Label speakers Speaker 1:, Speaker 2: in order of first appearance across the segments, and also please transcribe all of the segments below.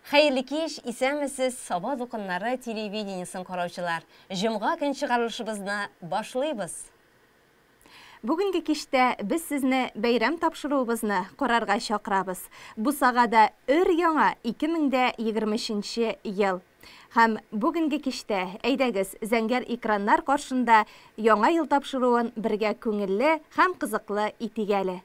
Speaker 1: Hayırlı kеш, исәнмесез, Саба доканнары телевидениесен караучылар. Җомга көн чыгарылышыбызны башлыйбыз.
Speaker 2: Бүгінгі кеште біз сезне бәйрәм тапшыруыбызны карарга чакырабыз. Бу сагада өр-яңа 2023 ел. Һәм бүгінгі кеште әйдәгез зәңгәр экраннар каршында яңа ел тапшыруын бергә күңелле һәм кызыклы итик әле.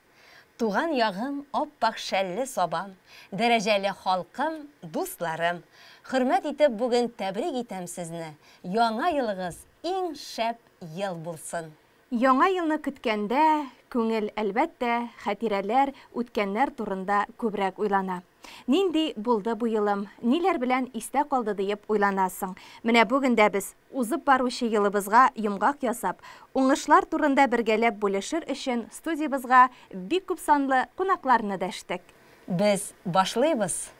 Speaker 1: Туган ягым, аппак шәлле сабам, дәрәҗәле халкым, дусларым. Хөрмәт итеп бүген тәбрик итәм сезне. Яңа елыгыз иң шәп ел булсын.
Speaker 2: Яңа елны көткәндә, күңел әлбәттә хатирәләр, үткәннәр турында күбрәк уйлана. Нинди булды бу елым, ниләр белән истә калды дип уйланасың. Менә бүген дә без узып баручы елыбызга йомгак ясап, уңышлар турында бергәләп бүлешер өчен студиябызга бик күп санлы кунакларны дәштек.
Speaker 1: Без башлыйбыз.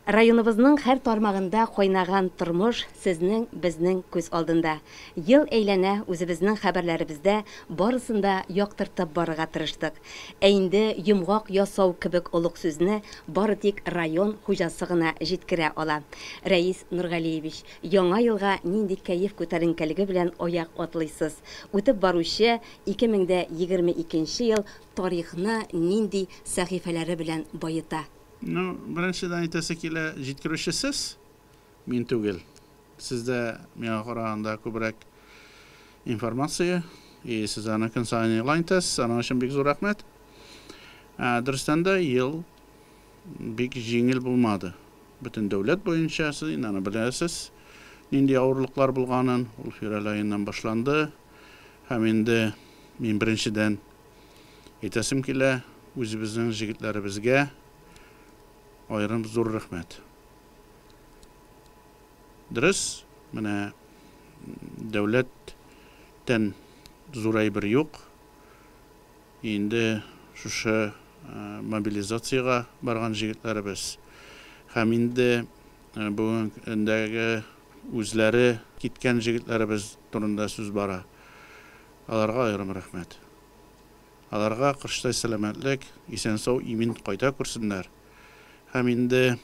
Speaker 1: Районыбызның һәр тармагында кайнаган тормыш сезнең, безнең күз алдында. Ел әйләнә, үзебезнең хәбәрләребездә барысында яктыртып барырга тырыштык. Ә инде йомгак ясау кебек олуг сүзне бары тик район хуҗасы гына җиткерә ала. Рәис Нургалиевич, яңа елга нинди кәеф күтәренкелеге белән аяк атлыйсыз? Үтеп баручы 2022 ел тарихны нинди сәхифәләре белән баета?
Speaker 3: Беренчедән әйтәсе килә, җиткерүчесез мин түгел. Сездә миңа караганда күбрәк информация, сез аны көн саен илайтасыз, аның өчен бик зур рәхмәт. Дөрестән дә ел бик җиңел булмады. Бөтен дәүләт буенча сез аны беләсез. Нинди авырлыклар булганын, ул февраль аеннан башланды. Һәм инде мин беренчедән әйтәсем килә, үзебезнең җегетләребезгә аерым зур рәхмәт. Дөрес, менә дәүләттән зур әйбер юк. Инде шушы мобилизациягә барган җегетләребез һәм инде бүгенгәге үзләре киткән җегетләребез турында сүз бара. Аларга аерым рәхмәт. Аларга кыштай сәламәтлек, исән-сау, имин кайта күрсеннәр. Һәм инде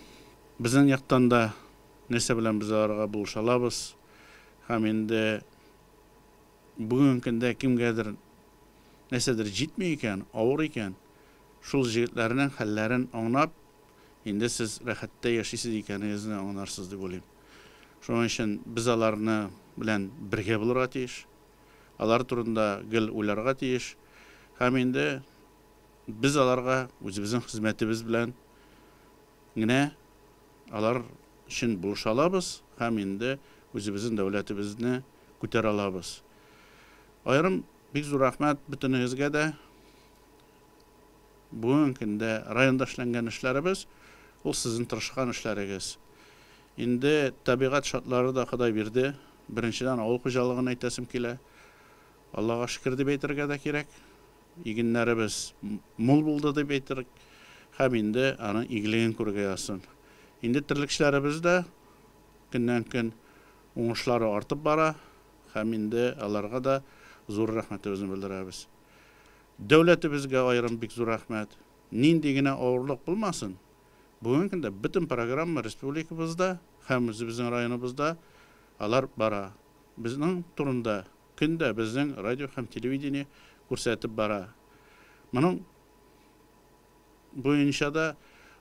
Speaker 3: безнең яктан да нәрсә белән без аларга булыша алабыз. Һәм инде бүген көндә кемгәдер нәрсәдер җитми икән, авыр икән, шул җегетләрнең хәлләрен аңлап, инде сез рәхәттә яшисез икәнегезне аңларсыз дип уйлыйм. Шуның өчен без аларны белән бергә булырга тиеш. Алар турында гел уйларга тиеш. Һәм инде без аларга үзебезнең хезмәтебез белән генә алар өчен булыша алабыз, һәм инде үзебезнең дәүләтебезне күтәрә алабыз. Аерым бик зур рәхмәт бөтенегезгә дә. Бүген көндә районда эшләнгән эшләребез, ул сезнең тырышкан эшләрегез. Инде табигать шартлары да Ходай бирде. Беренчедән авыл хуҗалыгын әйтәсем килә. Аллага шөкер дип әйтергә дә кирәк. Игеннәребез мул булды дип әйтергә. Һәм инде аның игелеген күрергә ясын. Инде терлекчләребез дә көннән-көн уңышлары артып бара. Һәм инде аларга да зур рәхмәтебезне белдерәбез. Дәүләтебезгә аерым бик зур рәхмәт. Нинди генә авырлык булмасын. Бүген көндә бөтен программа республикабызда һәм безнең районыбызда алар бара. Безнең турында көндә безнең радио һәм телевидение күрсәтеп бара. Моның буенча да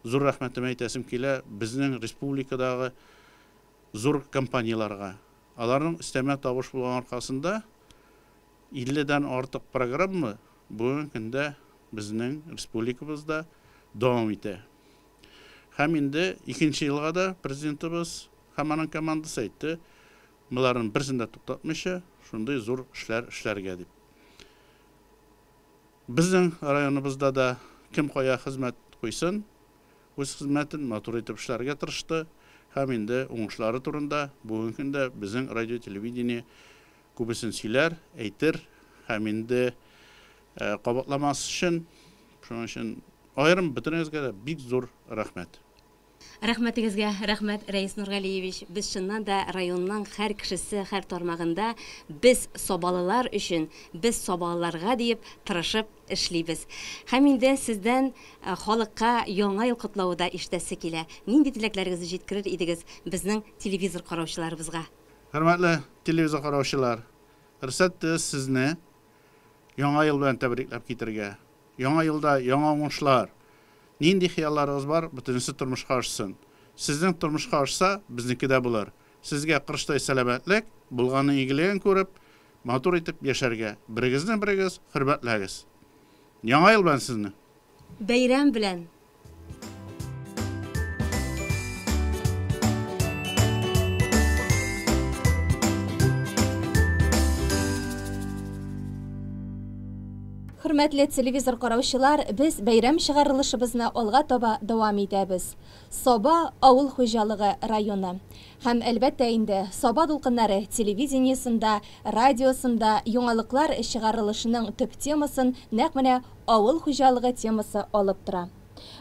Speaker 3: зур рәхмәтемне әйтәсем килә безнең республикадагы зур компанияларга. Аларның өстәмә табыш булган аркасында 50дән артык программа бүген көндә безнең республикабызда дәвам итә. Һәм инде 2нче елга да президентыбыз һәм аның командасы әйтте, буларның берсен дә туктатмыйча, шундый зур эшләр эшләргә дип. Безнең районыбызда да кем кая хезмәт куйсын, үз хезмәтен матур итеп эшләргә тырышты. Һәм инде уңышлары турында бүген көндә безнең радио телевидение күбесен сөйләр, әйтер, һәм инде кабатламас өчен, шуның өчен аерым бөтенегезгә дә бик зур рәхмәт.
Speaker 1: Рәхмәтегезгә рәхмәт, Рәис Нургалиевич. Без чыннан да районның һәр кешесе, һәр тармагында без собалылар өчен, без собалыларга дип тырышып эшлибез. Һәм инде сездән халыкка яңа ел котлауы да ишетәсе килә. Нинди теләкләрегезне җиткерер идегез безнең телевизор караучыларыбызга?
Speaker 3: Хөрмәтле телевизор караучылар, рөхсәт сезне яңа ел белән тәбрикләп китергә. Яңа елда яңа уңышлар. Нинди хыялларыгыз бар, бөтенесе тормышка ашсын. Сезнең тормышка ашса, безнеке дә булыр. Сезгә кырыштай сәламәтлек, булганны игелеген күреп, матур итеп яшәргә. Берегезне-берегез хөрмәтләгез. Яңа ел белән сезне.
Speaker 1: Бәйрәм белән.
Speaker 2: Хөрмәтле телевизор караучылар, без бәйрәм чыгарылышыбызны алга таба дәвам итәбез. Соба авыл хуҗалыгы районы. Һәм әлбәттә инде Соба дулкыннары телевидениесында, радиосында яңалыклар чыгарылышының төп темасын нәкъ менә авыл хуҗалыгы темасы алып тора.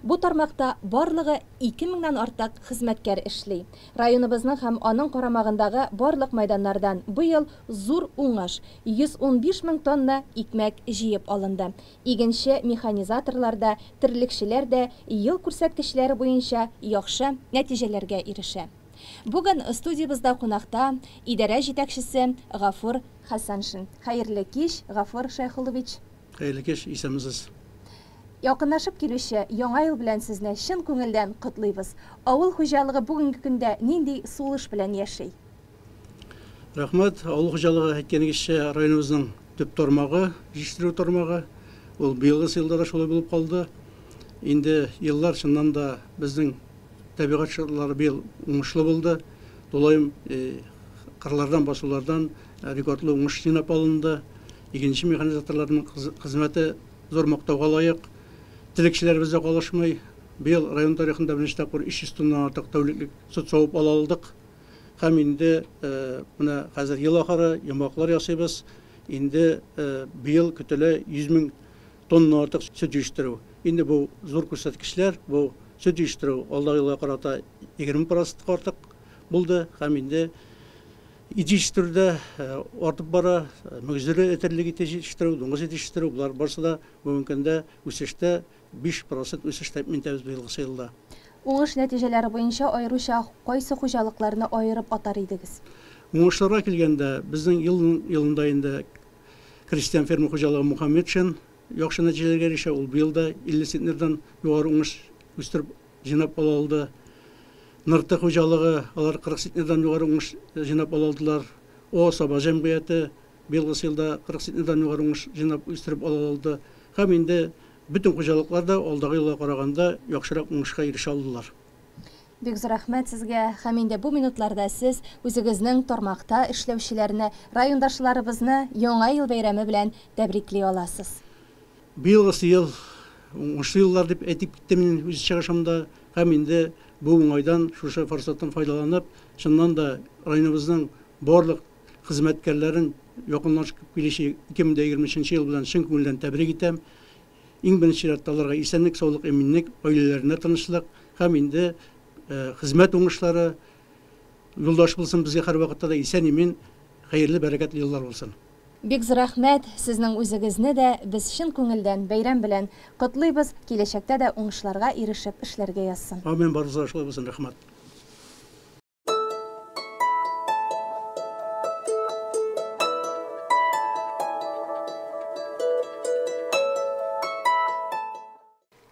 Speaker 2: Бу тармакта барлыгы 2000-нан артык хезмәткәр эшли. Районыбызның һәм аның карамагындагы барлык майданнардан бу ел зур уңыш 115 мең тонна икмәк җыеп алынды. Игенче механизаторлар да, терлекчеләр дә ел күрсәткечләре буенча яхшы нәтиҗәләргә ирешә. Бүген студиябызда кунакта идарә җитәкчесе Гафур Хәсәншин. Хәерле кич, Гафур Шәйхуллович.
Speaker 4: Хәерле кич, исәнмесез.
Speaker 2: Якынлашып килүче яңа ел белән сезне чын күңелдән котлыйбыз. Авыл хуҗалыгы бүгенге көндә нинди сулыш белән яши?
Speaker 4: Рәхмәт. Авыл хуҗалыгы әйткәнегезчә районыбызның төп тармагы, җитештерү тармагы. Ул быелгы елда да шулай булып калды. Инде еллар чыннан да безнең табигать шартлары быел уңышлы булды. Долаем кырлардан, басулардан рекордлы уңыш җыйнап алынды. Икенче механизаторларның хезмәте зур мактауга лаек. Телекчеләребез дә калышмый. Быел район тарихында беренче тапкыр 300 тонна артык тәүлеклек сөт савып ала алдык. Һәм инде менә хәзер ел ахыры йомаклар ясыйбыз. Инде быел көтелә 100 мең тонна артык сөт җитештерү. Инде бу зур күрсәткечләр, бу сөт җитештерү алдагы елга карата 20% артык булды. Һәм инде җитештерүдә артып бара, мөгезле этерлек җитештерү, дуңгыз җитештерү, булар барсы да бүгенге көндә үсештә 5% үсеш тәэмин итәбез быелгы елда.
Speaker 2: Уңыш нәтиҗәләре буенча аеруча кайсы хуҗалыкларны аерып атар идегез?
Speaker 4: Уңышларга килгәндә, безнең елында инде крестьян ферма хуҗалыгы Мөхәммәтшин яхшы нәтиҗәләргә ирешә. Ул быел да 50 центнердан югары уңыш үстереп җыйнап ала алды. Нырты хуҗалыгы, алар 40 центнердан югары уңыш җыйнап ала алдылар. Соба җәмгыяте быелгы елда 40 центнердан югары уңыш җыйнап үстереп ала алды. Һәм инде bütün хуҗалыклар да алдагы елга караганда яхшырак уңышка ирешә алдылар.
Speaker 2: Бик зур рәхмәт сезгә. Һәм инде бу минутларда сез үзегезнең тармакта эшләүчеләрне, райондашларыбызны яңа ел бәйрәме белән тәбрикли аласыз.
Speaker 4: Быелгы ел уңышлы еллар дип әйтеп киттем мин үз чыгышымда. Һәм инде бу уңайдан, шушы форсаттан файдаланып, чыннан да районыбызның барлык хезмәткәрләрен якынлашып килүче 2023 ел белән чын күңелдән тәбрик итәм. Иң беренче чиратта аларга исәнлек, саулык, эминлек, гаиләләренә тынычлык һәм инде хезмәт уңышлары юлдаш булсын безгә һәр вакытта да исән-имин, хәерле, бәрәкәтле еллар булсын.
Speaker 2: Бик зур рәхмәт. Сезнең үзегезне дә без чын күңелдән бәйрәм белән котлыйбыз. Киләчәктә дә уңышларга ирешеп эшләргә язсын.
Speaker 4: Амин, барыгызга шулай булсын. Рәхмәт.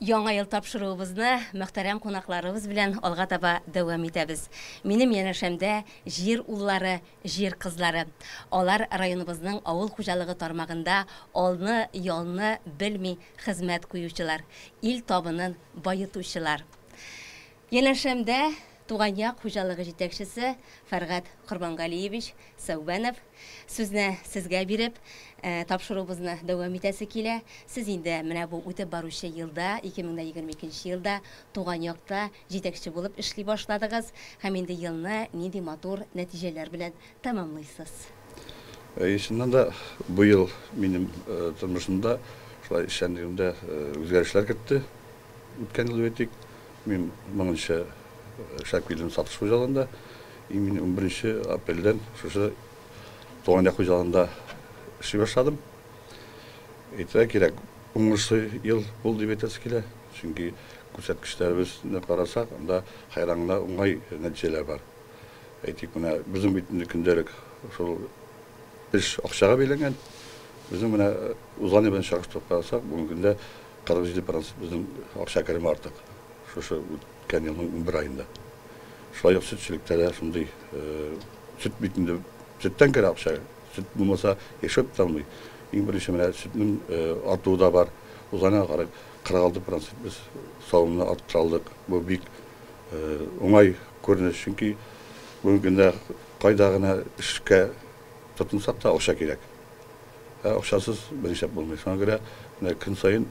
Speaker 1: Яңа ел тапшыруыбызны мөхтәрәм кунакларыбыз белән алга таба дәвам итәбез. Минем янәшәмдә җир уллары, җир кызлары. Алар районыбызның авыл хуҗалыгы тармагында алны-ялны белми хезмәт куючылар, ил табынын байытучылар. Янәшәмдә Туган як хуҗалыгы җитәкчесе Фәргать Корбангалиевич Сәүбәнов сүзне сезгә биреп, тапшыруыбызны дәвам итәсе килә. Сез инде менә бу үтеп баручы елда, 2022 елда Туган якта җитәкче булып эшли башладыгыз һәм инде елны нинди матур нәтиҗәләр белән тәмамлыйсыз.
Speaker 5: Чыннан да бу ел минем тормышымда шулай эшчәнлегемдә үзгәрешләр кертте. Үткән ел үтик, мин моңынча Шәкилдің сатыш хуҗалығында. Мен 11 апрельден шушы туган хуҗалығында эшли башладым. Әйтә кирәк, уңышлы ел булды дип әйтәсе килә. Чөнки күрсәткечләребезне карасак, анда хайраңна уңай нәтиҗәләр бар. Әйтик, менә безнең бит көндәлек шул эш акчага бәйләнгән. Безнең менә узган белән чагыштырып карасак, бүгенге көндә 47% безнең акча кереме артык. Шушы үткән елның 11 аенда. Шулай ук сөтчелектә дә шундый сөт битендә сөттән керә акча. Сөт булмаса яшәп тә алмый. Иң беренче менә сөтнең артуы да бар. Узган карап 46% без савымны арттыра алдык. Бу бик уңай күренеш, чөнки бүгенге көндә кайда гына эшкә тотынсак та акча кирәк. Акчасыз беренче булмый. Шуңа күрә менә көн сайын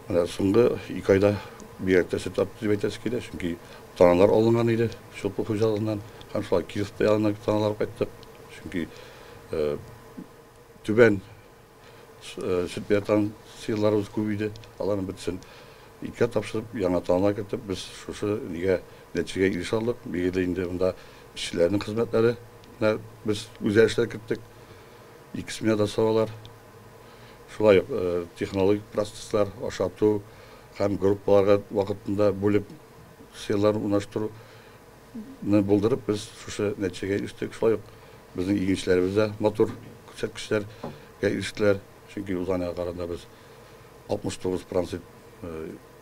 Speaker 5: менә соңгы 2 айда бигрәк сөт артты дип әйтәсе килә, чөнки таналар алынган иде. Шул хуҗалыгыннан һәм шулай Киевтә янына таналар кайттык. Чөнки түбән сөт биргән сыерларыбыз күбейде. Аларны бөтен 2 тапшырып, яңа таналар кертеп, без шушы нигә нәтиҗәгә ирешә алдык. Бигеле инде монда эшчеләрнең хезмәтләре без үзәрешләр киттек. 2 сменада савалар. Шулай технологик процесслар ашату һәм группаларга вакытында бүлеп сыерларны унаштыру булдырып, без шушы нәтиҗәгә ирештек. Шулай безнең игенчеләребез дә матур күрсәткечләргә ирештеләр. Чөнки узган каранда без 69%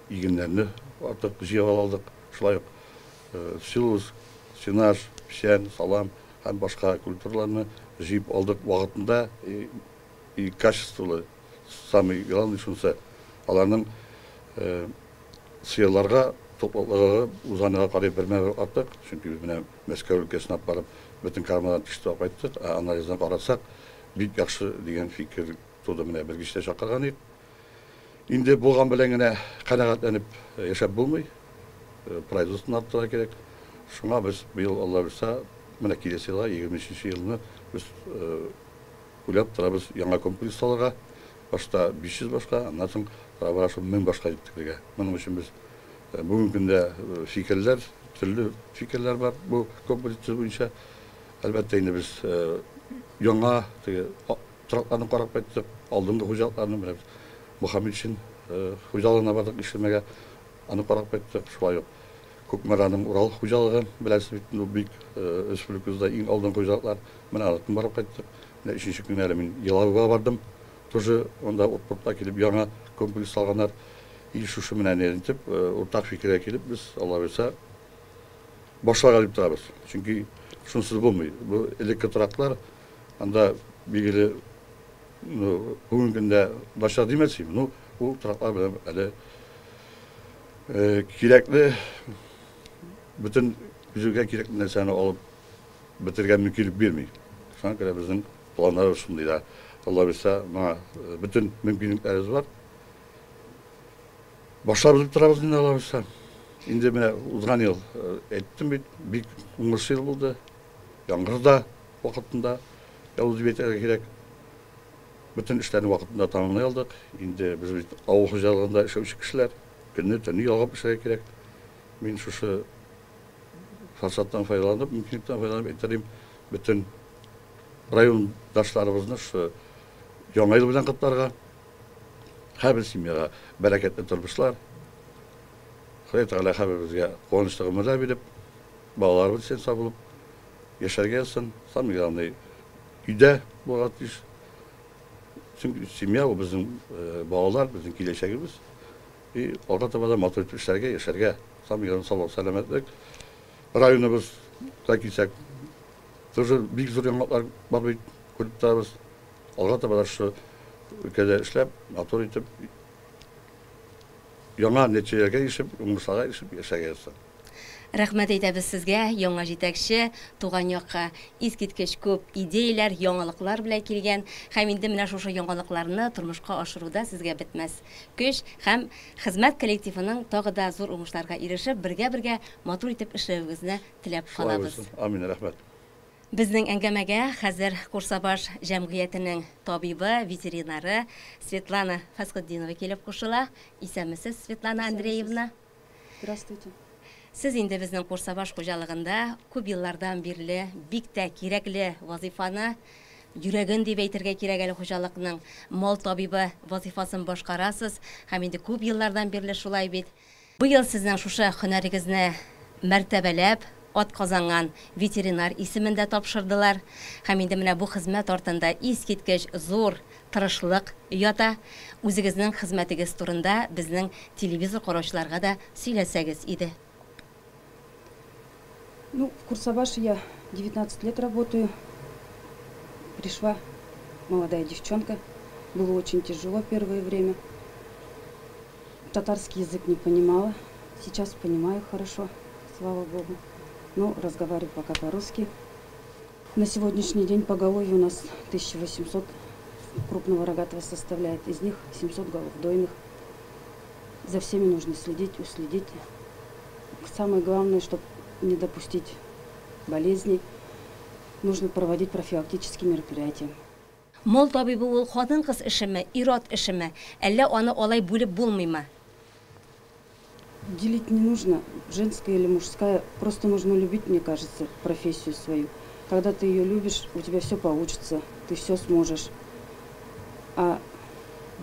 Speaker 5: игеннәрне артык җыеп алдык. Шулай силос, сенаж, печән, салам һәм башка культураларны җыеп алдык вакытында и качестволы. Самый главный шунсы, аларның сыерларга топлыгы узганга карап бермә артык, чөнки без менә Мәскәү өлкәсенә барып, бөтен кармадан төштеп кайттык, анализдан карасак, бик яхшы дигән фикер туды, менә бер кичтә чакырган идек. Инде булган белән генә канәгатьләнеп яшәп булмый, производствоны арттыра кирәк. Шуңа без быел Алла белсә, менә киләсе елга 23 елны без уйлап торабыз яңа комплекс салырга. Башта 500 башка, аннан соң тагы 1000 башка җиттек. Моның өчен без бүгенге көндә фикерләр, төрле фикерләр бар бу комплекс буенча. Әлбәттә инде без яңа торакларны карап кайттык, алдынгы хуҗалыкларны беләбез. Мөхәммәтшин хуҗалыгына бардык эшләмәгә, аны карап кайттык. Шулай ук Күкмараның Урал хуҗалыгын беләсез бит, бу бик республикабызда иң алдынгы хуҗалыклар. Менә аны барып кайттык. Менә 3нче көннәрдә мин Елабуга бардым. Тоже онда Уртпортта килеп яңа комплекс салганнар. И шушы менән әйтеп, уртак фикергә килеп, без Алла белсә башларга дип торабыз. Чөнки шунсыз булмый. Бу элекке тораклар анда бигеле бүгенге көндә башка димәсем, бу тораклар белән әле кирәкле бөтен үзегә кирәкле нәрсәне алып бетергән мөмкинлек бирми. Шуңа күрә безнең планнарыбыз шундый да. Алла белсә, моңа бөтен мөмкинлекләребез бар. Башларбыз дип торабыз инде Алла белсә. Инде менә узган ел әйттем бит, бик уңышлы ел булды. Яңгыр да вакытында яуыз дип әйтергә кирәк. Бөтен эшләрне вакытында тәмамлай алдык. Инде без бит авыл хуҗалыгында эшләүче кешеләр, көнне-төнне ялгап эшләргә кирәк. Мин шушы форсаттан файдаланып, мөмкинлектән файдаланып әйтәм, бөтен райондашларыбызны шу яңа ел белән котларга, һәр семьяга бәрәкәтле тормышлар, Ходай Тәгалә һәрберебезгә куанычлы гомерләр биреп, балаларыбыз исән сау булып яшәргә язсын. Самый главный өйдә булырга тиеш. Чөнки семья ул безнең балалар, безнең киләчәгебез. И алга таба да матур итеп эшләргә, яшәргә, самый главный саулык, сәламәтлек. Районыбыз да килсәк, тоже бик зур яңалыклар бар бит, күреп торабыз. Алга таба да шу өлкәдә эшләп, матур итеп яңа нәтиҗәгә ирешеп, уңышларга ирешеп яшәргә язсын.
Speaker 1: Рәхмәт әйтәбез сезгә, яңа җитәкче, туган якка искиткеч күп идеяләр, яңалыклар белән килгән, һәм инде менә шушы яңалыкларны тормышка ашыруда сезгә бетмәс көч һәм хезмәт коллективының тагы да зур уңышларга ирешеп, бергә матур итеп эшләвегезне теләп калабыз.
Speaker 5: Амин, рәхмәт.
Speaker 1: Безнең әңгәмәгә хәзер Курсабаш җәмгыятенең табибы, ветеринары Светлана Фасхетдинова килеп кушыла. Исәнмесез, Светлана Андреевна?
Speaker 6: Здравствуйте.
Speaker 1: Сез инде безнең Курсабаш хуҗалыгында күп еллардан бирле бик тә кирәкле вазифаны, йөрәген дип әйтергә кирәк әле хуҗалыкның мал табибы вазифасын башкарасыз һәм инде күп еллардан бирле шулай бит. Быел сезнең шушы һөнәрегезне мәртәбәләп атказанган ветеринар исемендә тапшырдылар. Һәм инде менә бу хезмәт артында искиткеч зур тырышлык ята. Үзегезнең хезмәтегез турында безнең телевизор караучыларга да сөйләсәгез иде.
Speaker 6: Ну, в Курсабаше я 19 лет работаю. Пришла молодая девчонка. Было очень тяжело первое время. Татарский язык не понимала. Сейчас понимаю хорошо, слава Богу. Но разговариваю пока по-русски. На сегодняшний день поголовье у нас 1800 крупного рогатого составляет. Из них 700 голов дойных. За всеми нужно следить, уследить. Самое главное, чтобы не допустить болезней, нужно проводить профилактические мероприятия.
Speaker 1: Мал табибы ул хатын-кыз эшеме, ир-ат эшеме, әллә аны алай бүлеп булмыймы?
Speaker 6: Делить не нужно, женская или мужская, просто нужно любить, мне кажется, профессию свою. Когда ты ее любишь, у тебя все получится, ты все сможешь. А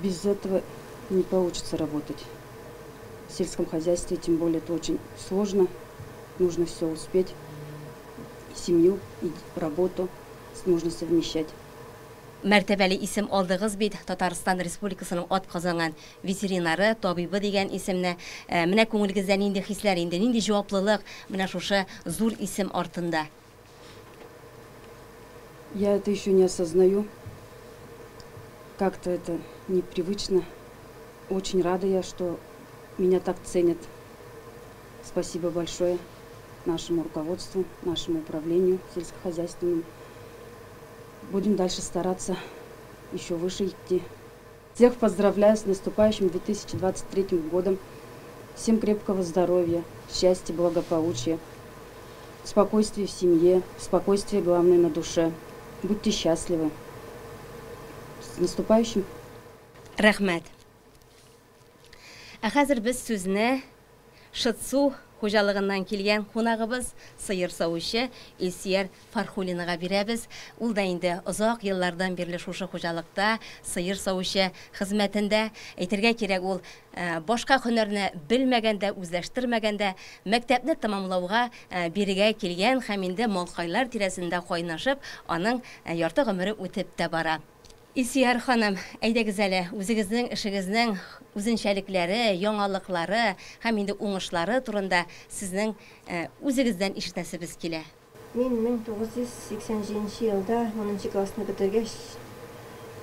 Speaker 6: без этого не получится работать. В сельском хозяйстве, тем более, это очень сложно. Нужно все успеть. Семью и работу нужно совмещать.
Speaker 1: Мәртәбәле исем алдыгыз бит, Татарстан Республикасының атказанган ветеринары, табибы дигән исемне. Менә күңелегездә нинди хисләр инде, нинди җаваплылык менә шушы зур исем артында?
Speaker 6: Я это еще не осознаю. Как-то это непривычно. Очень рада я, что меня так ценят. Спасибо большое нашему руководству, нашему управлению сельскохозяйственному. Будем дальше стараться еще выше идти. Всех поздравляю с наступающим 2023 годом. Всем крепкого здоровья, счастья, благополучия, спокойствия в семье, спокойствие главное на душе. Будьте счастливы. С наступающим.
Speaker 1: Рәхмәт. Хәзер без сүзне Шытсу хуҗалыгыннан килгән кунагыбыз, сыер савучы Илсияр Фархулинага бирәбез. Ул да инде озак еллардан бирле шушы хуҗалыкта сыер савучы хезмәтендә. Әйтергә кирәк, ул башка һөнәрне белмәгәндә, үзләштермәгәндә, мәктәпне тәмамлауга бирегә килгән һәм инде малкайлар тирәсендә кайнашып, аның ярты гомере үтеп тә бара. Илсияр ханым, әйдәгез әле, үзегезнең эшегезнең үзенчәлекләре, яңалыклары һәм инде уңышлары турында сезнең үзегездән ишетәсебез килә.
Speaker 7: Мин 1987 елда 10 классны бетергәч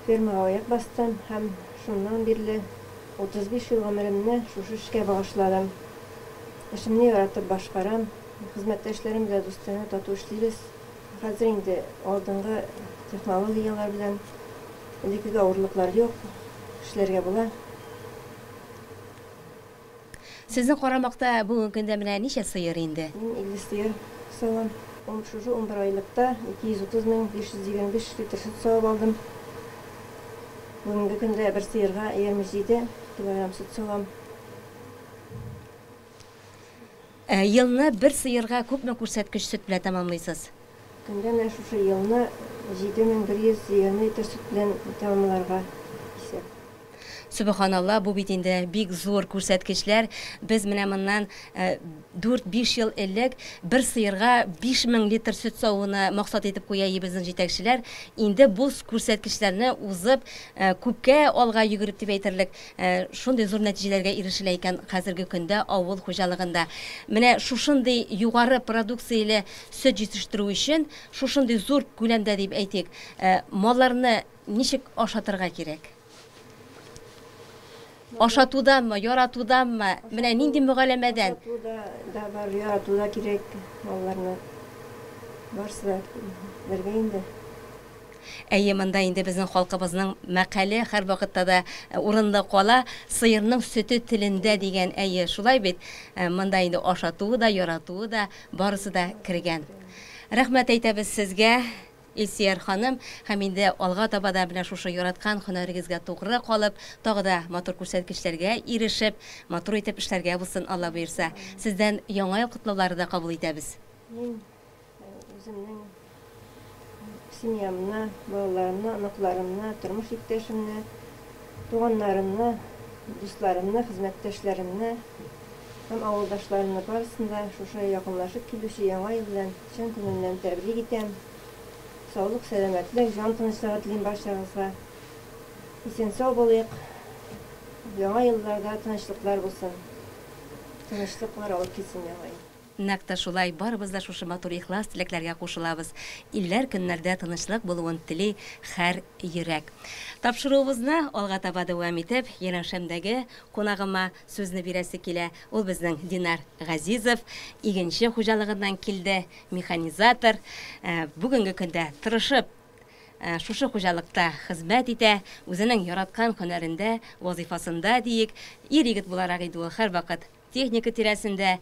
Speaker 7: фермага аяк бастым һәм шуннан бирле 35 ел гомеремне шушы эшкә багышладым. Эшемне яратып башкарам, хезмәттәшләрем белән дустана тату эшлибез. Хәзер инде алдынгы технологиялар белән элекке авырлыклар юк, эшләргә була.
Speaker 1: Сезнең карамакта бүгенге көндә менә ничә сыер инде?
Speaker 7: Мин 50 сыер савам. Шушы 11 айлыкта 230,525 литр сөт савып алдым. Бүгенге көндә бер сыерга 27 килограмм сөт савам.
Speaker 1: Елны бер сыерга күпме күрсәткеч сөт белән тәмамлыйсыз?
Speaker 7: Көндә менә шушы елны 7120 литр сөт белән тәмамларга исәп.
Speaker 1: Субханалла, бу бит инде бик зур күрсәткечләр. Без менә моннан 4-5 ел элек бер сыерга 5000 литр сөт савуны максат итеп куя безнең җитәкчеләр. Инде бу күрсәткечләрне узып, күпкә алга йөгереп дип әйтерлек, шундый зур нәтиҗәләргә ирешелә икән хәзерге көндә авыл хуҗалыгында. Менә шушындый югары продукцияле сөт җитештерү өчен, шушындый зур күләмдә дип әйтик, малларны ничек ашатырга кирәк? Ашатудамы, яратудамы, менә нинди мөгаләмәдән?
Speaker 7: Ашатуда да бар, яратуда кирәк малларны. Барсы да бергә инде.
Speaker 1: Әйе, монда инде безнең халкыбызның мәкале һәр вакытта да урында кала, сыерның сөте телендә дигән. Әйе, шулай бит. Монда инде ашатуы да, яратуы да, барысы да кергән. Рәхмәт әйтәбез сезгә, Илсияр ханым, һәм инде алга таба да белән шушы яраткан һөнәрегезгә тугры калып, тагы да матур күрсәткечләргә ирешеп, матур итеп эшләргә булсын, Алла боерса. Сездән яңа ел котлаулары да кабул итәбез.
Speaker 7: Мин үземнең семьямна, балаларымна, анакларымна, тормыш иптәшемне, туганнарымны, дусларымны, хезмәттәшләремне һәм авылдашларымны барысында шушы якынлашып килүче яңа ел белән чын күңелдән тәбрик итәм. Саулык, сәламәтлек, жан тынычлыгы телим барчагызга. Исән сау булыйк. Яңа елларда тынычлыклар булсын. Тынычлыклар алып килсен яңа ел.
Speaker 1: Нәкъ шулай барыбыз да шушы матур ихлас теләкләргә кушылабыз. Илләр көннәрдә тынычлык булуын тели һәр йөрәк. Тапшыруыбызны алга таба дәвам итеп, Янәшәмдәге кунагыма сүзне бирәсе килә. Ул безнең Динар Газизов, игенче хуҗалыгыннан килде, механизатор. Бүгенге көндә тырышып шушы хуҗалыкта хезмәт итә, үзенең яраткан һөнәрендә, вазифасында диек, ир-егет буларак иде ул һәрвакыт техника тирәсендә.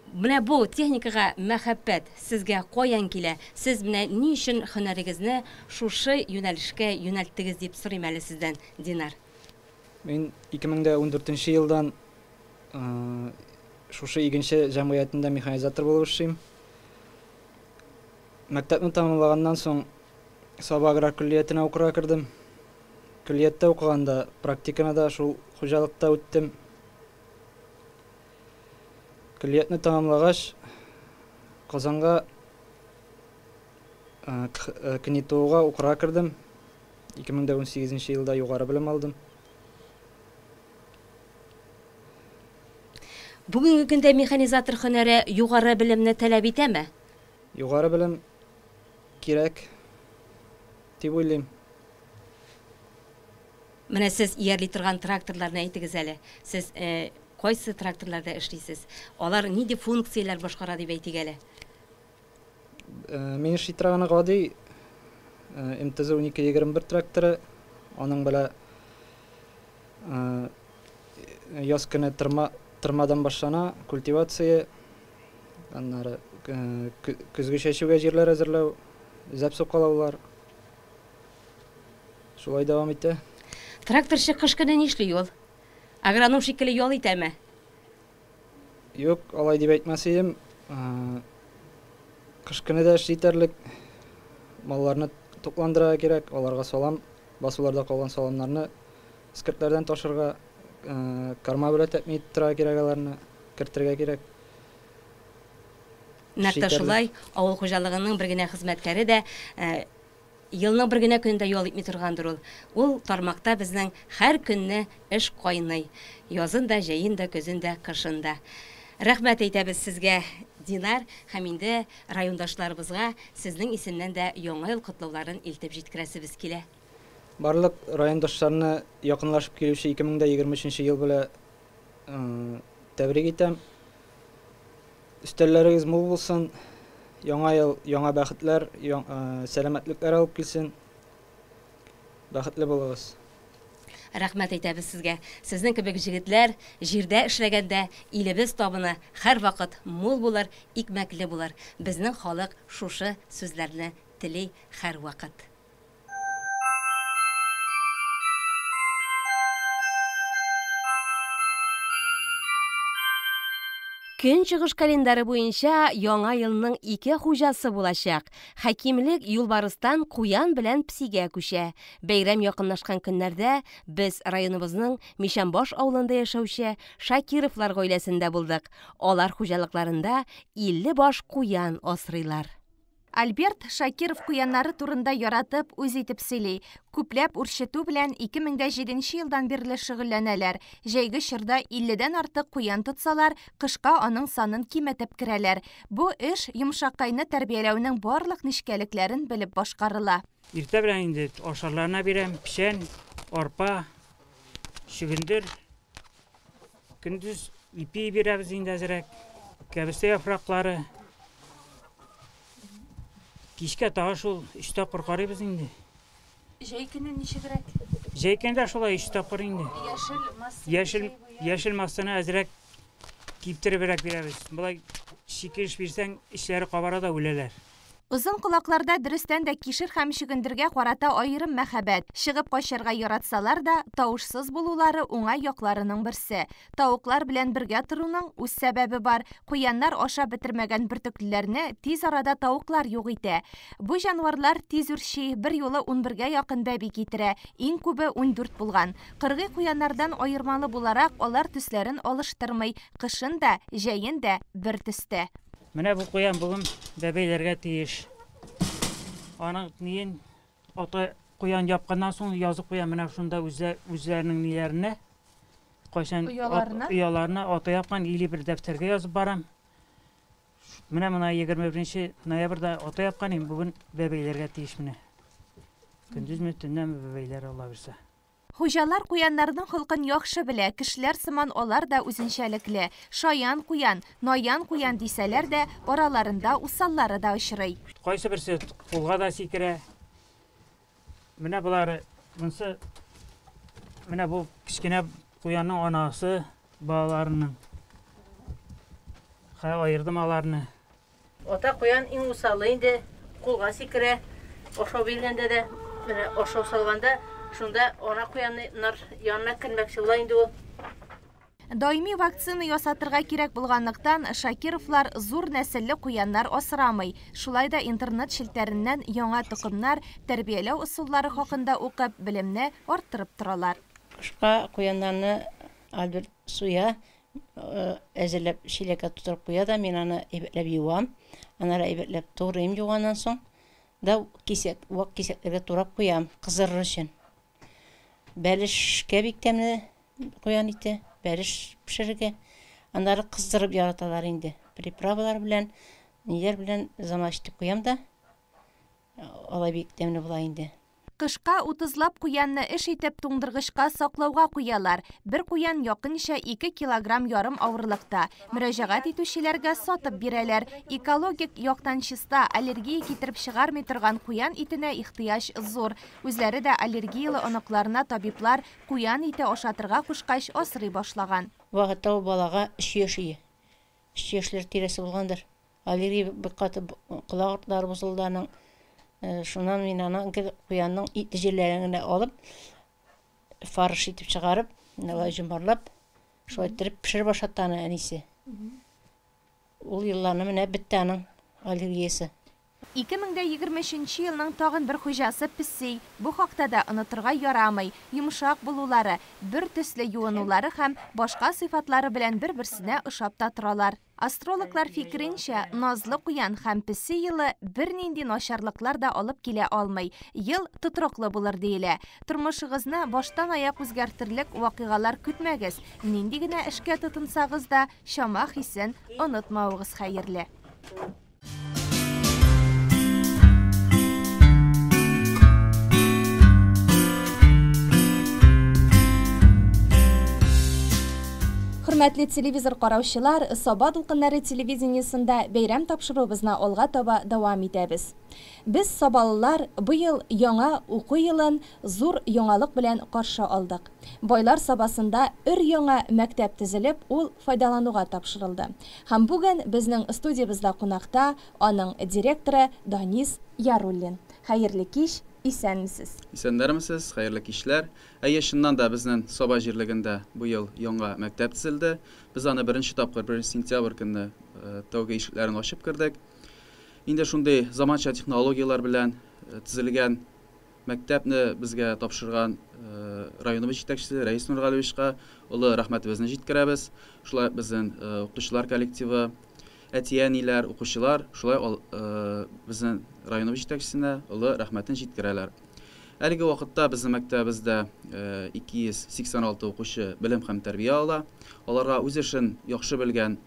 Speaker 1: Менә бу техникага мәхәббәт сезгә каян килә? Сез менә ни өчен һөнәрегезне шушы юнәлешкә юнәлттегез дип сорыйм әле сездән, Динар.
Speaker 8: Мин 2014 елдан шушы игенче җәмгыятендә механизатор булып эшлим. Мәктәпне тәмамлаганнан соң Саба аграр көллиятенә укырга кердем. Көллиятта укыганда практиканы да шул хуҗалыкта үттем. Көллиятне тәмамлагач, Казанга КНИТОга укырга кердем. 2018 елда югары белем алдым.
Speaker 1: Бүгенге көндә механизатор һөнәре югары белемне таләп итәме?
Speaker 8: Югары белем кирәк дип уйлыйм.
Speaker 1: Менә сез иярли торган тракторларны әйтегез әле. Сез кайсы тракторларда эшлисез? Алар нинди функцияләр башкара дип әйтик әле?
Speaker 8: Мин эшли торган гади МТЗ-1221 тракторы, аның белән яз көне тырмадан башлана, культивация, аннары көзгө чәчүгә җирләр әзерләү, зәп сукалаулар. Шулай дәвам итә.
Speaker 1: Тракторчы кыш көне нишли ул? Агроном шикелле ял итәме?
Speaker 8: Юк, алай дип әйтмәс идем. Кыш көне дә эшли итәрлек. Малларны тукландырырга кирәк, аларга салам, басуларда калган саламнарны скертләрдән ташырга, карма белән тәэмин итәргә кирәк, аларны кертергә кирәк.
Speaker 1: Нәкъ шулай, авыл хуҗалыгының бер генә хезмәткәре дә елның бер генә көндә ял итми торгандыр ул. Ул тармакта безнең һәр көнне эш кайный. Язын да, җәен дә, көзен дә, кышын да. Рәхмәт әйтәбез сезгә, Динар, һәм инде райондашларыбызга сезнең исемнән дә яңа ел котлауларын илтеп җиткерәсебез килә.
Speaker 8: Барлык райондашларны якынлашып килүче 2023 ел белән тәбрик итәм. Өстәлләрегез мул булсын. Яңа ел, яңа бәхетләр, сәламәтлекләр алып килсен. Бәхетле булыгыз.
Speaker 1: Рәхмәт әйтәбез сезгә. Сезнең кебек җегетләр җирдә эшләгәндә илебез табыны һәр вакыт мул булыр, икмәкле булыр. Безнең халык шушы сүзләрне тели һәр вакыт. Көн чыгыш календары буенча яңа елның 2 хуҗасы булачак. Хәкимлек юлбарыстан куян белән псигә күчә. Бәйрәм якынлашкан көннәрдә без районыбызның Мишәмбаш авылында яшәүче Шакировлар гаиләсендә булдык. Алар хуҗалыкларында 50 баш куян асрыйлар.
Speaker 2: Альберт Шакиров куяннары турында яратып үз итеп сөйли. Күпләп үрчетү белән 2007 елдан бирле шөгыльләнәләр. Җәйге чорда 50дән артык куян тотсалар, кышка аның санын киметеп керәләр. Бу эш йомшакайны тәрбияләүнең барлык нечкәлекләрен белеп башкарыла.
Speaker 9: Иртә белән инде ашарларына бирәм, печән, арпа, шөгендер. Көндез ипи бирәбез инде әзрәк. Кәбестә яфраклары. Кичкә тагы шул 3 тапкыр карыйбыз инде.
Speaker 2: Җәй көне ничегрәк?
Speaker 9: Җәй көндә шулай 3 тапкыр инде. Яшел массаны әзрәк киптеребрәк бирәбез. Булай шикеш бирсәң, эшләре кабара да үләләр.
Speaker 2: Узын кулакларда дөрестән дә кишер һәм чөгендергә карата аерым мәхәббәт. Чыгып качарга яратсалар да, тавышсыз булулары уңай якларының берсе. Тавыклар белән бергә торуның үз сәбәбе бар. Куяннар аша бетермәгән бөртекләрне тиз арада тавыклар юк итә. Бу җанварлар тиз үрчи, бер юлы 11-гә якын бәби китерә. Иң күбе 14 булган. Кыргый куяннардан аермалы буларак, алар төсләрен алыштырмый, кышын да, җәен дә бер төстә.
Speaker 9: Менә бу куян бүген бәбәйләргә тиеш. Аның ниен ата куян япканнан соң язып куян менә шунда үзләренең ниләренә кайчан ояларына ата япкан или бер дәфтәргә язып барам. Менә 21 ноябрьдә ата япкан бүген бәбәйләргә тиеш менә. Көндезме төннәме бәбәйләр ала бирсә.
Speaker 2: Хуҗалар куяннарның холкын яхшы белә, кешеләр сыман алар да үзенчәлекле. Шаян куян, наян куян дисәләр дә, араларында усаллары да очрый.
Speaker 9: Кайсы берсе кулга да сикерә. Менә булары, монсы менә бу кичкенә куянның анасы балаларының. Хәй аердым аларны.
Speaker 10: Ата куян иң усалы инде, кулга сикерә. Ошо биргәндә дә, менә ошо салганда шунда ана куяннар янына килмәкче була инде ул.
Speaker 2: Даими вакцина ясатырга кирәк булганлыктан Шакировлар зур нәселле куяннар асырамый. Шулай да интернет шелтәреннән яңа тукымнар тәрбияләү усуллары хакында укып, белемне арттырып торалар.
Speaker 10: Кышка куяннарны Альберт суя әзерләп шилеккә тутырып куя да, мин аны әйбәтләп юам. Аннары әйбәтләп турыйм юганнан соң да кисәкләргә турап куям, кыздырыр өчен. Бәлешкә бик тәмле куян ите, бәлеш пешерергә. Аннары кыздырып яраталар инде. Приправалар белән, ниләр белән замаштып куям да, алай бик тәмле була инде.
Speaker 2: Кышка 30лап куянны эш итеп туңдыргычка саклауга куялар. Бер куян якынча 2,5 килограмм авырлыкта. Мөрәҗәгать итүчеләргә сатып бирәләр. Экологик яктан чиста, аллергия китереп чыгармый торган куян итенә ихтыяҗ зур. Үзләре дә аллергиялы оныкларына табиблар куян ите ашатырга кушкач асрый башлаган.
Speaker 10: Вакытта ул балага 3 яши. 3 яшьләр тирәсе булгандыр. Аллергия бик каты колагытлары бозылданың. Шуннан мин аны куянның ите җирләренә алып, фарш итеп чыгарып, налай җимбарлап, шулай итеп пешереп ашаттаны әнисе. Ул елларны менә бетте аның аллергиясе.
Speaker 2: 2023 елның тагын бер хуҗасы песи. Бу хакта да онытырга ярамый. Йомшак булулары, бер төсле юынулары һәм башка сыйфатлары белән бер-берсенә ошап та торалар. Астрологлар фикеренчә, назлы куян һәм песи елы бернинди начарлыклар да алып килә алмый. Ел тотрыклы булыр диелә. Тормышыгызны баштан аяк үзгәртерлек вакыйгалар көтмәгез. Нинди генә эшкә тотынсагыз да, чама хисен онытмавыгыз хәерле. Хөрмәтле телевизор караучылар, Саба дулкыннары телевидениесында бәйрәм тапшыруыбызны алга таба дәвам итәбез. Без сабалылар бу ел яңа уку елын зур яңалык белән каршы алдык. Байлар сабасында яңа мәктәп төзелеп, ул файдалануга тапшырылды. Һәм бүген безнең студиябызда кунакта аның директоры Данис Яруллин. Хәерле кич. Исәнмесез?
Speaker 11: Исәннәрмесез, хәерле кичләр. Шуннан да безнең Саба җирлегендә бу ел яңа мәктәп төзелде. Без аны 1 тапкыр 1 сентябрь көнне тәүге ишекләрен ачып кирдек. Инде шундый заманча технологиялар белән төзелгән мәктәпне безгә тапшырган районыбыз җитәкчесе Рәис Нургалевичка улы рәхмәтебезне җиткерәбез. Шулай безнең укытучылар коллективы, әтияниләр, укучылар, шулай безнең районыбыз җитәкчесенә улы рәхмәтен җиткерәләр. Әлеге вакытта безнең мәктәбебездә 286 укучы белем һәм тәрбия ала. Аларга үз эшен яхшы белгән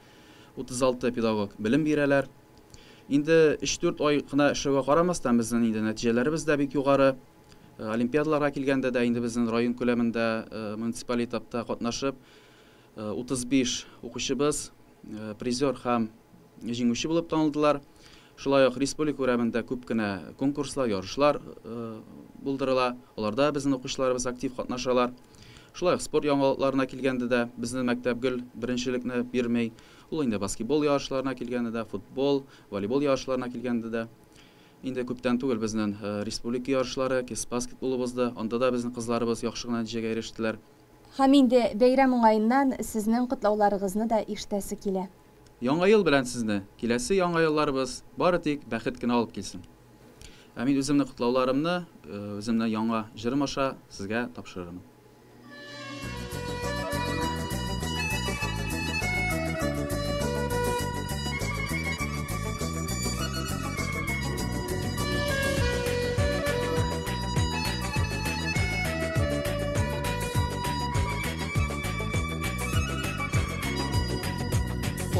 Speaker 11: 36 педагог белем бирәләр. Инде 3-4 ай гына эшегә карамастан безнең инде нәтиҗәләребез дә бик югары. Олимпиадаларга килгәндә дә инде безнең район күләмендә муниципаль этапта катнашып 35 укучыбыз призер һәм җиңүче булып танылдылар. Шулай ук республика күләмендә күп кенә конкурслар, ярышлар булдырыла. Аларда безнең укучыларыбыз актив катнашалар. Шулай ук спорт яңалыкларына килгәндә дә безнең мәктәп гел беренчелекне бирмәй. Ул инде баскетбол ярышларына килгәндә дә, футбол, волейбол ярышларына килгәндә дә Инде күптән түгел безнең республика ярышлары, кесіп баскетболыбызда, анда да безнең кызларыбыз яхшы гына нәтиҗәгә ирештеләр.
Speaker 2: Һәм инде бәйрәм уңаеннан сезнең котлауларыгызны да ишетәсе килә.
Speaker 11: Яңа ел белән сезне, киләсе яңа елларыбыз бары тик бәхет кенә алып килсен. Мин үземне котлауларымны, үземне яңа җырым аша сезгә тапшырырмын.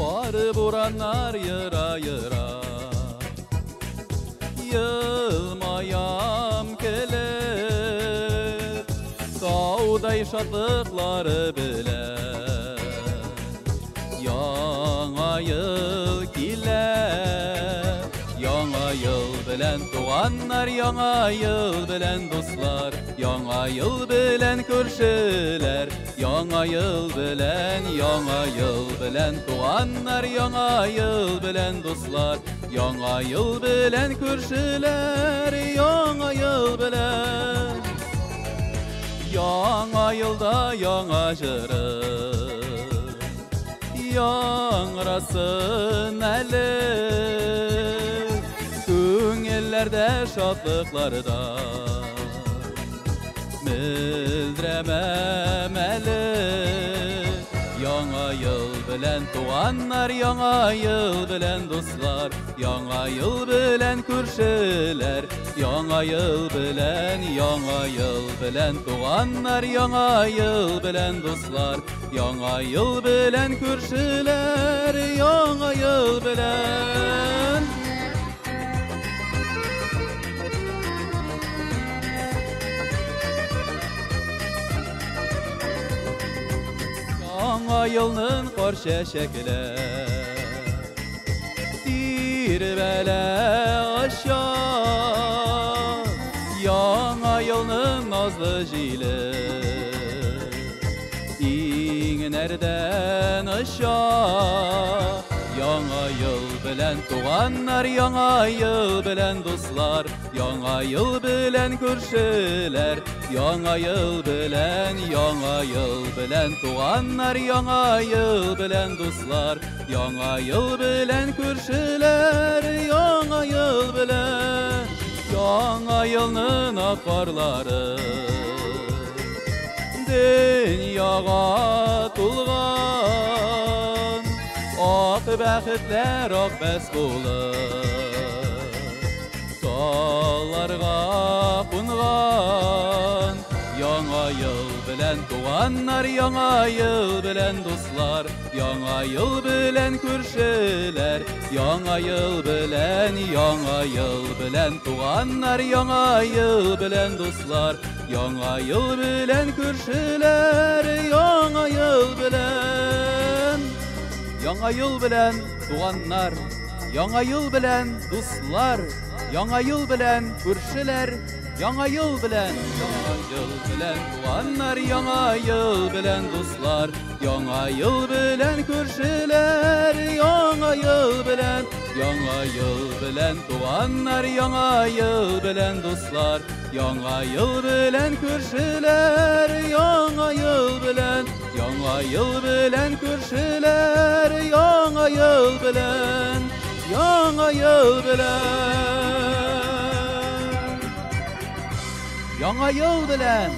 Speaker 12: Barı buranlar yıra yıra Yılmayam kelir Dağday şadlıkları bile Yaڭa yıl kiler Yaڭa yıl bilen doğanlar Yaڭa yıl bilen dostlar Yaڭa yıl bilen körşüler Yaڭa yıl bilen doğanlar Yaڭa yıl bilen dostlar Yaڭa yıl bilen körşüler Yaڭa yıl bilen Yaڭa yılda yaڭa jırı Yaڭrasın əli Köngellerde şadlıklarda Mildiremem əli Yaڭa yıl bilen doğanlar Yaڭa yıl bilen dostlar Yaڭa yıl bilen körşüler Yaڭa yıl bilen doğanlar Yaڭa yıl bilen dostlar Yaڭa yıl bilen körşüler Yaڭa yıl bilen Yaڭa yılının qarşı şəkilər Dirbələ aşağı Yaڭa yılının nazlı jili İğnerdən aşağı Yaڭa yıl bilen doğanlar Yaڭa yıl bilen dostlar Yaڭa yıl bilen körşüler Yaڭa yıl bilen doğanlar Yaڭa yıl bilen dostlar Yaڭa yıl bilen körşüler Yaڭa yıl bilen Yaڭa yılının akarları Dünyaga tulgan Ak bəxtlər ak bəs bulur Dağlarga qunğan Yaڭa yıl bilen doğanlar Yaڭa yıl bilen dostlar Yaڭa yıl bilen körşüler Yaڭa yıl bilen doğanlar Yaڭa yıl bilen dostlar Yaڭa yıl bilen körşüler Yaڭa yıl bilen Yaڭa yıl bilen doğanlar Yaڭa yıl bilen dostlar Yaڭa yıl bilen körşüler Yaڭa yıl bilen doğanlar Yaڭa yıl bilen dostlar Yaڭa yıl bilen körşüler Yaڭa yıl bilen doğanlar Yaڭa yıl bilen dostlar Yaڭa yıl bilen körşüler Yaڭa yıl bilen körşüler Yaڭa yıl bilen Yaڭa yıl bilen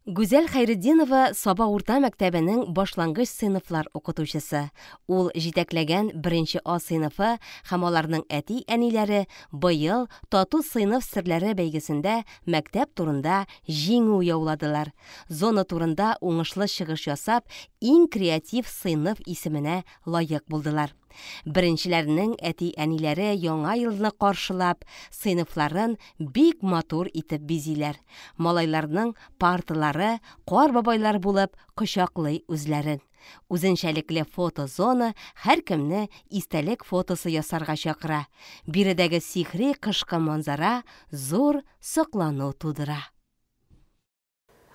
Speaker 1: Гүзәл Хәйретдинова Саба урта мәктәбенең башлангыч сыйныфлар укытучысы. Ул җитәкләгән 1 А сыйныфы һәм аларның әти-әниләре быел Тату сыйныф серләре бәйгесендә мәктәп турында җиңү яуладылар. Зона турында уңышлы чыгыш ясап, иң креатив сыйныф исеменә лаек булдылар. Беренчеләрнең әти-әниләре яңа елны каршылап, сыйныфларын бик матур итеп бизиләр. Малайларның партылары кар бабайлар булып кочаклый үзләрен. Үзенчәлекле фотозона һәркемне истәлек фотосы ясарга чакыра. Биредәге сихри кышкы манзара зур соклану тудыра.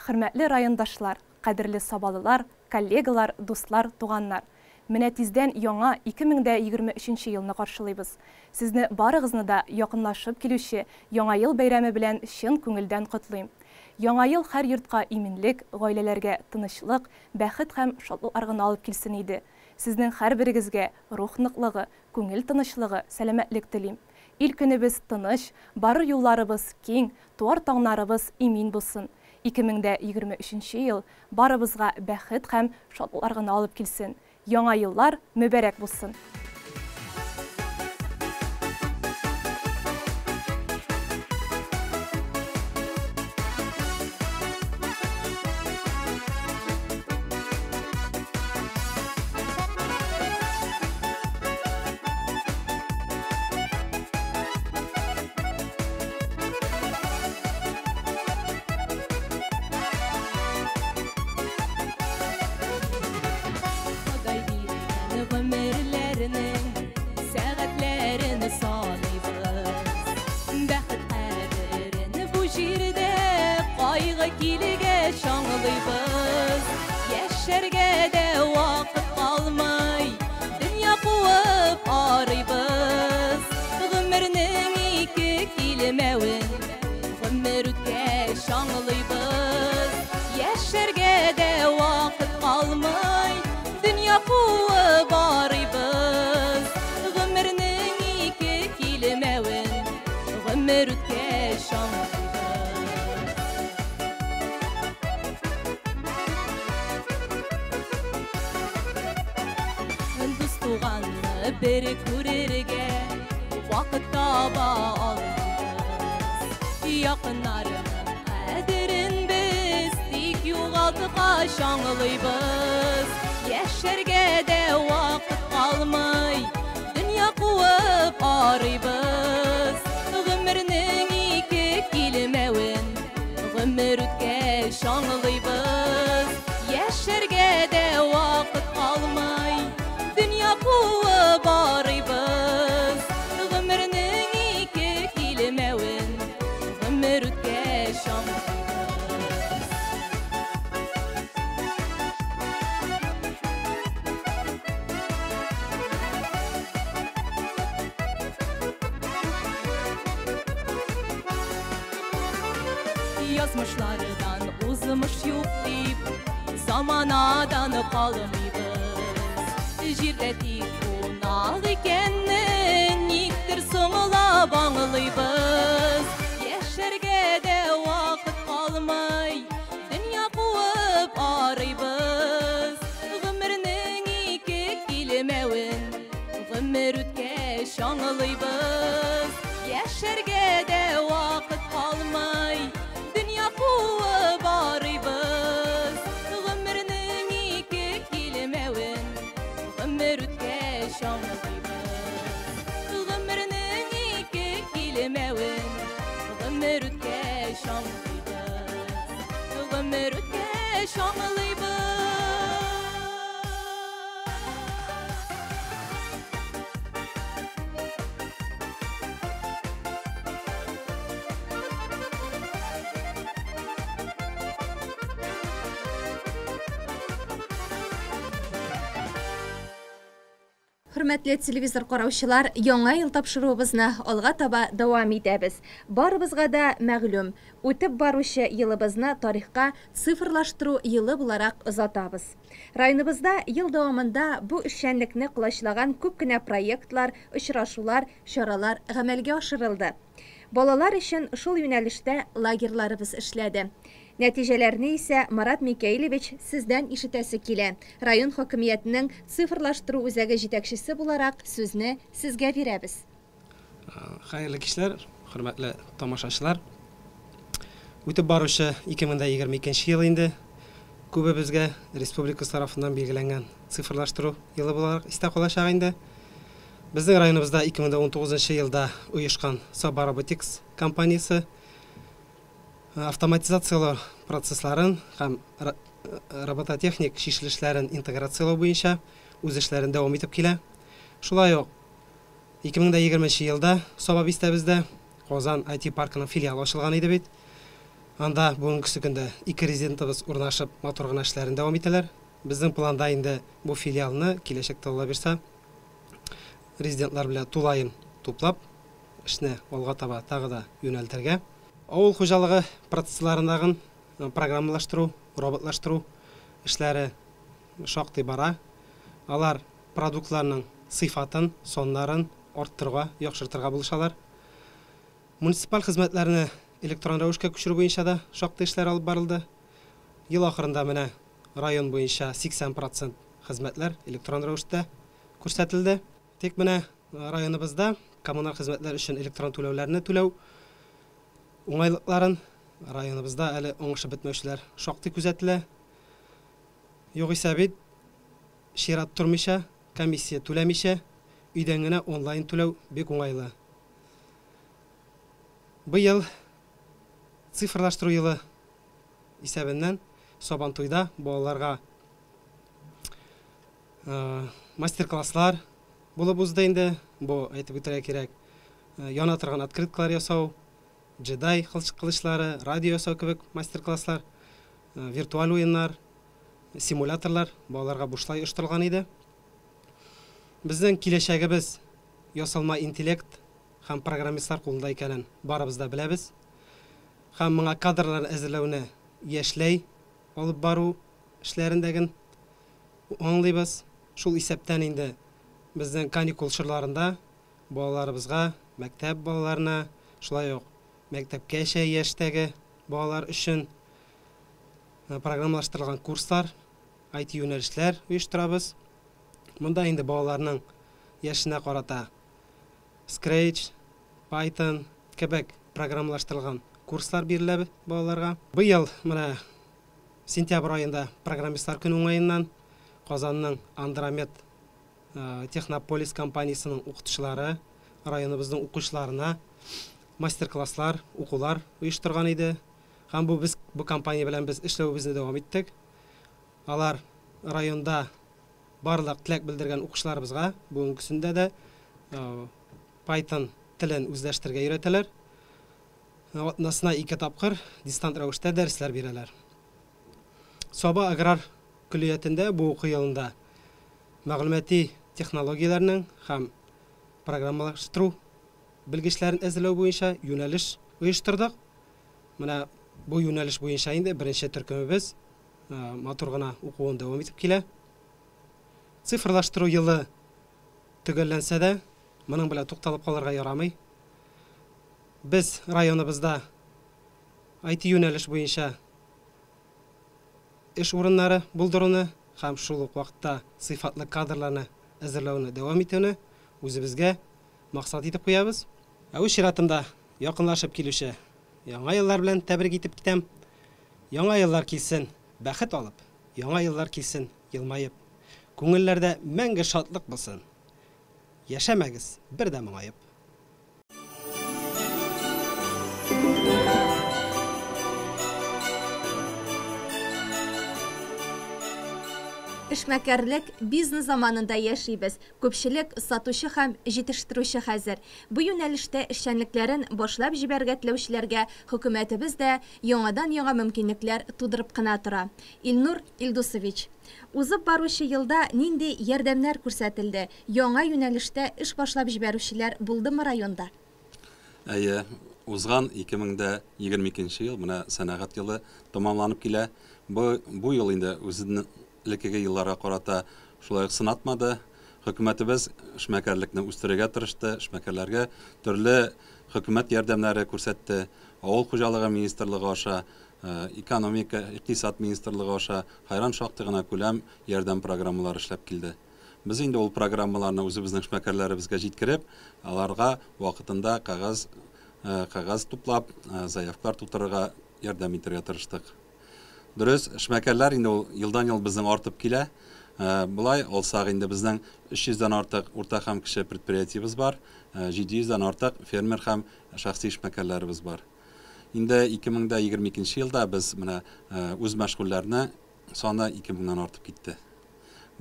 Speaker 2: Хөрмәтле райондашлар, кадерле сабалылар, коллегалар, дуслар, туганнар. Менә тиздән яңа 2023 елны каршылыйбыз. Сезне барыгызны да якынлашып килүче яңа ел бәйрәме белән чын күңелдән котлыйм. Яңа ел һәр йортка иминлек, гаиләләргә тынычлык, бәхет һәм шатлык аргына алып килсен иде. Сезнең һәрберегезгә рух ныклыгы, күңел тынычлыгы, сәламәтлек телим. Ил көнебез тыныч, бары юлларыбыз киң, туар таңнарыбыз имин булсын. 2023 ел барыбызга бәхет һәм шатлык аргына алып килсен. Яңа еллар мүбәрәк булсын.
Speaker 13: Bir kurerge vakit taba alırız. Yakınlarının kadirin biz dik yuğaltığa şanlıyız. Yaşarga de vakit kalmay dünya kuvup arıyız. Ömrünün iki kilmevin ömrütke şanlıyız. Yaşarga de vakit kalmay dünya kuvup arıyız. Ömrünün iki kilmevin ömrütke şanlıyız. Yazmışlardan uzmuş yok deyip zamanadan kalmayız. Jirdetik kunağı ikennin niktir soğula bağlıyız. Yaşarga de vakit kalmay dünya kuvup arıyız. Ömrünün iki kilmevin ömrütke şanlıyız. Yaşarga de vakit kalmay dünya kuvup arıyız. Ömrünün iki kilmevin ömrütke şanlıyız. Ömrünün iki kilmevin ömrütke şanlıyız. Ömrütke şanlıyız.
Speaker 2: Hürmetli televizor караучылар, яңа ел тапшыруыбызны алга таба дәвам итәбез. Барыбызга да мәгълүм, үтеп баручы елыбызны тарихка цифрлаштыру елы буларак озатабыз. Районыбызда ел дәвамында бу эшчәнлекне кылачлаган күп кенә проектлар, очрашулар, чаралар гамәлгә ашырылды. Балалар өчен шул юнәлештә лагерьларыбыз эшләде. Нәтиҗәләрне исә Марат Микаилович сездән ишетәсе килә. Район хакимиятенең цифрлаштыру үзәге җитәкчесе буларак сүзне сезгә бирәбез.
Speaker 14: Хәерле кичләр, хөрмәтле тамашачылар. Үтеп баручы 2022 ел инде күбебезгә республика тарафыннан билгеләнгән цифрлаштыру елы буларак истә калачак инде. Безнең районыбызда 2019 елда оешкан Saba Robotics компаниясе автоматизациялау процессларын һәм робототехник шишлешләрен интеграциялау буенча үз эшләрен дәвам итеп килә. Шулай ук 2020 елда Saba бистәбездә Казан IT паркының филиалы ачылган иде бит. Анда бүгенге көндә 2 резидентыбыз урнашып матур гына эшләрен дәвам итәләр. Біздің планда енді бұл филиалны келешекте ола берсе, резидентлар біле тулайын туплап, ішіне олға таба тағы да юнәлтерге. Ауыл қожалығы процессларындағын программалаштыру, роботлаштыру ішлері шоқтай бара. Алар продуктларының сыйфатын, сонларын орттырға, яқшыртырға buluşалар. Муниципаль хезмәтләрне электрон рәвешкә күчерү буенча да шактый эшләр алып барылды. Ел ахырында менә район буенча 80% хезмәтләр электрон рәвештә күрсәтелде. Тик менә районыбызда коммуналь хезмәтләр өчен электрон түләүләрне түләү уңайлыкларын районыбызда әле уңышы бетмәүчеләр шактый күзәтелә. Югыйсә бит шират тормыйча, комиссия түләмичә, өйдән генә онлайн түләү бик уңайлы. Быел цифрлаштыру елы исәбеннән Сабантуйда балаларга мастер-класслар булып узды инде. Бу әйтеп үтәргә кирәк. Яна торган открыткалар ясау, джедай кылычлары, радио ясау кебек мастер-класслар, виртуаль уеннар, симуляторлар балаларга бушлай оештырылган иде. Безнең киләчәгебез ясалма интеллект һәм программистлар кулында икәнен барыбыз да беләбез. Һәм моңа кадрлар әзерләүне яшьләй алып бару эшләрендәген аңлыйбыз. Шул исәптән инде безнең каникул чорларында балаларыбызга, мәктәп балаларына, шулай ук мәктәпкәчә яшьтәге балалар өчен программалаштырылган курслар, IT юнәлешләр оештырабыз. Монда инде балаларның яшенә карата Scratch, Python кебек программалаштырылган курслар бирелә балаларга. Быел менә сентябрь айында программистлар көне уңаеннан Казанның Андромед Технополис компаниясының укытучылары районыбызның укучыларына мастер-класслар, укулар оештырган иде. Һәм бу компания белән без эшләүебезне дәвам иттек. Алар районда барлык теләк белдергән укучыларыбызга бүгенгесендә дә Python телен үзләштергә өйрәтәләр. Атнасына 2 тапкыр дистант рәвештә дәресләр бирәләр. Саба аграр күлиятендә бу уку елында мәгълүмати технологияләрнең һәм программалаштыру белгечләрен әзерләү буенча юнәлеш оештырдык. Менә бу юнәлеш буенча инде беренче төркемебез матур гына укуын дәвам итеп килә. Цифрлаштыру елы төгәлләнсә дә, моның белән тукталып калырга ярамый. Без районыбызда IT юнәлеш буенча эш урыннары булдыруны һәм шул ук вакытта сыйфатлы кадрларны әзерләүне дәвам итүне үзебезгә максат итеп куябыз. Үз чиратымда якынлашып килүче яңа еллар белән тәбрик итеп китәм. Яңа еллар килсен, бәхет алып, яңа еллар килсен, елмаеп, күңелләрдә мәңге шатлык булсын. Яшәмәгез, бер дә моңаеп.
Speaker 2: Эшмәкәрлек бизнес заманында яшибез. Күпчелек сатучы һәм җитештерүче хәзер. Бу юнәлештә эшчәнлекләрен башлап җибәргә теләүчеләргә хөкүмәтебез дә яңа мөмкинлекләр тудырып кына тора. Илнур Илдусович, узып баручы елда нинди ярдәмнәр күрсәтелде? Яңа юнәлештә эш башлап җибәрүчеләр булдымы районда?
Speaker 15: Әйе, узган 2022 ел, менә сәнәгать елы тамамланып килә. Бу ел инде үзенең лекеге елларга карата шулай сынатмады. Хөкүмәтебез эшмәкәрлекне үстерергә тырышты, эшмәкәрләргә төрле хөкүмәт ярдәмнәре күрсәтте. Авыл хуҗалыгы министрлыгы аша, экономика, икътисад министрлыгы аша хайран шактый гына күләм ярдәм программалары эшләп килде. Без инде ул программаларны үзебезнең эшмәкәрләребезгә җиткереп, аларга вакытында кагаз туплап, заявкалар тутырырга ярдәм итәргә тырыштык. Дөрес, эшмәкәрләр инде ул елдан-ел безнең артып килә. Булай алсак инде безнең 300-дан артык урта һәм кече предприятиебез бар, 700-дан артык фермер һәм шәхси эшмәкәрләребез бар. Инде 2022 елда без менә үз мәшгульләрне саны 2000-нан артып китте.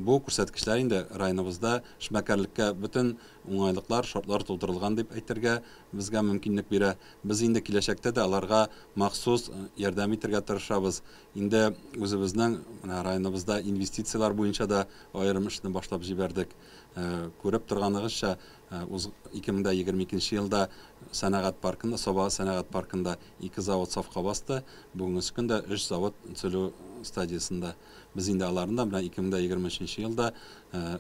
Speaker 15: Бу күрсәткечләр инде районыбызда эшмәкәрлеккә бөтен уңайлыклар, шартлар тудырылган дип әйтергә безгә мөмкинлек бирә. Без инде киләчәктә дә аларга махсус ярдәм итәргә тырышабыз. Инде үзебезнең районыбызда инвестициялар буенча да аерым эшне башлап җибәрдек. Күреп торганыгызча, 2022 елда сәнәгать паркында, Соба сәнәгать паркында 2 завод сафка басты. Бүгенге көндә 3 завод төзелү стадиясында. Biz инде аларында белән 2023 елда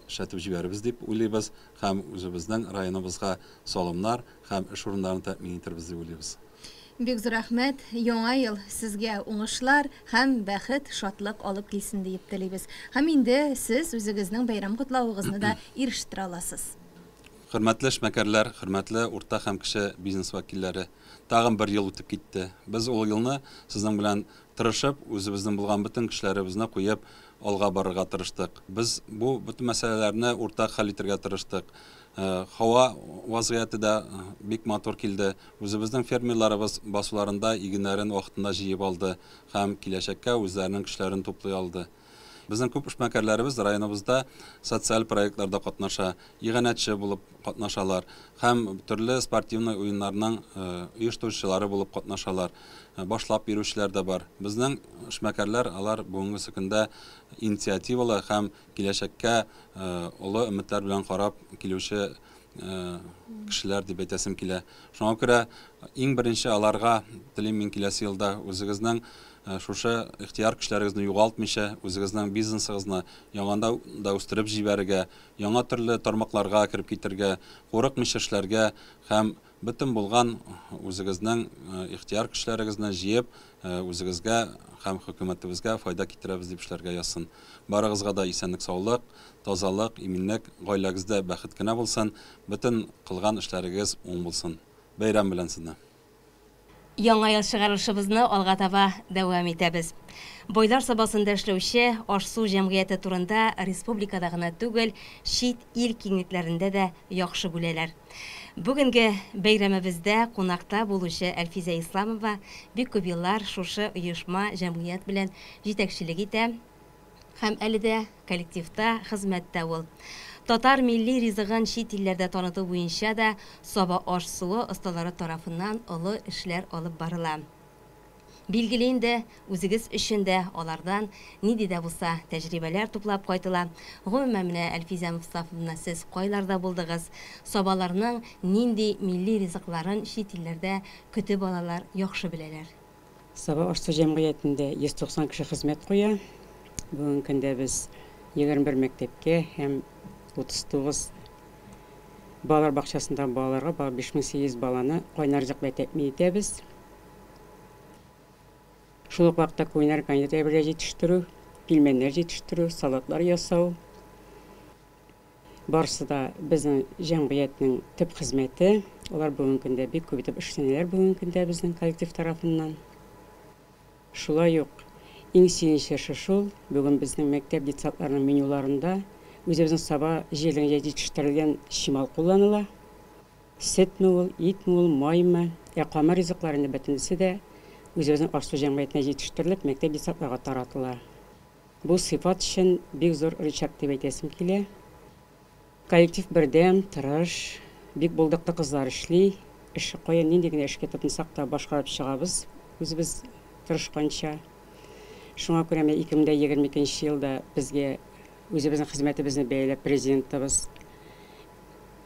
Speaker 15: шәтеп җибәрбез дип уйлыйбыз һәм үзебезнең районыбызга салымнар һәм эш урыннарын тәэмин итәрбез дип уйлыйбыз.
Speaker 2: Бик зур рәхмәт. Яңа ел сезгә уңышлар һәм бәхет, шатлык алып килсен дип телибез. Һәм инде сез үзегезнең бәйрәм котлавыгызны да ирештирә аласыз.
Speaker 15: Хөрмәтле эшмәкәрләр, хөрмәтле урта һәм кече бизнес вәкилләре, тагын бер ел үтеп китте. Без ул елны сезнең белән тырышып, үзебезнең булган бөтен кешеләребезне куеп, алга барырга тырыштык. Без бу бөтен мәсьәләләрне уртак хәл итәргә тырыштык. Һава вазгыяты да бик матур килде. Үзебезнең фермерларыбыз басуларында игеннәрен вакытында җыеп алды һәм киләчәккә үзләренең көчләрен туплый алды. Безнең күп эшмәкәрләребез районыбызда социаль проектларда катнаша, иганәтче булып катнашалар һәм төрле спортивный уеннарның оештыручылары булып катнашалар. Башлап бирүчеләр дә бар. Безнең эшмәкәрләр алар бүгенге көндә инициативалы һәм киләчәккә олы өметләр белән карап килүче кешеләр дип әйтәсем килә. Шуңа күрә иң беренче аларга телим мин киләсе елда үзегезнең шушы ихтияр көчләрегезне югалтмыйча, үзегезнең бизнесыгызны яңада да үстереп җибәрергә, яңа төрле тармакларга кирип китәргә, курыкмыйча эшләргә һәм бөтен булган үзегезнең ихтияр көчләрегезне җыеп, үзегезгә һәм хөкүмәтебезгә файда китерәбез дип эшләргә язсын. Барыгызга да исәнлек, саулык, тазалык, иминлек, гаиләгездә бәхет кенә булсын, бөтен кылган эшләрегез уң булсын. Бәйрәм белән сезне.
Speaker 1: Яңа ел чыгарылышыбызны алга таба дәвам итәбез. Бойлар сабасында эшләүче Аш-су җәмгыяте турында республикада гына түгел, чит ил киңлекләрендә дә яхшы бүләләр. Бүгенге бәйрәмебездә кунакта булучы Әлфизә Исламова бик күп еллар шушы оешма җәмгыять белән җитәкчелек итә һәм әле дә коллективта хезмәттә ул. Татар милли ризыгын чит илләрдә таныту буенча да Соба аш-суы осталары тарафыннан олы эшләр алып барыла. Билгеле инде үзегез өчен дә алардан нинди дә булса тәҗрибәләр туплап кайтыла. Гомумән менә Әлфизә Мустафовна, сез кайларда булдыгыз? Собаларның нинди милли ризыкларын чит илләрдә көтеп алалар, яхшы беләләр.
Speaker 16: Соба аш-су җәмгыятендә 190 кеше хезмәт куя. Бүген көндә без 21 мәктәпкә һәм 39 балалар бакчасында балаларга 5800 баланы кайнар ризык белән тәэмин итәбез. Шул ук вакытта кайнар консервалар җитештерү, пилмәннәр җитештерү, салатлар ясау. Барысы да безнең җәмгыятьнең төп хезмәте. Алар бүген көндә бик күп итеп эшләнәләр бүген көндә безнең коллектив тарафыннан. Шулай ук иң сөенечлесе шул, бүген безнең мәктәп детсатларының менюларында үзебезнең Соба җирлегендә җитештерелгән шимал кулланыла. Сөтме ул, итме ул, майме, кама ризыкларының бөтенесе дә үзебезнең аш-су җәмгыятенә җитештерелеп, мәктәп детсатларга таратыла. Бу сыйфат өчен бик зур ричард дип әйтәсем килә. Коллектив бердәм, тырыш, бик булдыклы кызлар эшли. Эше каян нинди генә эшкә тотынсак та башкарып чыгабыз, үзебез тырышканча. Шуңа күрә 2022 елда безгә үзебезнең хезмәтебезне бәяләп президентыбыз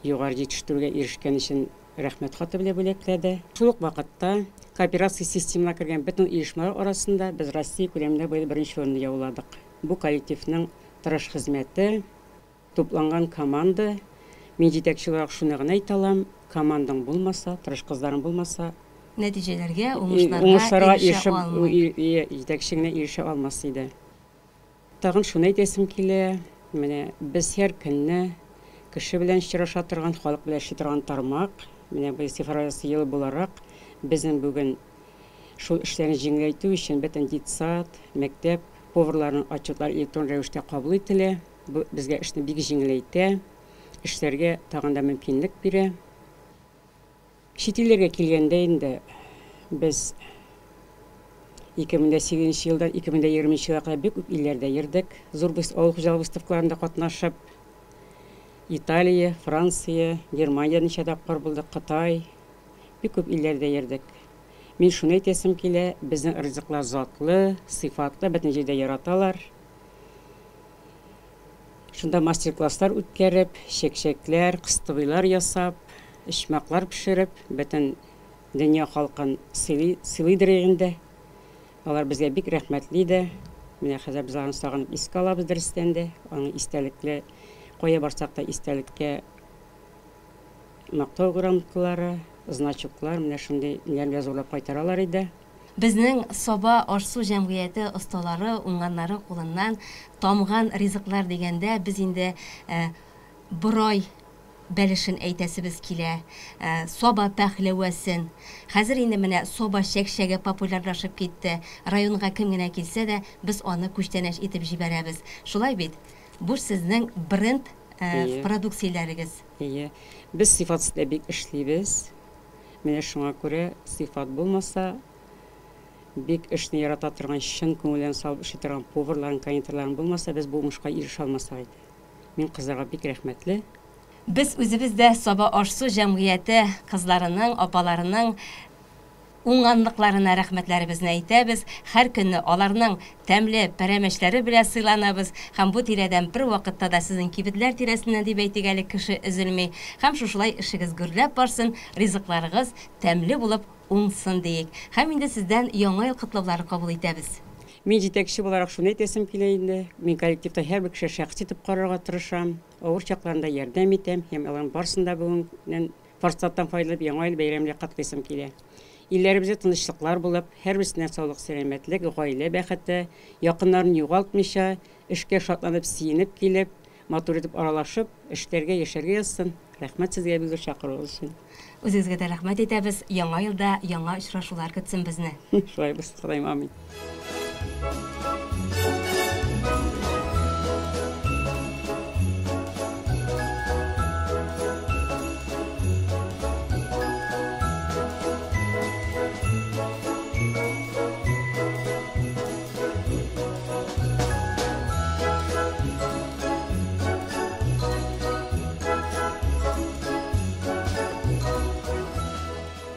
Speaker 16: югары җитештерүгә ирешкән өчен рәхмәт хаты белән бүләкләде. Шул ук вакытта кооперация системасына кергән бөтен оешмалар арасында без Россия күләмендә беренче урынны яуладык. Бу коллективның тырыш хезмәте, тупланган команда. Мин җитәкче буларак шуны гына әйтә алам, командаң булмаса, тырыш кызларың булмаса,
Speaker 1: нәтиҗәләргә, уңышларга ирешә алмый.
Speaker 16: Җитәкчегенә ирешә алмас иде. Тагын шуны әйтәсем килә, менә без һәр көнне кеше белән очраша торган, халык белән эшли торган тармак, менә бу сифарасы ел буларак безнең бүген шул эшләрне җиңеләйтү өчен бөтен детсад, мәктәп, поварларның отчетлары электрон рәвештә кабул ителә. Бу безгә эшне бик җиңеләйтә, эшләргә тагын да мөмкинлек бирә. Чит илләргә килгәндә инде без 2008 елдан 2020 елга кадәр бик күп илләрдә йөрдек. Зур авыл хуҗалык выставкаларында катнашып, Италия, Франция, Германия ничә тапкыр булдык, Кытай, бик күп илләрдә йөрдек. Мин шуны әйтәсем килә, безнең ризыклар затлы, сыйфатлы, бөтен җирдә яраталар. Шунда мастер-класслар үткәреп, чәкчәкләр, кыстыбыйлар ясап, ичмаклар пешереп, бөтен дөнья халкын сыйлыйдыр инде. Алар безгә бик рәхмәтле иде. Менә хәзер без аны сагынып искә алабыз дөрестән дә. Аның истәлекле, кая барсак та истәлеккә мактау грамоталары, значоклар, менә шундый ниләрне язулап кайтаралар иде.
Speaker 1: Безнең Соба аш-су җәмгыяте осталары, уңганнары кулыннан тамган ризыклар дигәндә без инде борай бәлешен әйтәсебез килә. Соба пәхләвәсен. Хәзер инде менә соба чәкчәге популярлашып китте. Районга кем генә килсә дә, без аны күчтәнәш итеп җибәрәбез. Шулай бит? Бу сезнең бренд продукцияләрегез.
Speaker 16: Без сыйфатсыз бик эшлибез. Менә шуңа күрә сыйфат булмаса, бик эшне ярата торган чын күңелен салып эшли торган поварларын, кондитерларын булмаса, без бу уңышка ирешә алмаsak иде. Мин кызларга бик рәхмәтле.
Speaker 1: Без үзебездә Соба аш-су җәмгыяте кызларының, апаларының уңганлыкларына рәхмәтләребезне әйтәбез. Һәр көнне аларның тәмле пәрәмәчләре белән сыйланабыз. Һәм бу тирәдән бер вакытта да сезнең кибетләр тирәсеннән дип әйтегәле кеше өзелми. Һәм шушылай эшегез гөрләп барсын, ризыкларыгыз тәмле булып уңсын диек. Һәм инде сездән яңа ел котлаулары кабул итәбез.
Speaker 16: Мин җитәкче буларак шуны әйтәсем килә инде. Мин коллективта һәрбер кеше шәхси итеп карарга тырышам. Авыр чакларында ярдәм итәм. Һәм аларның барысында бүгеннән форсаттан файдаланып яңа ел бәйрәмендә катлыйсым килә. Илләребездә тынычлыклар булып, һәрберсенә саулык, сәламәтлек, гаилә бәхете, якыннарын югалтмыйча, эшкә шатланып, сөенеп килеп, матур итеп аралашып, эшләргә, яшәргә язсын. Рәхмәт сезгә бик чакыруыгыз өчен.
Speaker 1: Үзегезгә дә рәхмәт итәбез. Яңа елда яңа очрашулар көтсен безне.
Speaker 16: Шулай булсын, Ходаем, амин.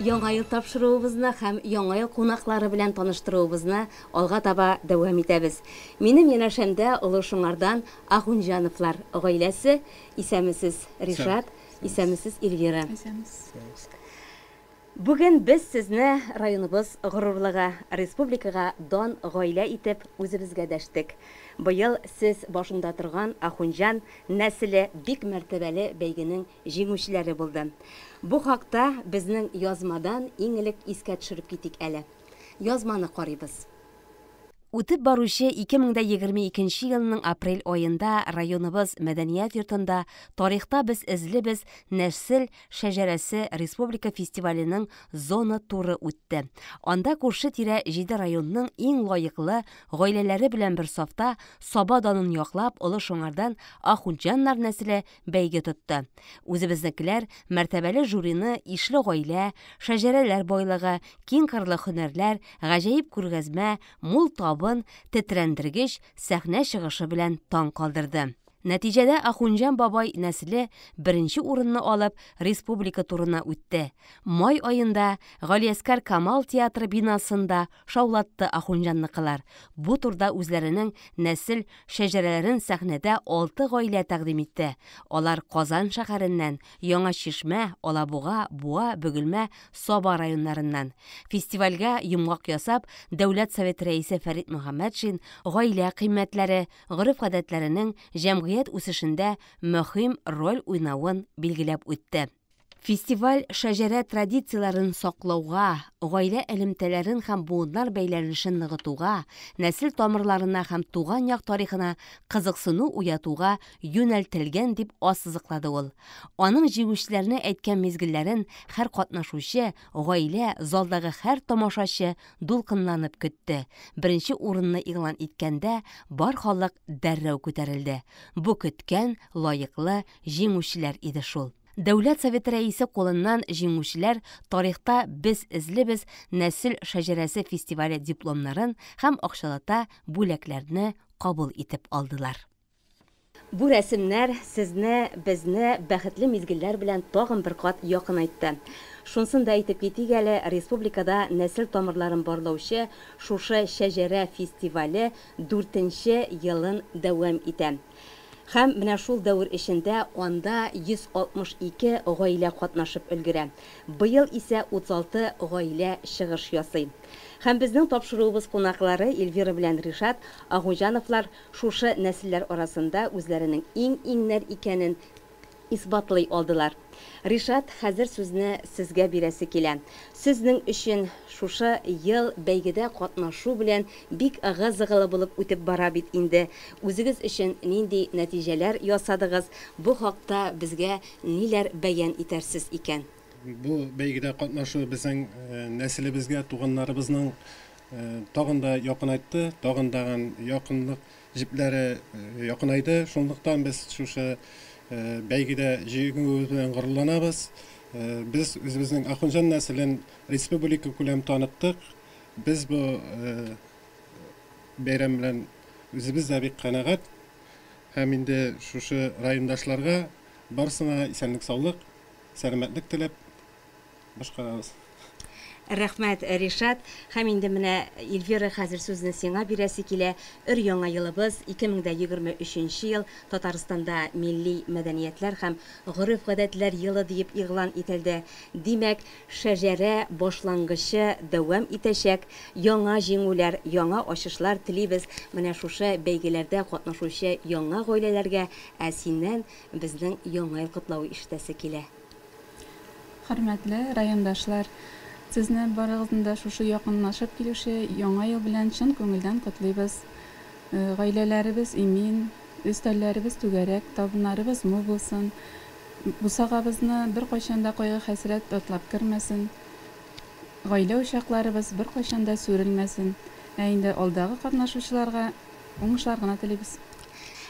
Speaker 1: Яңа ел тапшыруыбызны һәм яңа ел кунаклары белән таныштыруыбызны алга таба дәвам итәбез. Минем янәшәмдә олы шуңардан Ахунҗановлар гаиләсе, исәмисез Ришат, исәмисез Эльвира. Бүген без сезне районыбыз горурлыгы, республикага дан гаилә итеп үзебезгә дәштек. Быел сез башында торган Ахунҗан нәселе бик мәртәбәле бәйгенең җиңүчеләре булды. Бу хакта безнең язмадан иң элек искә төшереп китик әле. Язманы карыйбыз. Үтеп баручы 2022 елның апрель айында районыбыз мәдәният йортында тарихта без эзлебез нәсел шәҗәрәсе республика фестиваленең зона туры үтте. Анда күрше тирә 7 районның иң лаеклы гаиләләре белән бер сафта Соба данын яклап олы шуңардан Ахунҗаннар нәселе бәйге тотты. Үзебезнекеләр мәртәбәле жюрины ишле гаилә, шәҗәрәләр байлыгы, киң кырлы һөнәрләр, гаҗәеп күргәзмә, мул тетрәндергеч сәхнә чыгышы белән таң калдырды. Нәтиҗәдә Ахунҗан бабай нәселе беренче урынны алып республика турына үтте. Май айында Галиәскәр Камал театры бинасында шаулатты Ахунҗанныкылар. Бу турда үзләренең нәсел шәҗәрәләрен сәхнәдә 6 гаилә тәкъдим итте. Алар Казан шәһәреннән, Яңа Чишмә, Алабуга, Буа, Бөгелмә, Соба районнарыннан. Фестивальгә йомгак ясап, Дәүләт Совет рәисе Фәрит Мөхәммәтшин гаилә кыйммәтләре, гореф-гадәтләренең җәмгыять үсешендә мөһим роль уйнавын билгеләп үтте. Фестиваль шәҗәрә традицияларын саклауга, гаилә элемтәләрен һәм буыннар бәйләнешен ныгытуга, нәсел тамырларына һәм туган як тарихына кызыксыну уятуга юнәлтелгән дип ассызыклады ул. Аның җиңүчеләрне әйткән мизгелләрен һәр катнашучы, гаилә, залдагы һәр тамашачы дулкынланып көтте. Беренче урынны игълан иткәндә бар халык дәррәү күтәрелде. Бу көткән лаеклы җиңүчеләр иде шул. Дәүләт Советы рәисе қолыннан җиңүчеләр тарихта без эзлебез нәсел шәҗәрәсе фестивале дипломнарын һәм акчалата бүләкләрне кабул итеп алдылар. Бу рәсемнәр сезне, безне бәхетле мизгелләр белән тагын бер кат якынайтты. Шунсын да әйтеп китик әле, республикада нәсел тамырларын барлаучы шушы шәҗәрә фестивале 4-нче елын дәвам итә. Һәм менә шул дәвр эчендә анда 162 гаилә катнашып өлгерә. Быел исә 36 гаилә чыгыш ясый. Һәм безнең тапшыруыбыз кунаклары Эльвира белән Ришат Агуҗановлар шушы нәселләр арасында үзләренең иң-иңнәр икәнен исбатлый алдылар. Ришат, хәзер сүзне сезгә бирәсе килә. Сезнең өчен шушы ел бәйгедә катнашу белән бик ыгы-зыгылы булып үтеп бара бит инде. Үзегез өчен нинди нәтиҗәләр ясадыгыз? Бу хакта безгә ниләр бәян итәрсез икән?
Speaker 17: Бу бәйгедә катнашу безнең нәселебезгә, туганнарыбызның тагын да якынайтты, тагын даган якынлык җипләре якынайды. Шундыктан без шушы бәйгедә җиңүебез белән горурланабыз. Без үзебезнең Ахунҗан нәселен республика күләм таныттык. Без бу бәйрәм белән үзебез дә бик канәгать. Һәм инде шушы райондашларга барсына исәнлек, саулык, сәламәтлек теләп башкарабыз.
Speaker 1: Рәхмәт, Ришат. Һәм инде менә Эльвира хәзер сүзне сиңа бирәсе килә. Өр-яңа елыбыз 2023 ел Татарстанда милли мәдәниятләр һәм гореф-гадәтләр елы дип игълан ителде. Димәк, шәҗәрә башлангычы дәвам итәчәк. Яңа җиңүләр, яңа ачышлар телибез. Менә шушы бәйгеләрдә катнашучы яңа гаиләләргә синнән безнең яңа ел котлавы ишетәсе килә.
Speaker 18: Хөрмәтле райондашлар, сезне барыгызны шушы якынлашып килүче яңа ел белән чын күңелдән котлыйбыз. Гаиләләребез имин, өстәлләребез түгәрәк, табыннарыбыз мул булсын. Бусагабызны бер кайчанда кайгы-хәсрәт атлап кермәсен. Гаилә учакларыбыз бер кайчанда сүрелмәсен. Инде алдагы катнашучыларга уңышлар гына телибез.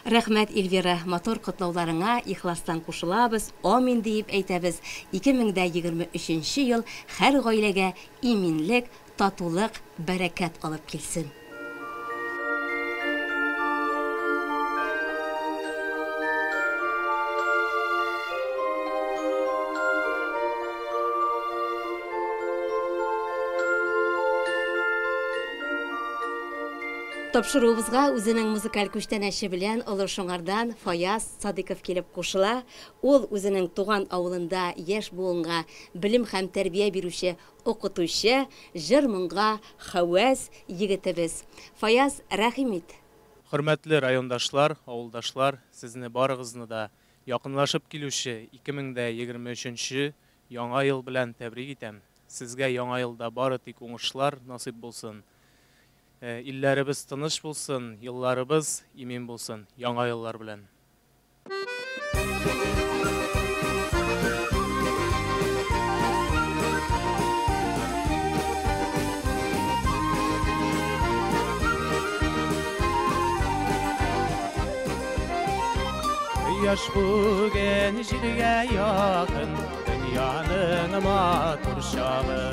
Speaker 1: Рәхмәт, Эльвира, матур котлауларыңа ихластан кушылабыз, амин дип әйтәбез. 2023 ел һәр гаиләгә иминлек, татулык, бәрәкәт алып килсен. Тапшыруыбызга үзенең музыкаль күчтәнәче белән олы шуңардан Фаяз Садыков килеп кушыла. Ул үзенең туган авылында яшь буынга белем һәм тәрбия бирүче, укытучы, җыр-моңга хәвәс егетебез. Фаяз, рәхим ит.
Speaker 19: Хөрмәтле райондашлар, авылдашлар, сезне барыгызны да якынлашып килүче 2023 яңа ел белән тәбрик итәм. Сезгә яңа елда бары тик уңышлар насыйп булсын. Илләребез тыныч булсын, елларыбыз имин булсын, яңа еллар белән. Яш бүген җиргә якын, дөньяның матур чагы.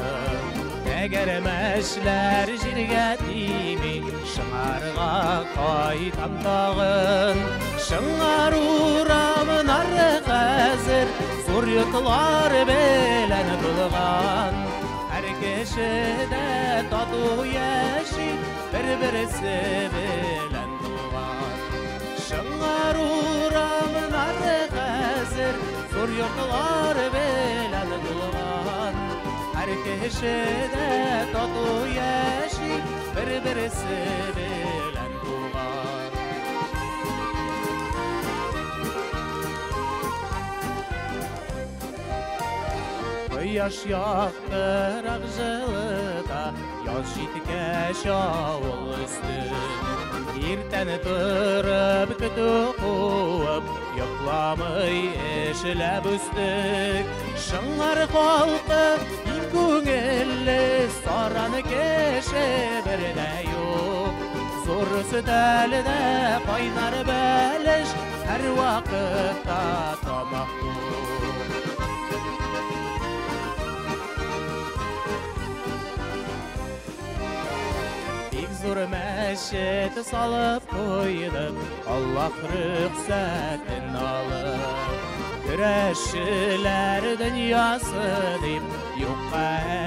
Speaker 19: Әгәр мәшләр җиргә тими, шыңарга кайтам тагын. Шыңар урамнары хәзер зур йортлар белән тулган. Һәр кешедә тату яши, бер-берсе белән тулган. Шыңар урамнары хәзер зур йортлар белән тулган. Һәр кешедә тату яши, бер-берсе белән туган. Кояш яктырак җылыта, яз җиткәч авыл өстен. Иртән торып көтү куып, йокламый эшләп үстек. Шыңар халкы күңелле, сараны кеше бердә юк. Зур сөтәлдә кайнар бәлеш, һәр вакытта тамак тук. мәчет салып қойдық, Аллах рөхсәтін алып. Күрәшчеләр дөньясы дип, юкка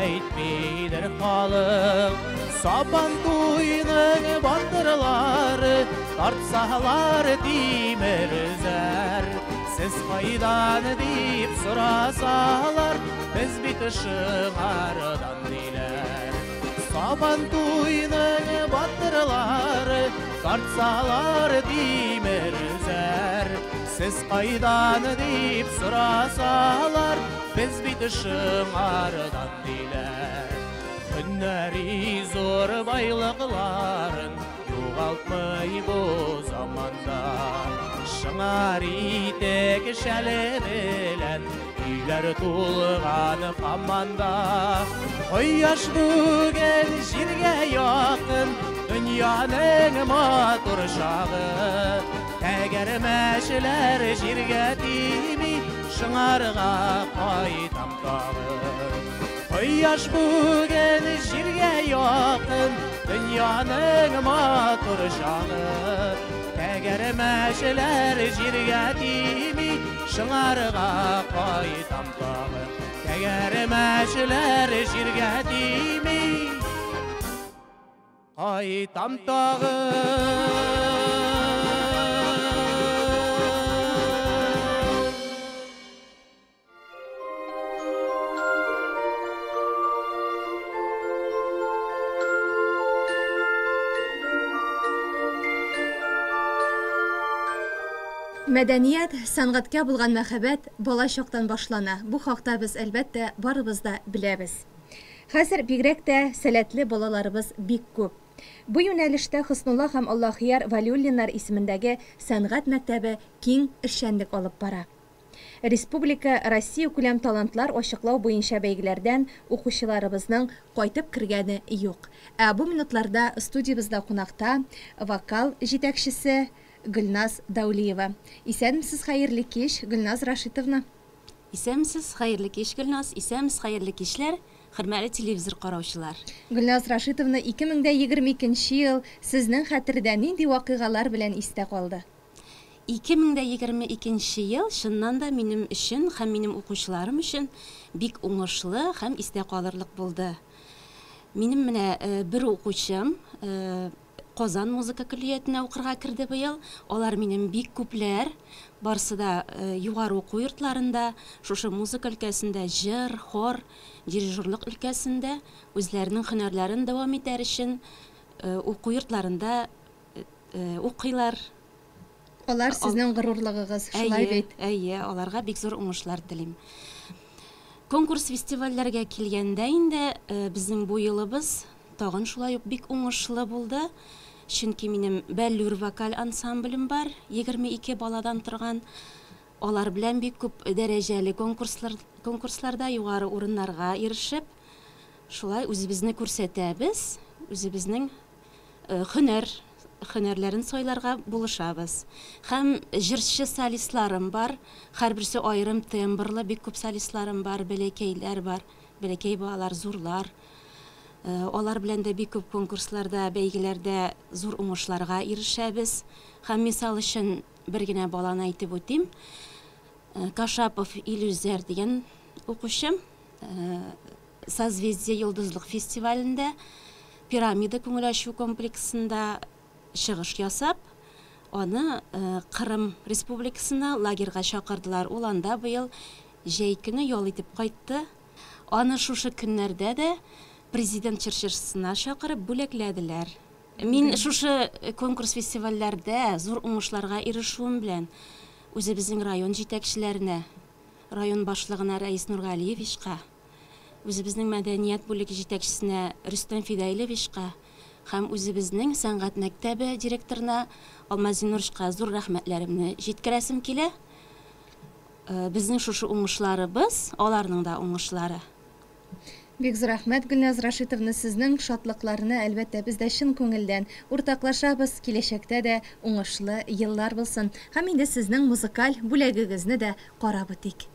Speaker 19: әйтмидер халық. Сабан туйның батырлары, тартсалар тимер зәр. Сез кайдан дип сорасалар, без бит шыңардан диләр. Сабан туйның батырлары, тартсалар тимер зәр. Сез кайдан дип сорасалар, без бит шыңардан диләр. Һөнәри зор байлыкларын югалтмый бу заманда. Шыңар итек шәле белән өйләр тулган команда. Кояш бүген җиргә якын, дөньяның матур чагы. Тәгәрмәчләр җиргә тими, шыңарга кайтам тагы. Кояш бүген җиргә якын, дөньяның матур чагы. Тәгәрмәчләр җиргә тими, шыңарга кайтам тагы. Тәгәрмәчләр җиргә тими, кайтам тагы.
Speaker 2: Мәдәният, сәнгатькә булган мәхәббәт бала чактан башлана. Бу хакта без әлбәттә барыбыз да беләбез. Хәзер бигрәк тә сәләтле балаларыбыз бик күп. Бу юнәлештә Хөснулла һәм Аллаһияр Валиуллиннар исемендәге сәнгать мәктәбе киң эшчәнлек алып бара. Республика Россия күләм талантлар ачыклау буенча бәйгеләрдән укучыларыбызның кайтып кергәне юк. Бу минутларда студиябызда кунакта вокал җитәкчесе Гөлназ Даулиева. Исәнмесез, хәерле кич, Гөлназ Рашитовна.
Speaker 1: Исәнмесез, хәерле кич, Гөлназ. Исәнмесез, хәерле кичләр, хөрмәтле телевизор караучылар.
Speaker 2: Гөлназ Рашитовна, 2022 ел сезнең хәтердә нинди вакыйгалар белән истә калды?
Speaker 1: 2022 ел шыннан да минем өчен һәм минем укучыларым өчен бик уңышлы һәм истә калырлык булды. Минем менә бер укучым Казан музыка көллиятенә укырга кирде быел. Алар минем бик күпләр, барсы да югары уку йортларында, шушы музыка өлкәсендә, җыр, хор, дирижерлык өлкәсендә үзләренең һөнәрләрен дәвам итәр өчен уку йортларында укыйлар.
Speaker 2: Алар сезнең горурлыгыгыз, шулай бит?
Speaker 1: Әйе, аларга бик зур уңышлар телим. Конкурс фестивальләргә килгәндә инде безнең бу елыбыз тагын шулай ук бик уңышлы булды. Чөнки минем Бәллүр вокаль ансамблем бар, 22 баладан торган. Алар белән бик күп дәрәҗәле конкурсларда югары урыннарга ирешеп, шулай үзебезне күрсәтәбез, үзебезнең һөнәрләрен сайларга булышабыз. Һәм җырчы солистларым бар, һәрберсе аерым тембрлы бик күп солистларым бар, бәләкәйләр бар, бәләкәй балалар, зурлар. Алар белән дә бик күп конкурсларда, бәйгеләрдә зур уңышларга ирешәбез. Һәм мисал өчен бер генә баланы әйтеп үтим. Кашапов Илюзер дигән укучым Созвездие йолдызлык фестивалендә пирамида күңел ачу комплексында чыгыш ясап, аны Кырым Республикасына лагерьга чакырдылар. Ул анда быел җәй көне ял итеп кайтты. Аны шушы көннәрдә дә президент чыршысына чакырып бүләкләделәр. Мин шушы конкурс фестивальләрдә зур уңышларга ирешүем белән үзебезнең район җитәкчеләренә, район башлыгына Рәис Нургалиевичка, үзебезнең мәдәният бүлеге җитәкчесенә Рөстәм Фидаилевичка һәм үзебезнең сәнгать мәктәбе директорына Алмазин Нуршка зур рәхмәтләремне җиткерәсем килә. Безнең шушы уңышларыбыз, аларның да уңышлары.
Speaker 2: Бик зур рәхмәт, Гөлназ Рашитовна, сезнең шатлыкларны әлбәттә без дә чын күңелдән уртаклашабыз. Киләчәктә дә уңышлы еллар булсын. Һәм инде сезнең музыкаль бүләгегезне дә карап үтик.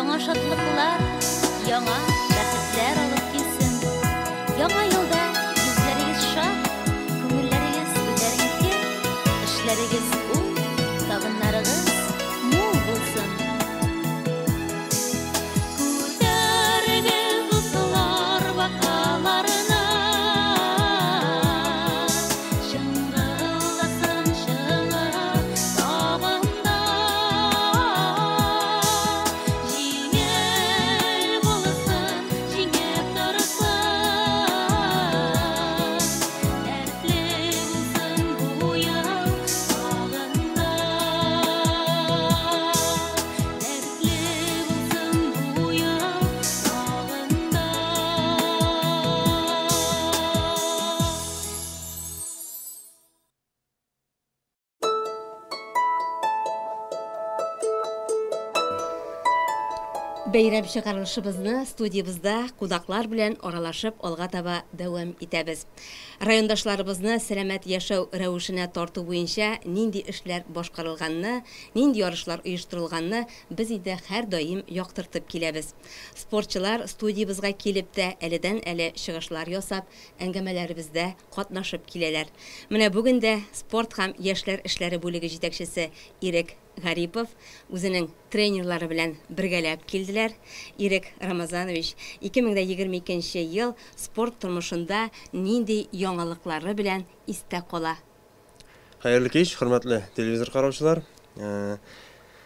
Speaker 20: яңа шатлыклар, яңа бәхетләр алып килсен. Яңа елда йөзләрегез шат, күңелләрегез күтәренке, эшләрегез уң, табыннарыгыз мул булсын. Күтәрегез дуслар бакаларына, шыңгылдасын шыңы табында. Җиңел булсын, җиңеп торсын, дәртле булсын бу ел сагында. Дәртле булсын бу ел сагында.
Speaker 1: Бәйрәм чыгарылышыбызны студиябызда кунаклар белән аралашып алга таба дәвам итәбез. Райондашларыбызны сәламәт яшәү рәвешенә тарту буенча нинди эшләр башкарылганны, нинди ярышлар оештырылганны без инде һәр даим яктыртып киләбез. Спортчылар студиябызга килеп тә әледән-әле чыгышлар ясап, әңгәмәләребездә катнашып киләләр. Менә бүген дә спорт һәм яшьләр эшләре бүлеге җитәкчесе Ирек Гарипов үзенең тренерлары белән бергәләп килделәр. Ирек Рамазанович, 2022 ел спорт тормышында нинди яңалыклары белән истә кала?
Speaker 21: Хәерле кич, хөрмәтле телевизор караучылар.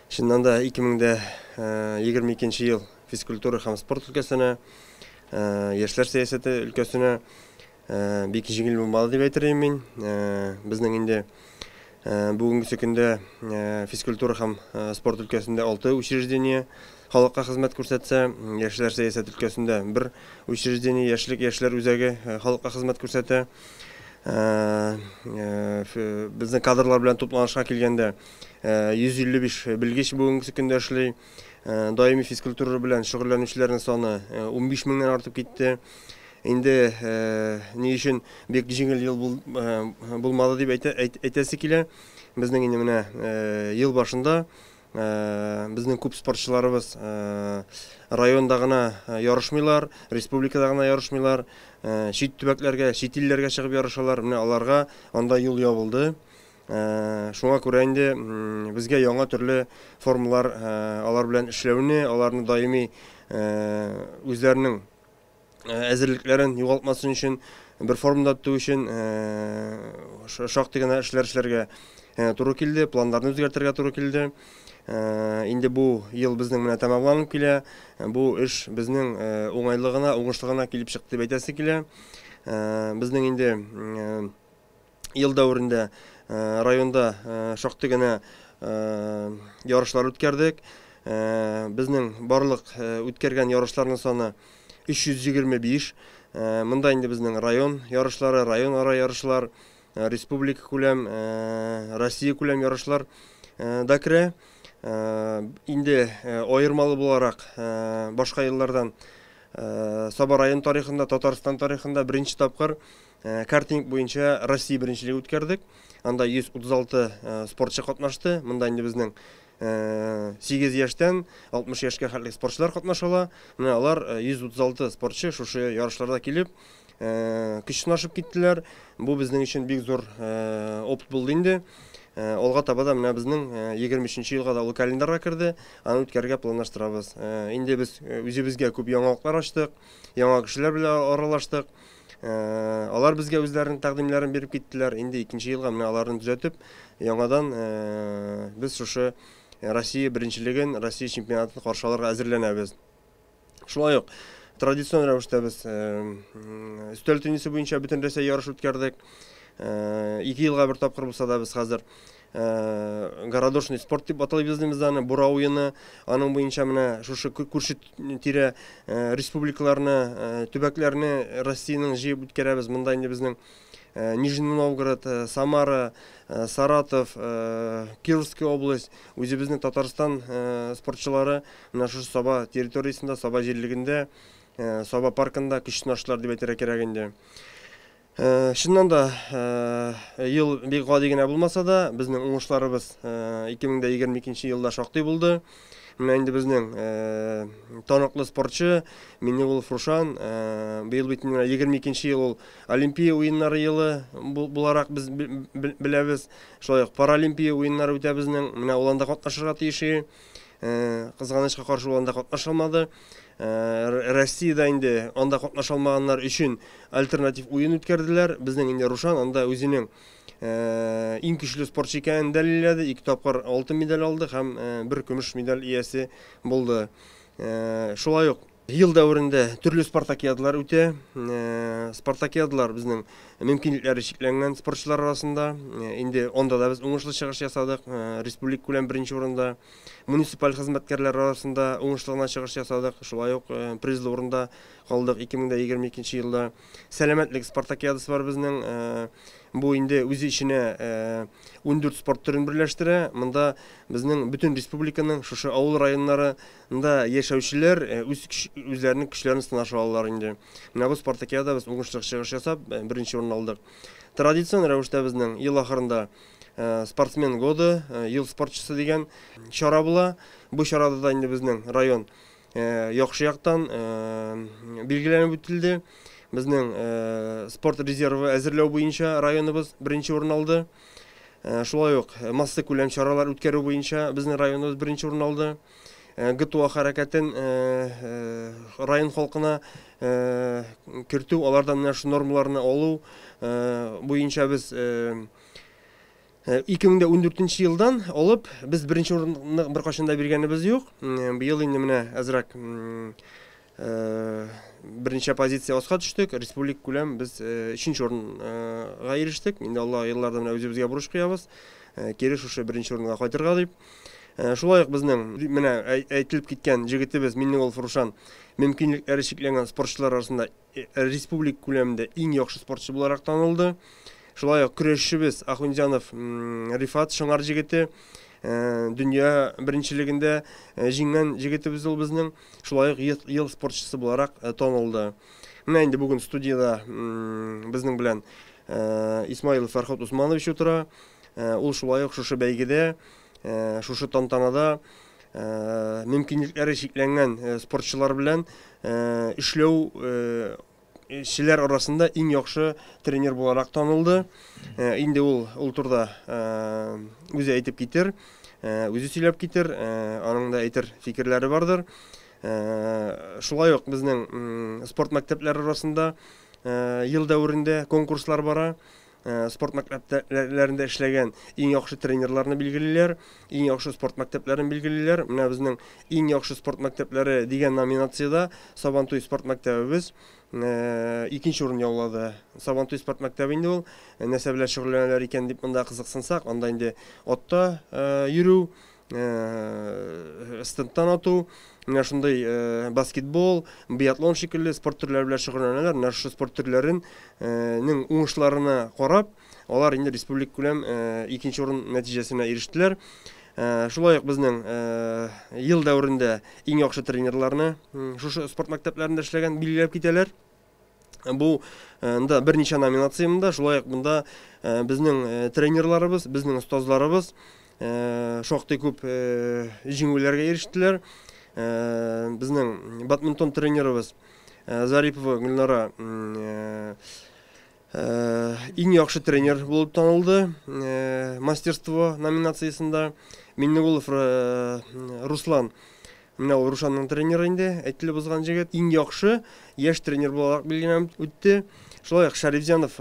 Speaker 21: Шуннан да 2022 ел физкультура һәм спорт өлкәсенә, яшьләр сәясәте өлкәсенә бик җиңел булмады дип әйтер мин. Безнең инде бүгенге көндә физкультура һәм спорт өлкәсендә 6 учреждение халыкка хезмәт күрсәтсә, яшьләр сәясәт өлкәсендә 1 учреждение яшьләр үзәге халыкка хезмәт күрсәтә. Безнең кадрлар белән тупланышка килгәндә 155 белгеч бүгенге көндә эшли. Даими физкультура белән шөгыльләнүчеләрнең саны 15 меңнән артып китте. Инде ни өчен бик җиңел ел булмады дип әйтәсе килә. Безнең инде менә ел башында безнең күп спортчыларыбыз районда гына ярышмыйлар, республикада гына ярышмыйлар, чит төбәкләргә, чит илләргә чыгып ярышалар. Менә аларга анда юл ябылды. Шуңа күрә инде безгә яңа төрле формалар алар белән эшләүне, аларны даими үзләренең әзерлекләрен югалтмасын өчен, бер формада тоту өчен шактый гына эшләргә туры килде, планнарны үзгәртергә туры килде. Инде бу ел безнең менә тәмамланып килә. Бу эш безнең уңайлыгына, уңышлыгына килеп чыкты дип әйтәсе килә. Безнең инде ел дәврендә районда шактый гына ярышлар үткәрдек. Безнең барлык үткәргән ярышларның саны 325. Монда инде безнең район ярышлары, район ара ярышлар, республика күләм, Россия күләм ярышлар да керә. Инде аермалы буларак башка еллардан Саба район тарихында, Татарстан тарихында беренче тапкыр картинг буенча Россия беренчелеге үткәрдек. Анда 136 спортчы катнашты. Монда инде безнең 8 яшьтән 60 яшькә хәтле спортчылар катнашалар. Менә алар 136 спортчы шушы ярышларда килеп көч сынашып киттеләр. Бу безнең өчен бик зур опыт булды инде. Алга таба да менә безнең 23нче елга да ул календарьга керде. Аны үткәргә планлаштырабыз. Инде без үзебезгә күп яңалыклар ачтык, яңа кешеләр белән аралаштык. Алар безгә үзләренең тәкъдимнәрен биреп киттеләр. Инде 2нче елга менә аларны төзәтеп, яңадан без шушы Россия беренчелеген, Россия чемпионатын каршы алырга әзерләнәбез. Шулай ук традицион рәвештә без өстәл теннисы буенча бөтен Россия ярыш үткәрдек. 2 елга бер тапкыр булса да без хәзер городошный спорт дип аталып йөзлебез аны, бура уены, аның буенча менә шушы күрше тирә республикаларны, төбәкләрне Россиянең җыеп үткәрәбез. Монда инде безнең Нижний Новгород, Самара, Саратов, Кировская область, үзебезнең Татарстан спортчылары менә шушы Саба территориясендә, Саба җирлегендә, Саба паркында көч сынашлар дип әйтергә кирәк инде. Шыннан да ел бик гади генә булмаса да, безнең уңышларыбыз 2022 елда шактый булды. Менә инде безнең таныклы спортчы Миннегулов Рушан быел бит 22 ел ул Олимпия уеннары елы буларак без беләбез. Шулай ук Паралимпия уеннары үтә безнең. Менә ул анда катнашырга тиеш. Кызганычка каршы ул анда катнаша алмады. Россиядә инде анда катнаша алмаганнар өчен альтернатив уен үткәрделәр. Безнең инде Рушан анда үзенең иң көчле спортчы икәнен дәлилләде. 2 тапкыр алтын медаль алды һәм 1 көмеш медаль иясе булды. Шулай ук ел дәврендә төрле спартакиадалар үтә. Спартакиадалар безнең мөмкинлекләре чикләнгән спортчылар арасында. Инде анда да без уңышлы чыгыш ясадык. Республик күләм 1-нче урында. Муниципаль хезмәткәрләр арасында уңышлы гына чыгыш ясадык. Шулай ук призлы урында калдык 2022 елда. Сәламәтлек спартакиадасы бар безнең. Бу инде үзе иченә 14 спорт төрен берләштерә. Монда безнең бөтен республиканың шушы авыл районнарында яшәүчеләр үзләренең көчләрен сынаша алалар инде. Менә бу спартакиада без уңышлы чыгыш ясап 1-нче урын алдык. Традицион рәвештә безнең ел ахырында спортсмен годы, ел спортчысы дигән чара була. Бу чарада да инде безнең район яхшы яктан билгеләнеп үтелде. Безнең спорт резервы әзерләү буенча районыбыз 1-нче урын алды. Шулай ук масса күләм чаралар үткәрү буенча безнең районыбыз 1-нче урын алды. ГТО хәрәкәтен район халкына кертү, алардан менә шу нормаларны алу буенча без 2014 елдан алып, без 1-нче урынны беркайчан да биргәнебез юк. Быел инде менә әзрәк 1-нче позиция аска төштек. Республик күләм без 3-нче урынга ирештек. Инде Алла елларда менә үзебезгә бурыч куябыз. Кире шушы 1-нче урынга кайтырга дип. Шулай ук безнең менә әйтелеп киткән җегетебез Миннегулов Рушан мөмкинлекләре чикләнгән спортчылар арасында республик күләмендә иң яхшы спортчы буларак танылды. Шулай ук көрәшчебез Ахунҗанов Рифат Шыңар җегете дөнья беренчелегендә җиңгән җегетебез ул безнең. Шулай ук ел спортчысы буларак танылды. Менә инде бүген студияда безнең белән Исмаилов Фәрхат Усманович утыра. Ул шулай ук шушы бәйгедә, шушы тантанада мөмкинлекләре чикләнгән спортчылар белән эшләү кешеләр арасында иң яхшы тренер буларак танылды. Инде ул турда үзе әйтеп китер, үзе сөйләп китер, аның да әйтер фикерләре бардыр. Шулай ук безнең спорт мәктәпләре арасында ел дәврендә конкурслар бара. Спорт мәктәпләрендә эшләгән иң яхшы тренерларны билгелиләр, иң яхшы спорт мәктәпләрен билгелиләр. Менә безнең иң яхшы спорт мәктәпләре дигән номинациядә Сабантуй спорт мәктәбебез 2-нче урын яулады. Сабантуй спорт мәктәбе инде ул нәрсә белән шөгыльләнәләр икән дип монда кызыксынсак, анда инде атта йөрү, стенттан ату, менә шундый баскетбол, биатлон шикелле спорт төрләре белән шөгыльләнәләр. Менә шушы спорт төрләренең уңышларына карап, алар инде республик күләм 2-нче урын нәтиҗәсенә ирештеләр. Шулай ук безнең ел дәврендә иң яхшы тренерларны шушы спорт мәктәпләрендә эшләгән билгеләп китәләр. Бу анда берничә номинациямда, шулай ук монда безнең тренерларыбыз, безнең остазларыбыз шактый күп җиңүләргә ирештеләр. Безнең бадминтон тренерыбыз Зарипова Гөлнара иң яхшы тренер булып танылды мастерство номинациясында. Миннегулов Руслан, менә ул Рушанның тренеры инде, әйтелеп узган җегет, иң яхшы яшь тренер буларак билгеләнеп үтте. Шулай ук Шәрифҗанов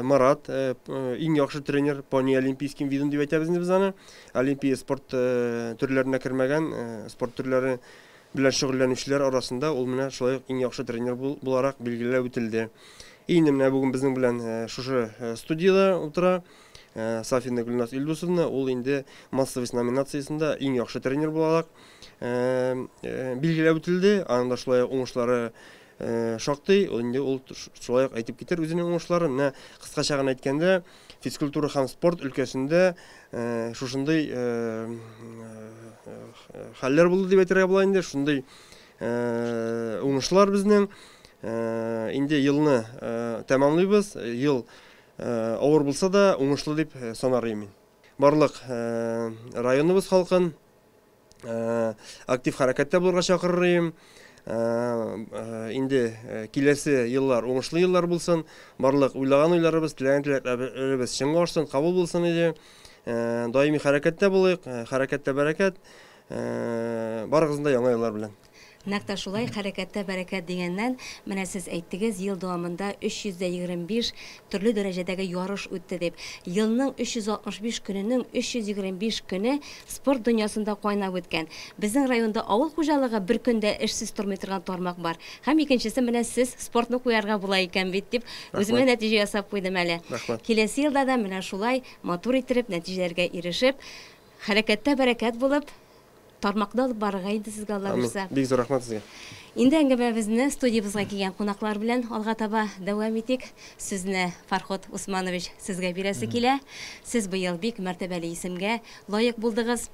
Speaker 21: Марат, иң яхшы тренер по неолимпийским видам дип әйтәбез инде без аны. Олимпия спорт төрләренә кермәгән, спорт төрләре белән шөгыльләнүчеләр арасында ул менә шулай ук иң яхшы тренер буларак билгеләп үтелде. Инде менә бүген безнең белән шушы студияда утыра Сафина Гөлназ Илдусовна, ул инде массовость номинациясында иң яхшы тренер буларак билгеләп үтелде. Аның да шулай уңышлары шактый, инде ул шулай ук әйтеп китер үзенең уңышларын. Менә кыскача гына әйткәндә, физкультура һәм спорт өлкәсендә шушындый хәлләр булды дип әйтергә була инде. Шундый уңышлар безнең Инде елны тәмамлыйбыз. Ел авыр булса да уңышлы дип санарым мин. Барлык районыбыз халкын актив хәрәкәттә булырга чакырырым. Инде киләсе еллар уңышлы еллар булсын. Барлык уйлаган уйларыбыз, теләгән теләкләребез чынга ашсын, кабул булсын иде. Даими хәрәкәттә булыйк, хәрәкәттә бәрәкәт. Барыгызны да яңа еллар белән.
Speaker 1: Нәкъ шулай хәрәкәттә бәрәкәт дигәннән, менә сез әйттегез, ел дәвамында 325 төрле дәрәҗәдәге ярыш үтте дип. Елның 365 көненең 325 көне спорт дөньясында кайнап үткән. Безнең районда авыл хуҗалыгы бер көндә эшсез тормый торган тармак бар. Һәм икенчесе менә сез спортны куярга була икән бит дип, үземә нәтиҗә ясап куйдым әле. Киләсе елда да менә шулай матур итеп нәтиҗәләргә ирешеп, хәрәкәттә бәрәкәт булып, тармакта алып барырга инде сезгә Алла бирсә.
Speaker 21: Бик зур рәхмәт сезгә.
Speaker 1: Инде әңгәмәбезне студиябызга килгән кунаклар белән алга таба дәвам итик. Сезне Фархот Усманович сезгә бирәсе килә. Сез быел бик мәртәбәле исемгә лаек булдыгыз.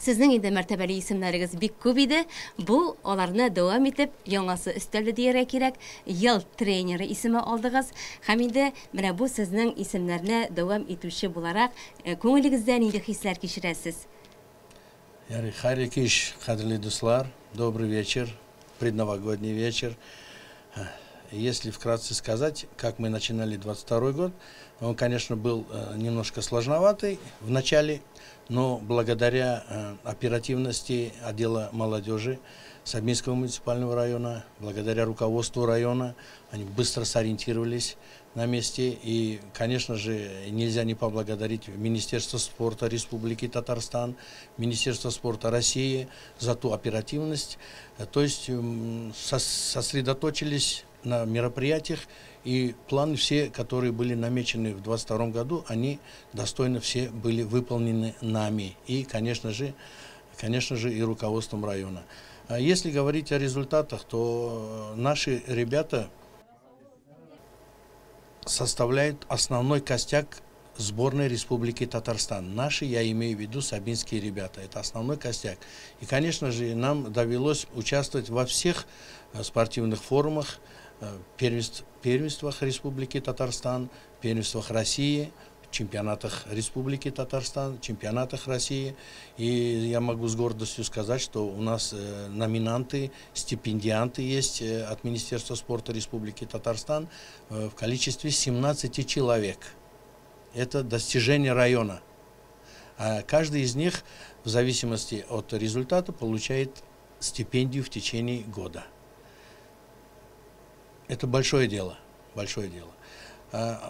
Speaker 1: Сезнең инде мәртәбәле исемнәрегез бик күп иде. Бу аларны дәвам итеп, яңасы өстәле дияргә кирәк. Ел тренеры исеме алдыгыз. Һәм инде менә бу сезнең исемнәрне дәвам итүче буларак күңелегездә нинди хисләр кичерәсез?
Speaker 3: Хайрый кич, кадерлі дуслар, добрый вечер, предновогодний вечер. Если вкратце сказать, как мы начинали 22 год, он, конечно, был немножко сложноватый в начале, но благодаря оперативности отдела молодежи Сабинского муниципального района, благодаря руководству района, они быстро сориентировались на месте. И, конечно же, нельзя не поблагодарить Министерство спорта Республики Татарстан, Министерство спорта России за ту оперативность. То есть сосредоточились на мероприятиях, и планы все, которые были намечены в 2022 году, они достойно все были выполнены нами и, конечно же, и руководством района. Если говорить о результатах, то наши ребята составляют основной костяк сборной Республики Татарстан. Наши, я имею в виду сабинские ребята, это основной костяк. И, конечно же, нам довелось участвовать во всех спортивных форумах, первенствах Республики Татарстан, первенствах России, чемпионатах Республики Татарстан, чемпионатах России. И я могу с гордостью сказать, что у нас номинанты, стипендианты есть от Министерства спорта Республики Татарстан в количестве 17 человек. Это достижение района. А каждый из них, в зависимости от результата, получает стипендию в течение года. Это большое дело, большое дело.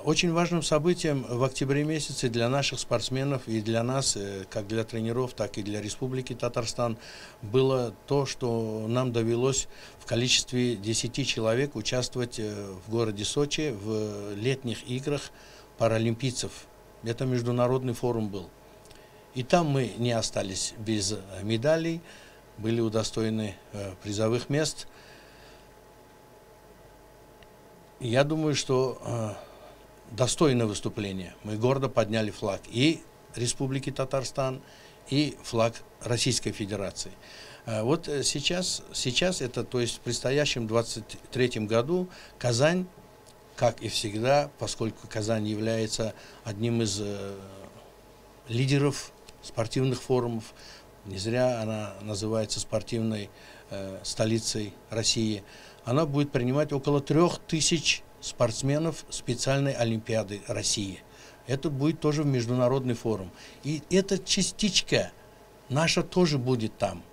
Speaker 3: Очень важным событием в октябре месяце для наших спортсменов и для нас, как для тренеров, так и для Республики Татарстан, было то, что нам довелось в количестве 10 человек участвовать в городе Сочи в летних играх паралимпийцев. Это международный форум был. И там мы не остались без медалей, были удостоены призовых мест. Я думаю, что достойное выступление. Мы гордо подняли флаг и Республики Татарстан, и флаг Российской Федерации. Вот сейчас это, то есть в предстоящем 2023 году Казань, как и всегда, поскольку Казань является одним из лидеров спортивных форумов, не зря она называется спортивной столицей России, она будет принимать около 3000 спортсменов специальной Олимпиады России. Это будет тоже международный форум. И эта частичка наша тоже будет там.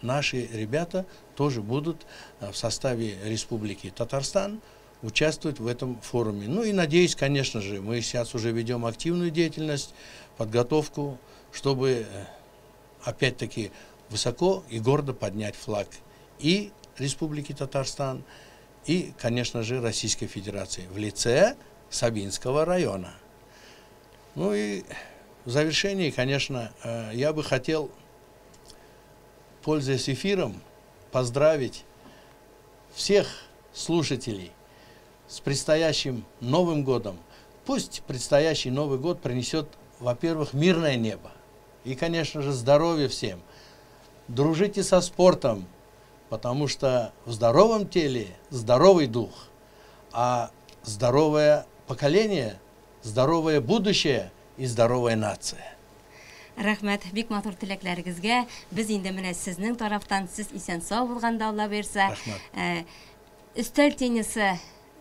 Speaker 3: Наши ребята тоже будут в составе Республики Татарстан участвовать в этом форуме. Ну и надеюсь, конечно же, мы сейчас уже ведем активную деятельность, подготовку, чтобы опять-таки высоко и гордо поднять флаг и Республики Татарстан, и, конечно же, Российской Федерации в лице Сабинского района. Ну и в завершении, конечно, я бы хотел, пользуясь эфиром, поздравить всех слушателей с предстоящим Новым годом. Пусть предстоящий Новый год принесет, во-первых, мирное небо и, конечно же, здоровье всем. Дружите со спортом, потому что в здоровом теле здоровый дух, а здоровое поколение, здоровое будущее и здоровая нация.
Speaker 1: Рәхмәт, бик матур теләкләрегезгә. Без инде менә сезнең тарафтан сез исән сау булганда Алла бирсә, өстәл теннисы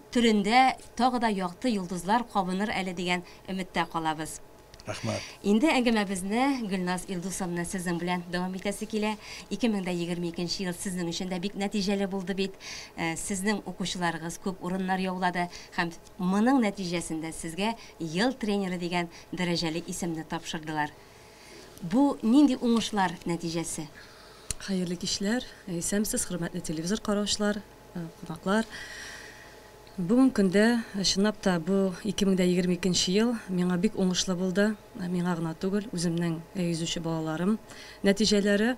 Speaker 1: түрендә тагы да якты йолдызлар кабыныр әле дигән өметтә калабыз.
Speaker 3: Рәхмәт.
Speaker 1: Инде әңгәмәбезне Гөлназ Илдусовна сезнең белән дәвам итәсе килә. 2022 ел сезнең өчен дә бик нәтиҗәле булды бит. Сезнең укучыларыгыз күп урыннар яулады һәм моның нәтиҗәсендә сезгә ел тренеры дигән дәрәҗәле исемне тапшырдылар. Бу нинди уңышлар нәтиҗәсе?
Speaker 4: Хәерле кичләр, исәмсез хөрмәтле телевизор караучылар, кунаклар. Бүген көндә чынлап та бу 2022 ел миңа бик уңышлы булды. Миңа гына түгел, үземнең йөзүче балаларым нәтиҗәләре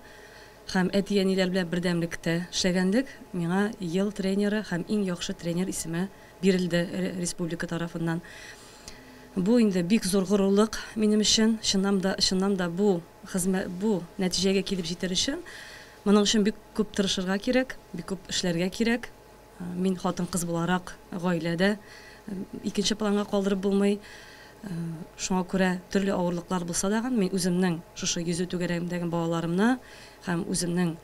Speaker 4: һәм әти-әниләр белән бердәмлектә эшләгәнлек миңа ел тренеры һәм иң яхшы тренер исеме бирелде республика тарафыннан. Бу инде бик зур горурлык минем өчен. Чыннан да бу хезмәт, бу нәтиҗәгә килеп җитәр өчен моның өчен бик күп тырышырга кирәк, бик күп эшләргә кирәк. Мин хатын-кыз буларак гаиләдә икенче планга калдырып булмый. Шуңа күрә төрле авырлыклар булса да, мин үземнең шушы йөзү түгәрәгендәге балаларымны һәм үземнең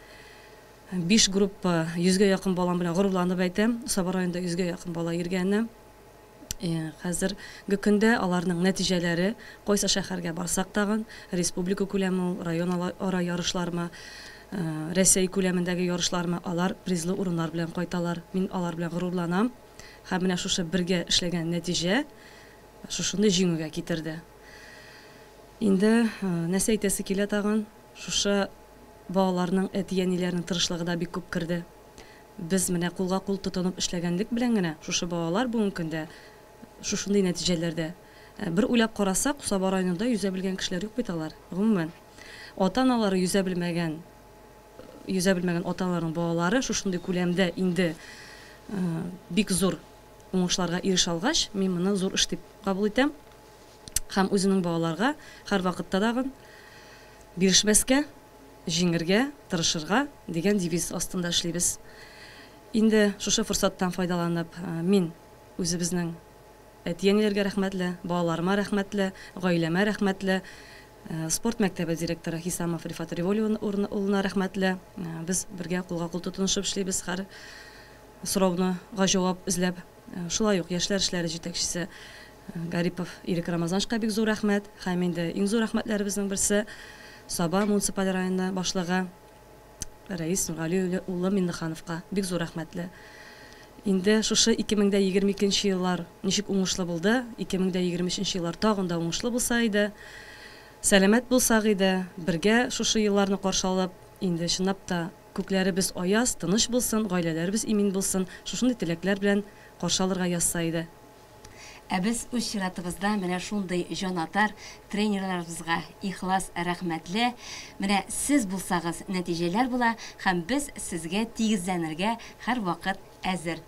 Speaker 4: 5 группа 100-гә якын балам белән горурланып әйтәм. Сабар районында 100-гә якын бала йөргәнне. Хәзерге көндә аларның нәтиҗәләре кайсы шәһәргә барсак тагын, республика күләме, район ара ярышлармы, Россия күләмендәге ярышлармы, алар призлы урыннар белән кайталар. Мин алар белән горурланам. Һәм менә шушы бергә эшләгән нәтиҗә шушынды җиңүгә китерде. Инде нәрсә әйтәсе килә тагын, шушы балаларның әти-әниләренең тырышлыгы да бик күп керде. Без менә кулга-кул тотынып эшләгәнлек белән генә шушы балалар бүгенге көндә шушындай нәтиҗәләрдә. Бер уйлап карасак, Сабар районында йөзә белгән кешеләр юк бит алар. Гомумән, ата-аналары йөзә белмәгән ата-аналарның балалары шушындай күләмдә инде бик зур уңышларга ирешә алгач, мин моны зур эш дип кабул итәм. Һәм үзенең балаларга һәр вакытта дагы бирешмәскә, җиңергә, тырышырга дигән девиз астында эшлибез. Инде шушы форсаттан файдаланып, мин үзебезнең әти-әниләргә рәхмәтле, балаларыма рәхмәтле, гаиләмә рәхмәтле, спорт мәктәбе директоры Хисамов Рифат Револь улына рәхмәтле. Без бергә кулга-кул тотынышып эшлибез, һәр сорауга җавап эзләп. Шулай ук яшьләр эшләре җитәкчесе Гарипов Ирек Рамазаншка бик зур рәхмәт. Һәм инде иң зур рәхмәтләребезнең берсе Саба муниципаль районы башлыгы Рәис Нургали улы Миннехановка бик зур рәхмәтле. Инде шушы 2022 еллар ничек уңышлы булды, 2023 еллар тагын да уңышлы булса иде, сәламәт булсак иде, бергә шушы елларны каршы алып, инде чынлап та күкләребез аяз, тыныч булсын, гаиләләребез имин булсын, шушындай теләкләр белән каршы алырга язса иде.
Speaker 1: Без үз чиратыбызда менә шундый җанатар тренерларыбызга ихлас рәхмәтле. Менә сез булсагыз нәтиҗәләр була һәм без сезгә тигезләнергә һәр вакыт әзер.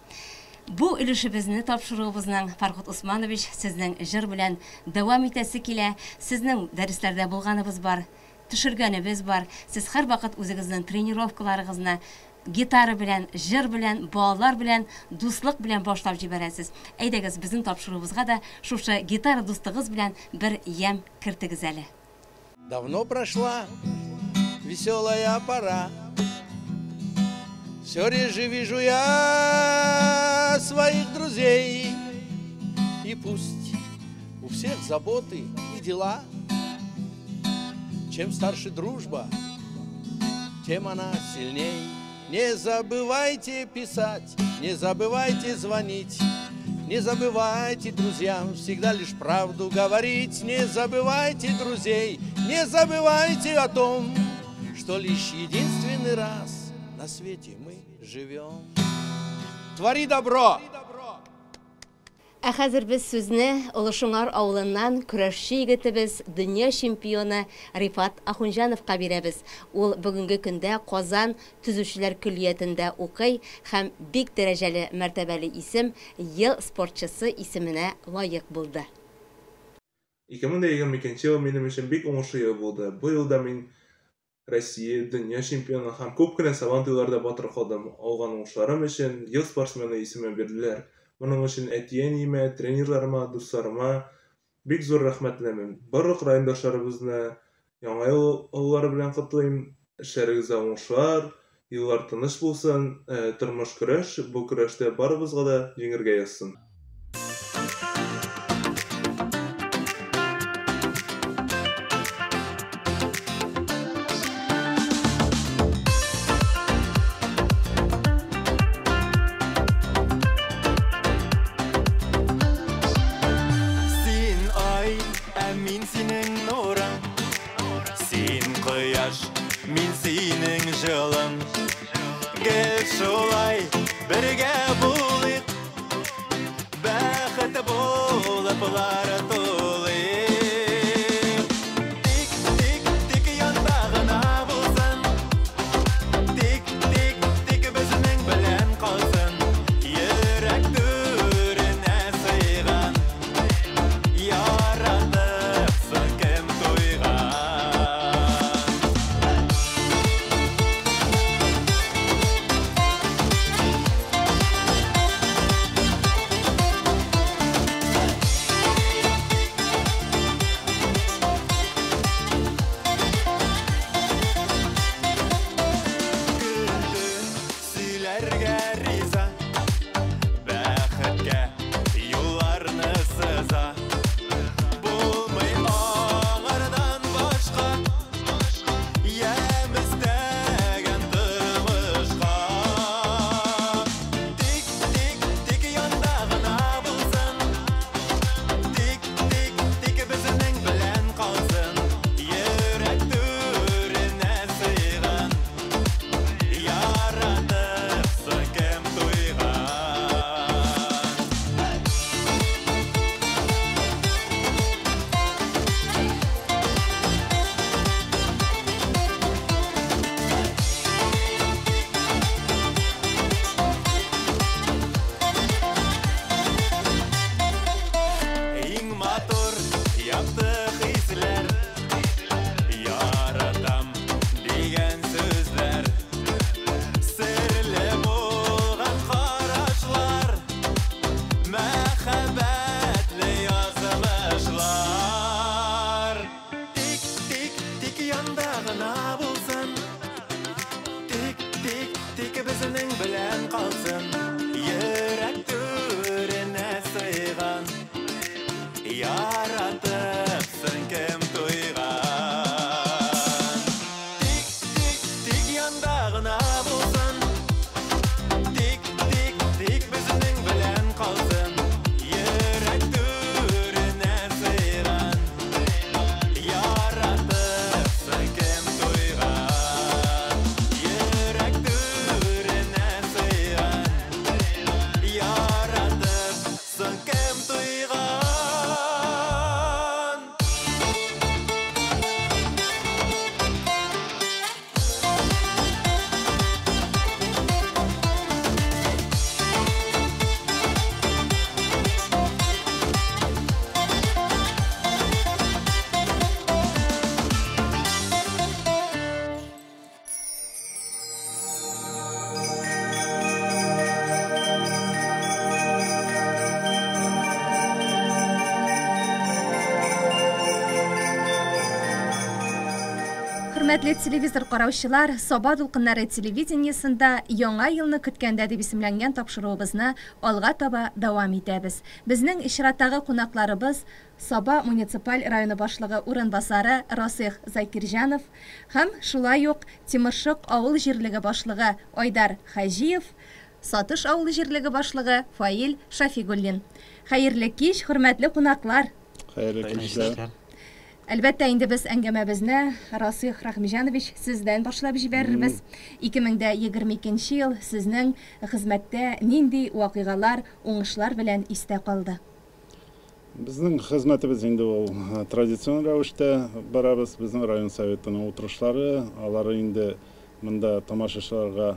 Speaker 1: Бу өлешебезне тапшыруыбызның Фархот Усманович сезнең җыр белән дәвам итәсе килә. Сезнең дәресләрдә булганыбыз бар, төшергәнебез бар. Сез һәр вакыт үзегезнең тренировкаларыгызны гитара белән, җыр белән, балалар белән, дуслык белән башлап җибәрәсез. Әйдәгез, безнең тапшыруыбызга да шушы гитара дустыгыз белән бер ям кертегез әле.
Speaker 3: Давно прошла веселая пора. Все реже вижу я своих друзей. И пусть у всех заботы и дела. Чем старше дружба, тем она сильней. Не забывайте писать, не забывайте звонить, не забывайте друзьям всегда лишь правду говорить. Не забывайте друзей, не забывайте о том, что лишь единственный раз на свете мы живем. Твори добро!
Speaker 1: Ә хәзер без сүзне Олышуңар авылыннан көрәшче егетебез, дөнья чемпионы Рифат Ахунҗановка бирәбез. Ул бүгенге көндә Казан төзүчеләр көллиятендә укый һәм бик дәрәҗәле мәртәбәле исем ел спортчысы исеменә лаек булды.
Speaker 22: 2022 ел минем өчен бик уңышлы ел булды. Бу елда мин
Speaker 5: Россия, dünya çempionu hem köpkene savantılarda batır kaldım. Algan uçlarım için yıl sportsmeni ismi verdiler. Bunun için etiyen ime, trenerlarıma, dostlarıma bek zor rahmetlemim. Barık rayındaşlarımızla yangi yılları bilen kutlayım. İşlerinize uçlar, yıllar tanış bulsun, tırmış küreş, bu küreşte barımızga da jengirge yazsın.
Speaker 22: Min senin жылың Gel şolay birge bulayık Бақыт болып ларатулайық Тик, тик, тик яндағына болсын Тик, тик, тик бізінің білен қалсын Йөрәк түріне сыйған Яратыпсың кім тойған
Speaker 2: Hürmetli televizor караучылар, Саба дулкыннары телевидениесында яңа елны көткәндә дип исемләнгән тапшыруыбызны алга таба дәвам итәбез. Безнең ишраттагы кунакларыбыз Саба муниципаль районы башлыгы урынбасары Расих Закирҗанов һәм шулай ук Тимершык авыл җирлеге башлыгы Айдар Хаҗиев, Сатыш авыл җирлеге башлыгы Фаил Шафигуллин. Хәерле кич, хөрмәтле кунаклар.
Speaker 23: Хәерле кичләр.
Speaker 2: Әлбәттә, инде без әңгәмәбезне Расих Рахмиҗанович сездән башлап җибәрербез. 2022 ел сезнең хезмәттә нинди вакыйгалар, уңышлар белән истә калды?
Speaker 23: Безнең хезмәтебез инде ул традицион рәвештә барабыз. Безнең район советының утырышлары, алар инде монда тамашачыларга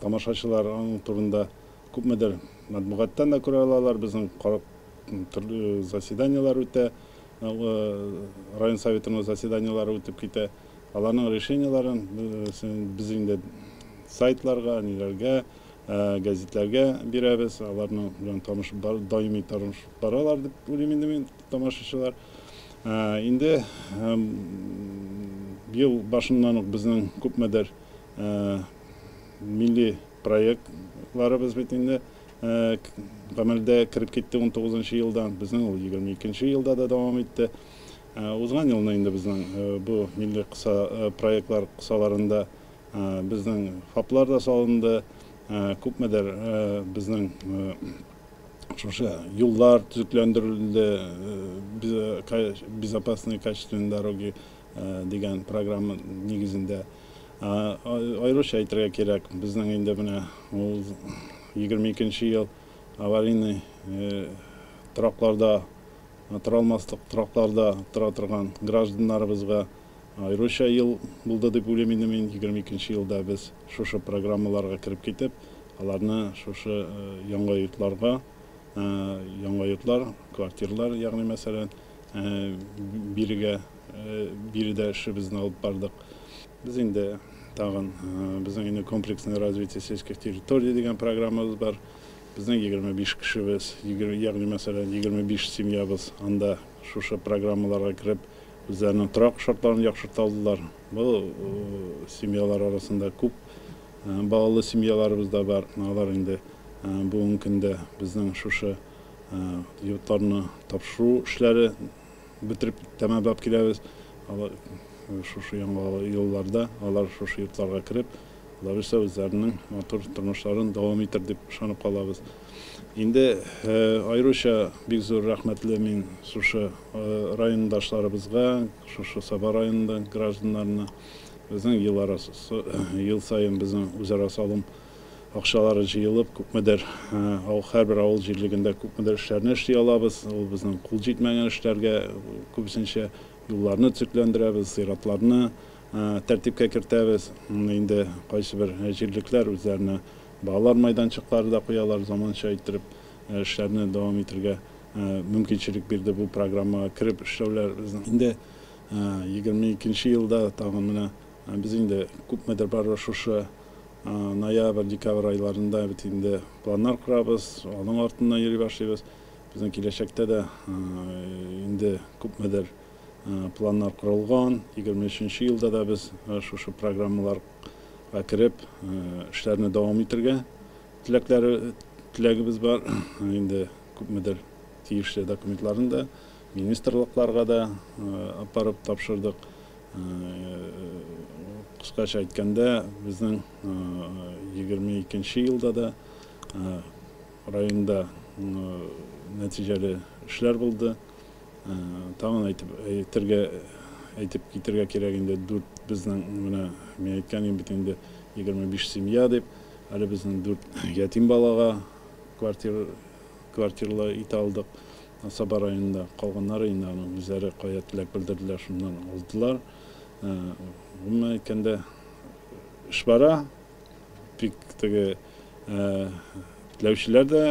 Speaker 23: тамашачылар турында күпмедер матбугаттан да күрә алалар. Безнең төрле заседаниялар үтә. район советының заседаниялары өтіп кете. Аларның решенияларын біз инде сайтларга, нелерге, газетлерге бирәбез. Аларның белән таныш даими таныш баралар дип уйлыйм мен тамашачылар. Инде ел башыннан ук безнең күпмедер милли проектларыбыз бит инде гамәлдә кирип китте 19 елдан. Безнең ул 22 елда да дәвам итте. Узган елны инде безнең бу милли проектлар кысаларында безнең фаплар да салынды. Күпмедер безнең шушы юллар төзекләндерелде, безопасные качественные дороги дигән программа нигезендә. Айрыша әйтергә кирәк, безнең инде менә 22 ел аварийный тракларда, торалмаслык тракларда тора торган гражданнарыбызга айрыша ел булды дип уйлыйм мен. 22 елда без шушы программаларга кирип китеп, аларны шушы яңа йортларга, яңа йортлар, квартиралар, ягъни мәсәлән, биредә эшебезне алып бардык. Без инде тагын безнең инде комплексное развитие сельских территорий дигән программабыз бар. Безнең 25 кешебез, ягъни мәсәлән 25 семьябыз анда шушы программаларга кирип үзләренең торак шартларын яхшырталдылар. Бу семьялар арасында күп балалы семьяларыбыз да бар. Алар инде бүгенге көндә безнең шушы йортларны тапшыру эшләре бетереп тәмамлап киләбез. Шушы яңа елларда алар шушы йортларга кирип, алар үзләренең матур тормышларын дәвам итер дип ышанып калабыз. Инде айрыша бик зур рәхмәтле мин шушы райондашларыбызга, шушы Саба районының гражданнарына, безнең ел сайын безнең үзара салым акчалары җыелып, күпмедер һәрбер авыл җирлегендә күпмедер эшләрне эшли алабыз. Ул безнең кул җитмәгән эшләргә күбесенчә юлларны төзекләндерәбез, зиратларны тәртипкә кертәбез. Инде кайсы бер җирлекләр үзләренә балалар майданчыклары да куялар, заманча иттереп эшләрне дәвам итәргә мөмкинчелек бирде бу программага кирип эшләүләр. Инде 22 елда тагын менә без инде күпмедер бар шушы ноябрь, декабрь айларында бит инде планнар корабыз, аның артыннан йөри башлыйбыз. Безнең киләчәктә дә инде күпмедер планнар корылган. 23 елда да без шушы программаларга кирип эшләрне дәвам итәргә теләгебез бар. Инде күпмедер тиешле документларын да министрлыкларга да апарып тапшырдык. Кыскача әйткәндә, безнең 22 елда да районда нәтиҗәле эшләр булды. Тагын әйтеп китәргә кирәк инде, безнең менә мен әйткәнем бит инде 25 семья дип, әле безнең 4 ятим балага квартиралар ит алдык. Саба районында калганнары инде аның үзләре кая теләк белдерделәр, шуннан алдылар. Гомумән әйткәндә эш бара. Бик теге теләүчеләр дә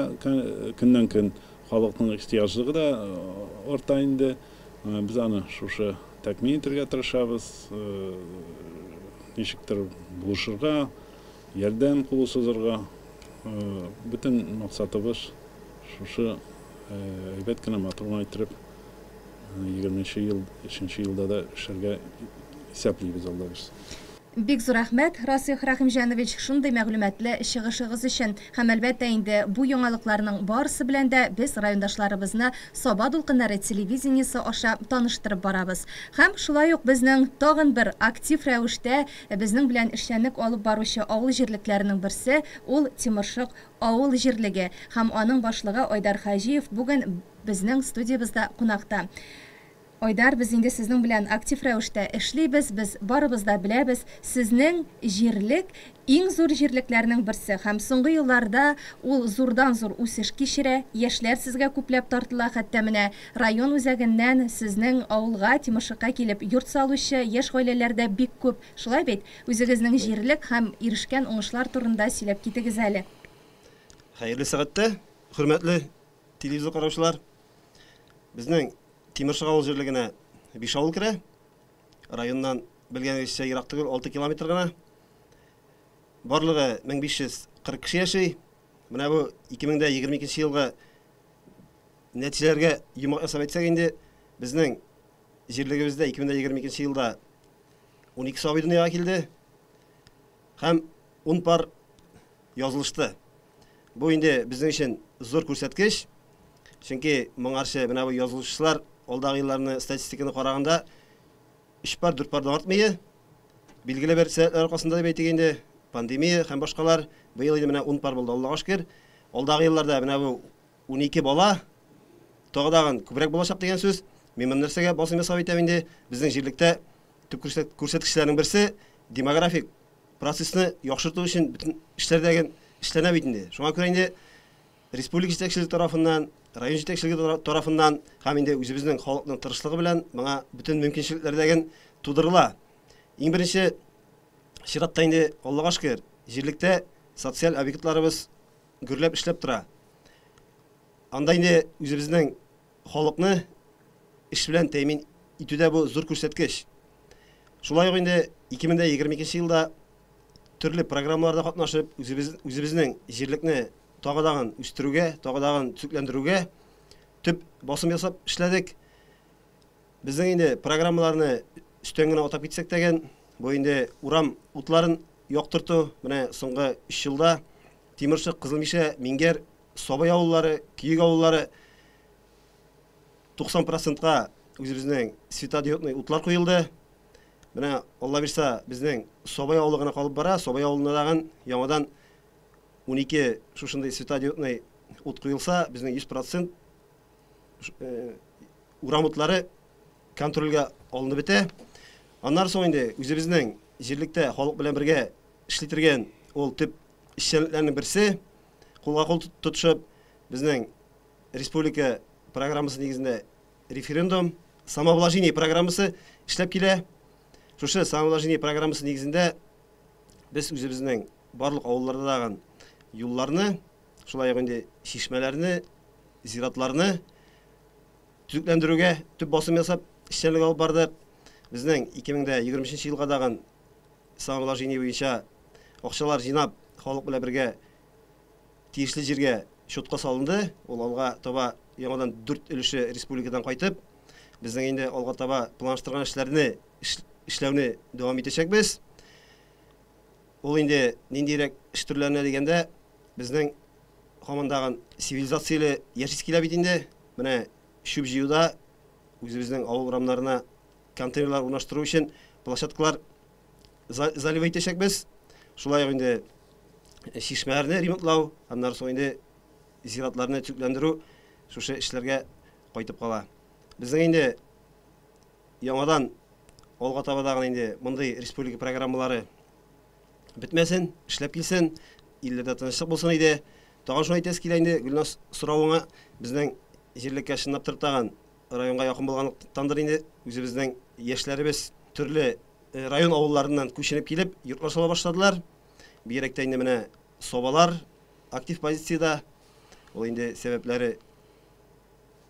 Speaker 23: көннән-көн халыкның ихтыяҗлыгы да арта инде. Без аны шушы тәкъмин итәргә тырышабыз. Ничектер булышырга, ярдәм кулы сузырга. Бүтән максатыбыз шушы әйбәт кенә матур итеп 23 елда да эшләргә исәплибез, Алла бирсен.
Speaker 2: Бик зур рәхмәт, Расих Рахимҗанович, шундый мәгълүматлы чыгышыгыз өчен. Һәм әлбәттә инде бу яңалыкларның барысы белән дә без райондашларыбызны Саба дулкыннары телевидениесе аша таныштырып барабыз. Һәм шулай ук безнең тагын бер актив рәвештә безнең белән эшчәнлек алып баручы авыл җирлекләренең берсе ул Тимершык авыл җирлеге һәм аның башлыгы Айдар Хаҗиев бүген безнең студиябызда кунакта. Айдар, без инде сезнең белән актив рәвештә эшлибез, без барыбыз да беләбез, сезнең җирлек иң зур җирлекләрнең берсе һәм соңгы елларда ул зурдан-зур үсеш кичерә, яшьләр сезгә күпләп тартыла, хәтта менә район үзәгеннән сезнең авылга Тимершыкка килеп йорт салучы яшь гаиләләр дә бик күп. Шулай бит, үзегезнең җирлек һәм ирешкән уңышлар турында сөйләп китегез әле.
Speaker 6: Хәерле сәгатьтә, хөрмәтле телевизор караучылар. Безнең
Speaker 21: Тимиршық ауыл жерлігіне 5 ауыл кірі. Районнан білгеніңізше ирақ түгіл 6 километр ғана. Барлығы 1540 кіші яшай. Мына бұл 2022 жылғы нәтижелерге юмақ жасап айтсақ енді, біздің жерлігімізде 2022 жылда 12 сабай дүниеге келді. Һәм 10 пар yazılışты. Бұл енді біздің үшін зор көрсеткіш. Чөнки моңарчы мына бұл yazılışчылар алдағы елларны статистиканы қарағанда 3 пар, 4 пардан артмайы. Белгілі бір сәбәпләр арқасында деп әйтегенде пандемия һәм башкалар быел енді мына 10 пар болды, Аллаға шүкір. Алдағы елларда мына бұл 12 бала тоғыдаған көбірек болашақ деген сөз. Мен бұл нәрсеге басым жасап айтамын инде, біздің жерлікте түп көрсеткішлердің бірсі демографик процессны яхшырту үшін бүтін ішлердеген ішләнә битінде. Шуңа күрә инде республика җитәкчелеге тарафыннан, район җитәкчелеге тарафыннан һәм инде үзебезнең халыкның тырышлыгы белән моңа бүтән мөмкинчелекләрдәген тудырыла. Иң беренче чиратта инде Аллаға шөкер, җирлектә социаль объектларыбыз гөрләп эшләп тора. Анда инде үзебезнең халыкны эш белән тәэмин итүдә бу зур күрсәткеч. Шулай ук инде 2022 елда төрле программаларда катнашып, үзебезнең җирлекне тагыдаган үстерүгә, тагыдаган төзекләндерүгә төп басым ясап эшләдек. Безнең инде программаларны үстән генә атап китсәк тәгән, бу инде урам утларын яктырту, менә соңгы 3 елда Тимиршык, Кызылмиша, Мингәр, Сабай авыллары, Киек авыллары 90%-ка үзебезнең светодиодный утлар куелды. Менә Алла бирсә, безнең Сабай авылы гына калып бара. Сабай авылына даган яңадан 12 шушындай светодиодный ут куелса, безнең 100% урам утлары контрольгә алынып бетә. Аннан соң инде үзебезнең җирлектә халык белән бергә эшләтергән ул төп эшчәнлекләрнең берсе кулга-кул тотышып, безнең республика программасы нигезендә референдум, самовложение программасы эшләп килә. Шушы самовложение программасы нигезендә без үзебезнең барлык авылларда даган юлларны, шулай ук инде чишмәләрне, зиратларны төзекләндерүгә төп басым ясап эшчәнлек алып бардык. Безнең 2023 елга даган самовложение буенча акчалар җыйнап, халык белән бергә тиешле җиргә счетка салынды. Ул алга таба яңадан 4 өлеше республикадан кайтып, безнең инде алга таба планлаштырган эшләрне эшләүне дәвам итәчәкбез. Ул инде ниндирәк эш төрләренә дигәндә, безнең һамандаган цивилизацияле яшис килә бит инде. Менә шүп җыюда үзебезнең авыл урамнарына контейнерлар урнаштыру өчен площадкалар заливай итәчәкбез. Шулай ук инде чишмәләрне ремонтлау, аннан соң инде зиратларны төзекләндерү шушы эшләргә кайтып кала. Безнең инде яңадан алга таба даган инде мондый республика программалары бетмәсен, эшләп килсен, илләрдә тынычлык булсын иде. Тагын шуны әйтәс килә инде Гөлнас соравыңа, безнең җирлеккә чынлап тыртаган районга якын булганлыктандыр инде үзебезнең яшьләребез төрле район авылларыннан күченеп килеп йортлар сала башладылар. Бигрәктә инде менә Собалар актив позициядә. Ул инде сәбәпләре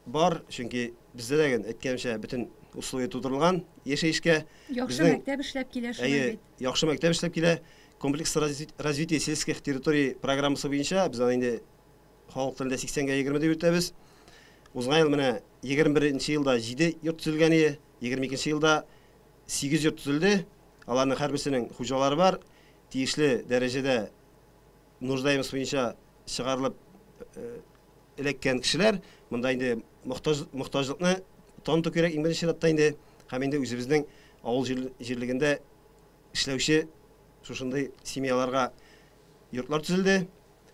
Speaker 21: бар, чөнки бездә дә әйткәнчә бөтен условия тудырылган яшәешкә.
Speaker 1: Яхшы мәктәп эшләп килә шулай бит.
Speaker 21: Яхшы мәктәп эшләп килә. Комплекс развития сельских территорий программасы буенча без аны инде халык телендә 80-гә 20 дип үтәбез. Узган ел менә 21-нче елда 7 йорт төзелгән иде, 22-нче елда 8 йорт төзелде. Аларның һәрберсенең хуҗалары бар. Тиешле дәрәҗәдә нуждаемыз буенча чыгарылып эләккән кешеләр. Монда инде мохтаҗлыкны таныту кирәк иң беренче чиратта инде. Һәм инде үзебезнең авыл җирлегендә эшләүче шушындай семьяларга йортлар төзелде.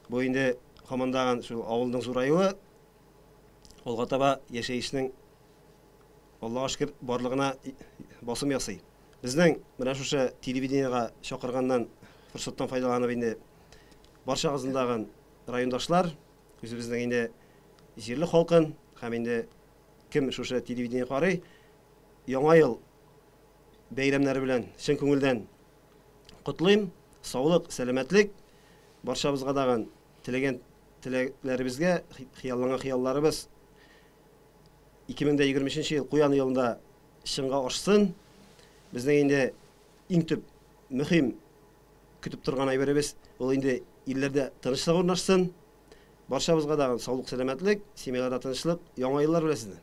Speaker 21: Бу инде һамандаган шул авылның зураюы алга таба яшәешнең Аллаға шөкер барлыгына басым ясый. Безнең менә шушы телевидениегә чакырганнан форсаттан файдаланып инде барчагыздагы райондашлар үзебезнең инде җирле халкын һәм инде кем шушы телевидение карый, яңа ел бәйрәмнәре белән чын күңелдән котлыйм. Саулык, сәламәтлек барчабызга даган теләгән теләкләребезгә, хыялланган хыялларыбыз
Speaker 6: 2023 ел Куян елында шыңга ашсын. Безнең инде иң төп мөһим көтүп торган әйберебез ул инде илләрдә тынычлык урнашсын. Барчабызга да саулык, сәламәтлек, семьяларда тынычлык, яңа еллар белән сезне.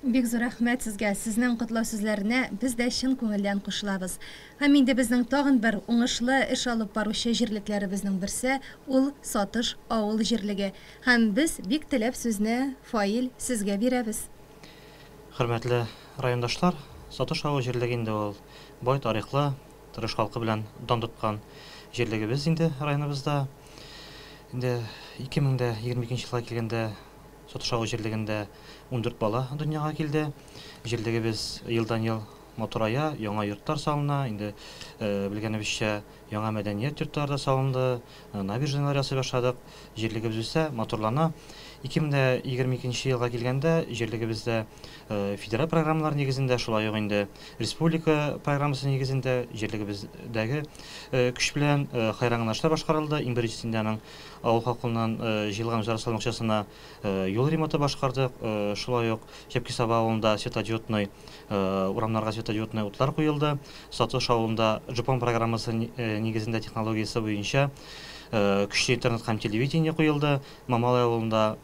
Speaker 2: Бик зур рәхмәт сезгә. Сезнең котлау сүзләренә без дә чын күңелдән кушылабыз. Һәм инде безнең тагын бер уңышлы эш алып баручы җирлекләребезнең берсе ул Сатыш авыл җирлеге. Һәм без бик теләп сүзне Фаил сезгә бирәбез.
Speaker 7: Хөрмәтле райондашлар, Сатыш авыл җирлегендә ул бай тарихлы, тырыш халкы белән дан тоткан җирлегебез инде районыбызда. Инде 2022 елга килгәндә Сатыш авыл җирлегендә 14 бала дөньяга килде. Җирлегебез елдан-ел матурая, яңа йортлар салына. Инде белгәнебезчә яңа мәдәният йортлары да салынды, набережныйлар ясый башладык. Җирлегебез үсә, матурлана. 2022 елга килгәндә җирлегебездә федераль программалар нигезендә, шулай ук инде республика программасы нигезендә җирлегебездәге көч белән хайран эшләр башкарылды. Иң беренчесендә аның авыл халкыннан җыелган үзара салмакчасына юл ремонты башкардык. Шулай ук Чепкисаба авылында светодиодный урамнарга светодиодный утлар куелды. Сатыш авылында Жапон программасы нигезендә технологиясе буенча көчле интернет һәм телевидение куелды. Мамалай авылында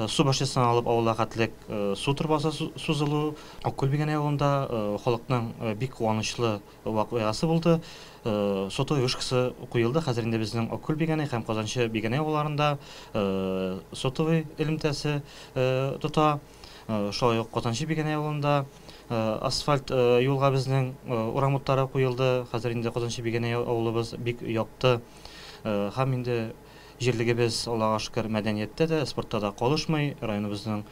Speaker 7: су башчысын алып авылга хәтлек су турбасы сузылу. Аккүл бигәнә авылында халыкның бик куанычлы вакыйгасы булды. Сотовый вышкасы куелды. Хәзер инде безнең Аккүл бигәнә һәм Казанчы бигәнә авылларында сотовый элемтәсе тота. Шулай ук Казанчы бигәнә авылында асфальт юлга безнең урамутлары куелды. Хәзер инде Казанчы бигәнә авылыбыз бик якты. Һәм инде җирлегебез Аллага шөкер мәдәниятдә дә, спортта да калышмый. Районыбызның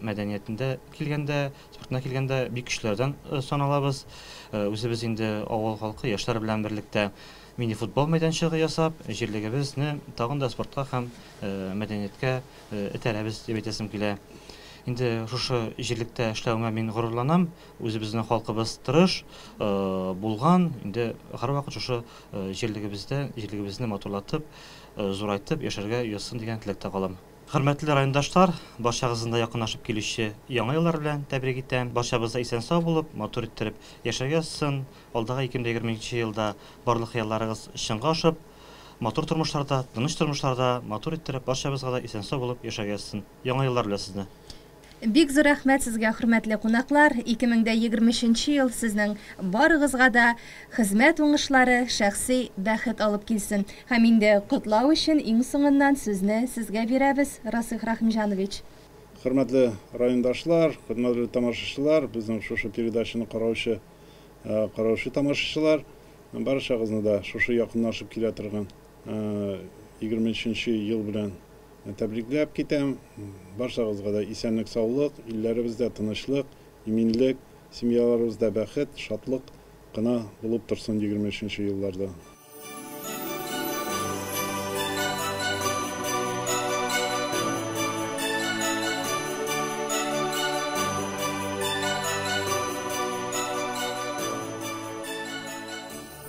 Speaker 7: мәдәниятендә килгәндә, спортына килгәндә бик көчләрдән саналабыз. Үзебез инде авыл халкы яшьләр белән берлектә мини-футбол мәйданчыгы ясап, җирлегебезне тагын да спортка һәм мәдәнияткә этәрәбез дип әйтәсем килә. Инде шушы җирлектә эшләвемә мин горурланам. Үзебезнең халкыбыз тырыш булган. Инде һәрвакыт шушы җирлегебезне матурлатып, зурайтып яшәргә яссын дигән теләктә калам. Хөрмәтле райондашлар, барчагызны да якынлашып килүче яңа еллар белән тәбрик итәм. Барчабыз исән-сау булып, матур иттереп яшәргә яссын. Алдагы 2020 елда барлык хыялларыгыз чынга ашып, матур тормышларда, тыныч тормышларда матур иттереп барчабызга да исән-сау булып яшәргә яссын. Яңа еллар белән сезне.
Speaker 2: Бик зур рәхмәт сезгә, хөрмәтле кунаклар. 2023 ел сезнең барыгызга да хезмәт уңышлары, шәхси бәхет алып килсен. Һәм инде котлау өчен иң соңыннан сүзне сезгә бирәбез, Расих Рахимҗанович.
Speaker 23: Хөрмәтле райондашлар, хөрмәтле тамашачылар, безнең шушы передачаны караучы тамашачылар, барчагызны да шушы якынлашып килә торган 23 ел белән тәбрикләп китәм. Барчагызга да исәнлек, саулык, илләребездә тынычлык, иминлек, семьяларыбызда бәхет, шатлык кына булып торсын 23 елларда.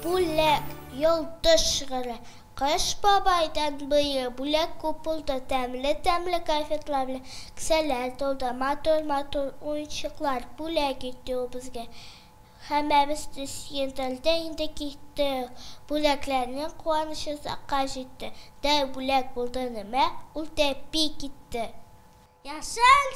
Speaker 8: Бүләк йолдыз шигыре. Кыш бабайдан быйы бүләк күп булды, тәмле конфетлар белән кисәләр тулды, матур уенчыклар бүләк итте ул безгә. Һәммәбез сөендерде инде китте. Бүләкләрнең куанышы сакка җитте. Дә бүләк булды нимә? Ул тәпи китте. Яшел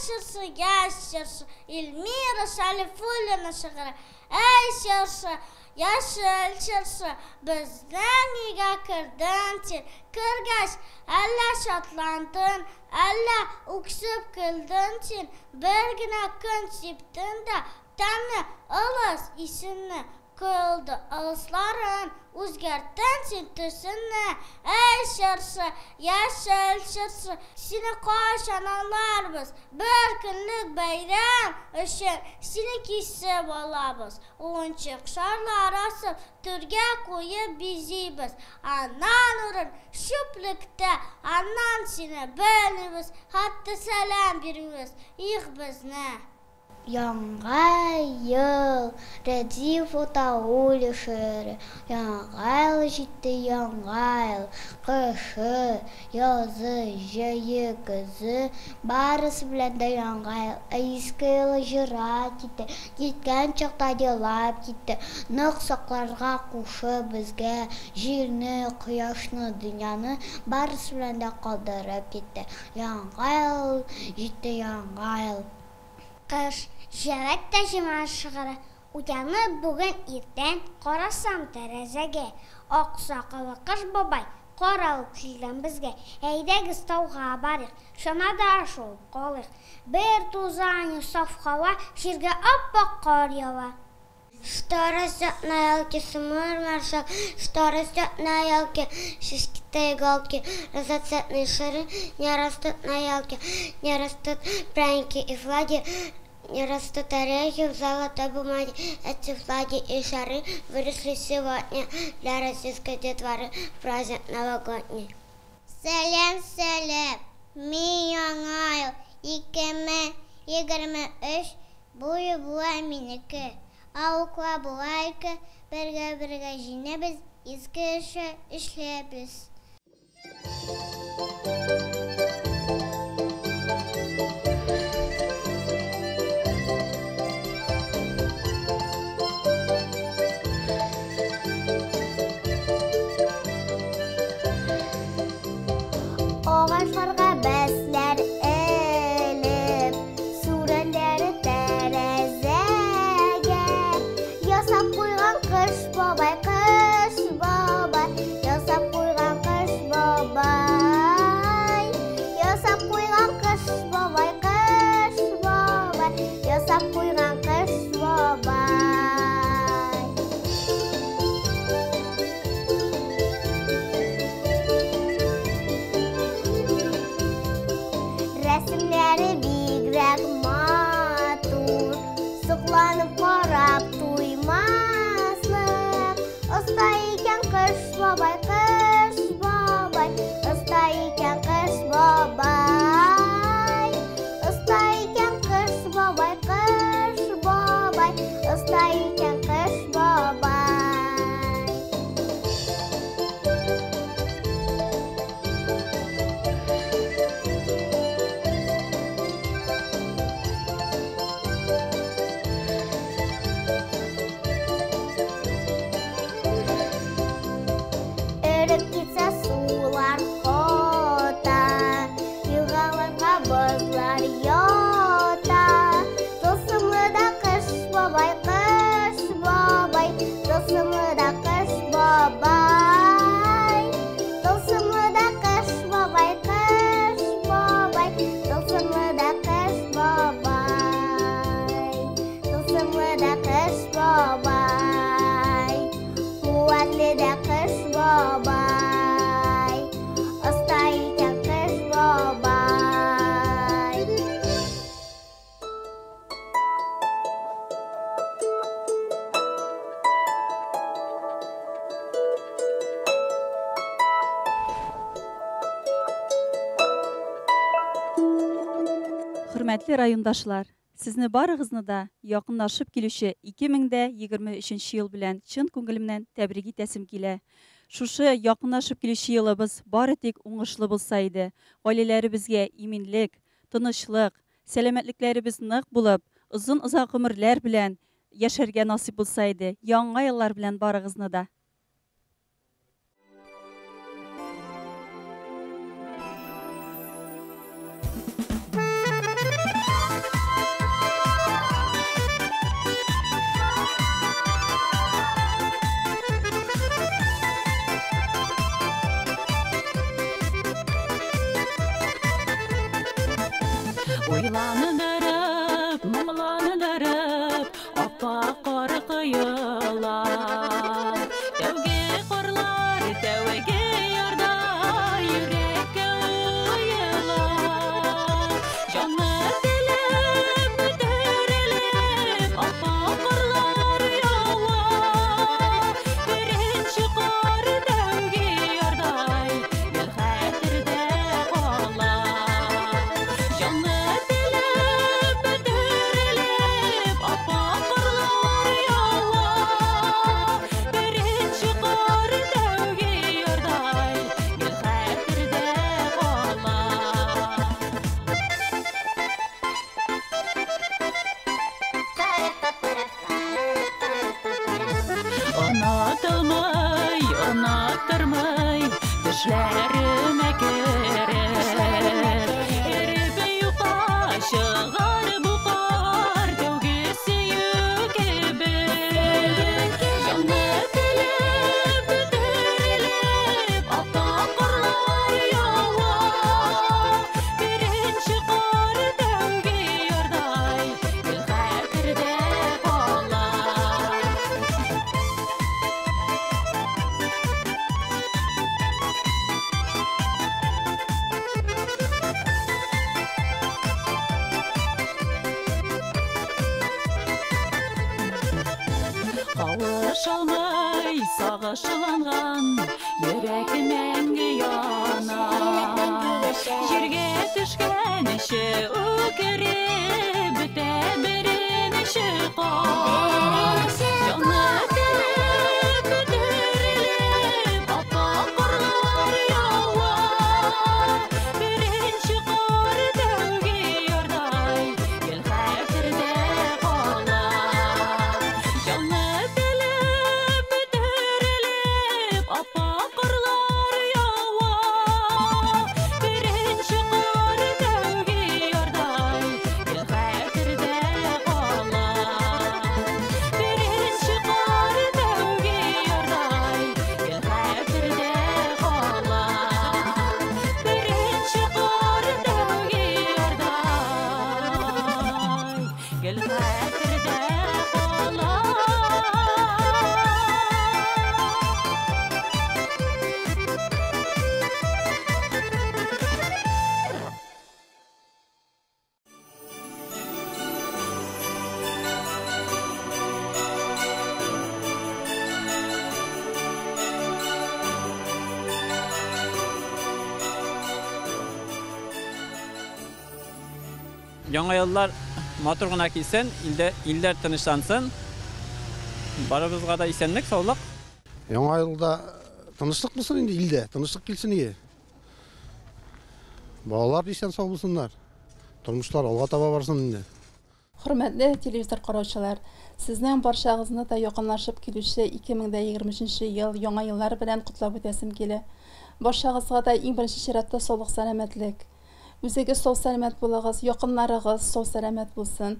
Speaker 8: Эльмира Шалифуллина шигыре. Эй шыршы, яшел шыршы, безнең өйгә кердең син. Кергәч, әллә шатландың, әллә үксеп көлдең син. Бер генә көн сиптең дә, тәмле ылыс исеңне кылды. Ылысларын үзгәрттең син төсенне. Эй шыршы, яшел шыршы, сине кайчан аларбыз? Бер көнлек бәйрәм өчен сине кисеп алабыз. Уенчык шарлар асып, түргә куеп бизибез. Аннан урын шүплектә, аннан сине белебез, хәтта сәлам бирибез. Их безне. Яңа ел, Радио Фотоулишері, яңа ел жетті, яңа ел, қышы, язы, жайы, күзі, барысы білән де яңа ел, ескі елі жыра кетті, кеткен шақта делап кетті, нық сақларға қушы бізге, жерні, құяшны, дүнияны, барысы білән де қалдырып кетті, яңа ел жетті, яңа ел. Қыш, жәвәт та жима шығыры, уянып бүгін ертен қарасам тәрәзәге, ақ сақалы қыш бабай қаралып келген бізге, әйдәгіз тауға барық, шанада ашылып қалық, бір тузаны саф хава, жерге аппақ қар ява. Что растет на елке, смыр-маршак, что растет на елке, шишки-то иголки, разноцветные шары не растут на елке, не растут пряники и флаги, не растут орехи в золотой бумаге. Эти флаги и шары выросли сегодня для российской детворы в праздник новогодний. Сәлем, сәлем, мен яңа ел, 2023, буы буа менікі. Ауықла бұлайкі, бірге жинебіз, ескі іші ішлебіз. Оғашларға бәслер әліп, сүрелері тәрәзәге, ясап қойған қыш бабай, ясап қойған қыш бабай, ясап қойған қыш бабай, ясап қойған қыш бабай. Рәсімлері бигрәк матур, сұқланып қарап туймаслық. Ұста екен қыш бабай, ұста екен қыш бабай, ұста екен қыш бабай, ұста екен қыш бабай. Үріп кетсе сулар қота, юғаларға бұзлар йота. Тылсымы да қыш бабай, тылсымы да қыш бабай, тылсымы да қыш бабай, тылсымы да қыш бабай, тылсымы да қыш бабай, қуатлы да қыш бабай, ұста екен қыш бабай.
Speaker 9: Hürmetli rayondaşlar, sizni barıгызны да якынлашып килүче 2023 ел белән чын күңелемнән тәбрик итәсем килә. Шушы якынлашып килүче елыбыз бары тик уңышлы булса иде. Гаиләләребезгә иминлек, тынычлык, сәламәтлекләребез нык булып, озын-озак гомерләр белән яшәргә насип булса иде. Яңа еллар белән барыгызны да.
Speaker 13: Ойланылырып, мұңланылырып, аппақ қар құйылар. Düşlerim ekerer Erip yuka şığar bu kar Tövgüsü yükeber Canı dilip büterilip Ata karlar yava Birinci kar tövgü yorday Gül hatırda kalar Kavuşalmay sağışılangan Yürek mengi yana Jirge düşken işi ökeri Büte birin işi kal Canı dilip büterilip Ata karlar yava Birinci kar tövgü yorday Gül hatırda kalar Canı dilip büterilip Apa karlar yava Birinci kar tövgü yorday Gül hatırda kalar Birinci kar tövgü yorday Gül hatırda kalar Birinci kar tövgü yorday Gül hatırda kalar
Speaker 10: Яңа еллар матур гына килсен, илләр тынычлансын. Барыбызга да исәнлек, саулык.
Speaker 11: Яңа елда тынычлык булсын инде илдә, тынычлык килсен иде. Балалар исән сау булсыннар. Тормышлар алга таба барсын инде.
Speaker 9: Hürmetli televizor qarovuchilar, sizning barchag'izni da yaqinlashib keluvchi 2023-yil yangi yillar bilan qutlab o'tasim kela. Barchag'izga da eng birinchi sharatda sog'lik, salomatlik. O'zingiz sog' salomat bo'lasiz, yaqinlaringiz sog' salomat bo'lsin.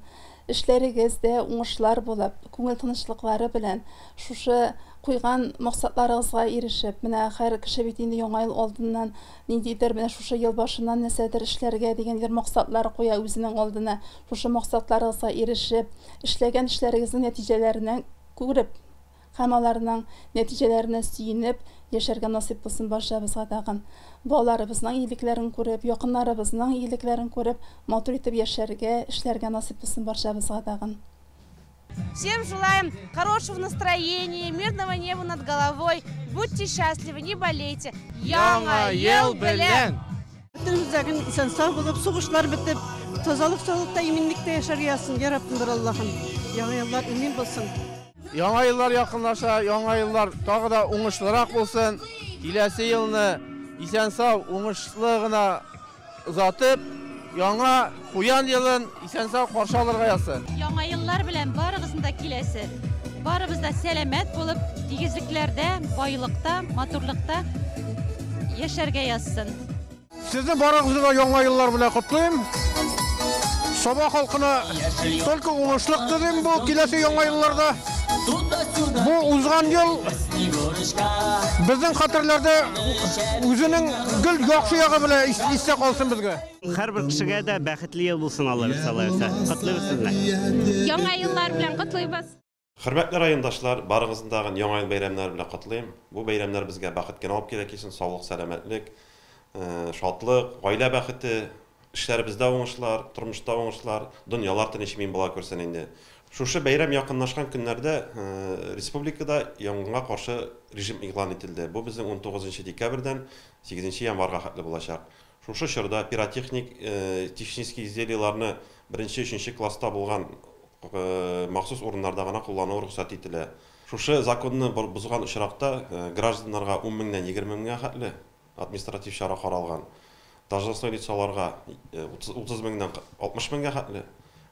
Speaker 9: İşlərinizdə uğuşlar bo'lib, ko'ngil tinchliklari bilan shusha qo'ygan maqsadlaringizga erishib, mana xayr kishi bitindi yangi yil oldindan nididir mana shusha yil boshidan nasadir ishlarga degan maqsadlar qo'ya o'zining oldina shusha maqsadlaringizga erishib, ishlagan ishlaringizning natijalarini ko'rib, hammalarning natijalarini suyunib yaşarga nasib bo'lsin barchamizga tag'in. Bolalarımızның iyiliklarini ko'rib, yaqinlarimizning iyiliklarini ko'rib, motor etib yaşarga, ishlarga nasib bo'lsin barchamizga tag'in.
Speaker 12: Всем желаем хорошего настроения, мирного неба над головой. Будьте счастливы, не болейте.
Speaker 24: Яңа ел белән!
Speaker 25: Бүтәнебездәге исән сау булып, сугышлар бетеп, тазалык, саулыкта, иминлектә яшәргә язсын, Яраббимдер Аллаһым. Яңа еллар имин булсын.
Speaker 24: Яңа еллар якынлаша, яңа еллар тагы да уңышлырак булсын. Киләсе елны исән сау, уңышлы гына узатып, яңа куян елын исән сау каршы алырга язсын.
Speaker 26: Яңа еллар белән барыгызны да киләсе. Барыбыз да сәламәт булып, тигезлекләрдә, байлыкта, матурлыкта яшәргә язсын.
Speaker 24: Сезне барыгызны да яңа еллар белән котлыйм. Саба халкына только уңышлык телим бу киләсе яңа елларда. Бу узган ел безнең хатırlарда үзенең гөл яхшы ягы белән истә калсын безгә.
Speaker 27: Һәрбер кешегә дә бәхетле ел булсын Алла салайса. Котлыйбыз сезне.
Speaker 12: Яңа еллар белән котлыйбыз.
Speaker 28: Хөрмәтле райондашлар, барыгызны да яңа ел бәйрәмнәре белән котлыйм. Бу бәйрәмнәр безгә бәхет кенә алып килә килсен, саулык, сәламәтлек, шатлык, гаилә бәхете, эшләребездә уңышлар, тормышта уңышлар, дөньялар тыныч мин була күрсен инде. Шушы бәйрәм якынлашкан көннәрдә республикада янгынга каршы режим игълан ителде. Бу безнең 19 декабрьдән 8 январьга хәтле булачак. Шушы чорда пиротехник, технический изделияларны 1-3 класста булган махсус урыннарда гына куллану рөхсәт ителә. Шушы законны бузган очракта гражданнарга 10 меңнән 20 меңгә хәтле административ чара каралган. Должностной лицаларга 30 меңнән 60 меңгә хәтле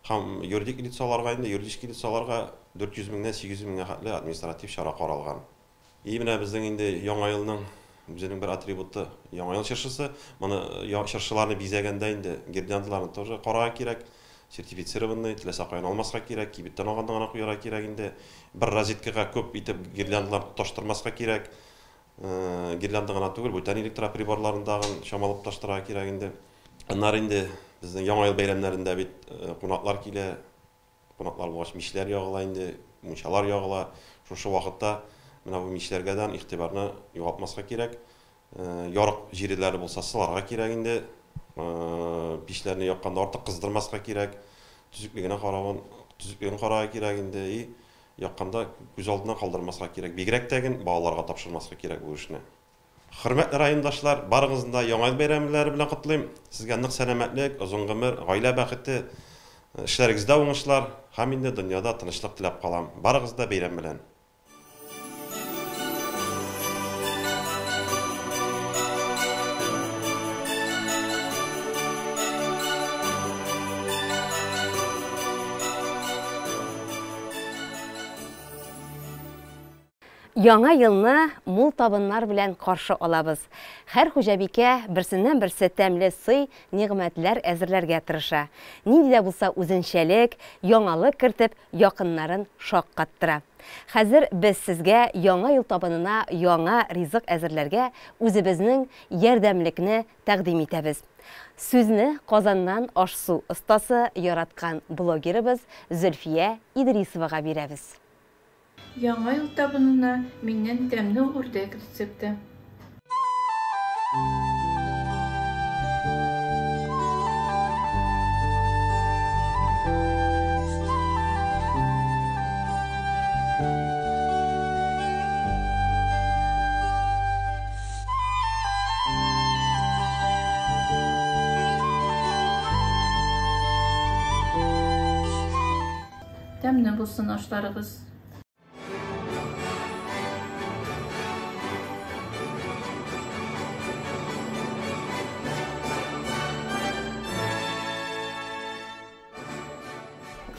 Speaker 28: һәм юридик лицаларга инде юридик лицаларга 400 меңнән 800 меңгә хәтле административ чара каралган. И менә безнең инде яңа елның Үзенең бер атрибуты Яңа ел чыршысы. Моны чыршыларны бизәгәндә инде гирляндаларны тоже карарга кирәк. Сертифицированный, теләсә каян алмаска кирәк, кибеттән алганда гына куярга кирәк инде. Бер розеткага күп итеп гирляндалар тоташтырмаска кирәк. Гирлянда гына түгел, бүтән электроприборларындагы чамалып таштырга кирәк инде. Аннары инде безнең Яңа ел бәйрәмнәрендә бит кунаклар килә. Кунаклар булгач мишләр ягыла инде, мунчалар ягыла. Шушы вакытта менә бу мишләргәдән игътибарны югалтмаска кирәк. Ярык җиреләре булса сыларга кирәк инде. Пишләрне якканда артык кыздырмаска кирәк. Түзүклегенә карарга кирәк инде. Якканда күз алдына калдырмаска кирәк. Бигрәк тәген балаларга тапшырмаска кирәк бу эшне. Хөрмәтле райондашлар, барыгызны да Яңа ел бәйрәмләре белән котлыйм. Сезгә нык сәламәтлек, озын гомер, гаилә бәхете, эшләрегездә уңышлар һәм инде дөньяда тынычлык теләп калам. Барыгыз да бәйрәм белән.
Speaker 1: Яңа елны мул табыннар белән каршы алабыз. Һәр хуҗабикә берсеннән-берсе тәмле сый, нигъмәтләр әзерләргә тырыша. Нинди дә булса үзенчәлек, яңалык кертеп, якыннарын шаккаттыра. Хәзер без сезгә Яңа ел табынына яңа ризык әзерләргә үзебезнең ярдәмлекне тәкъдим итәбез. Сүзне Казаннан аш-су остасы яраткан блогерыбыз Зөлфия Идрисовага бирәбез.
Speaker 4: Яңа ел табынына миннән тәмле үрдәк рецепты. Тәмле булсын ашларыгыз.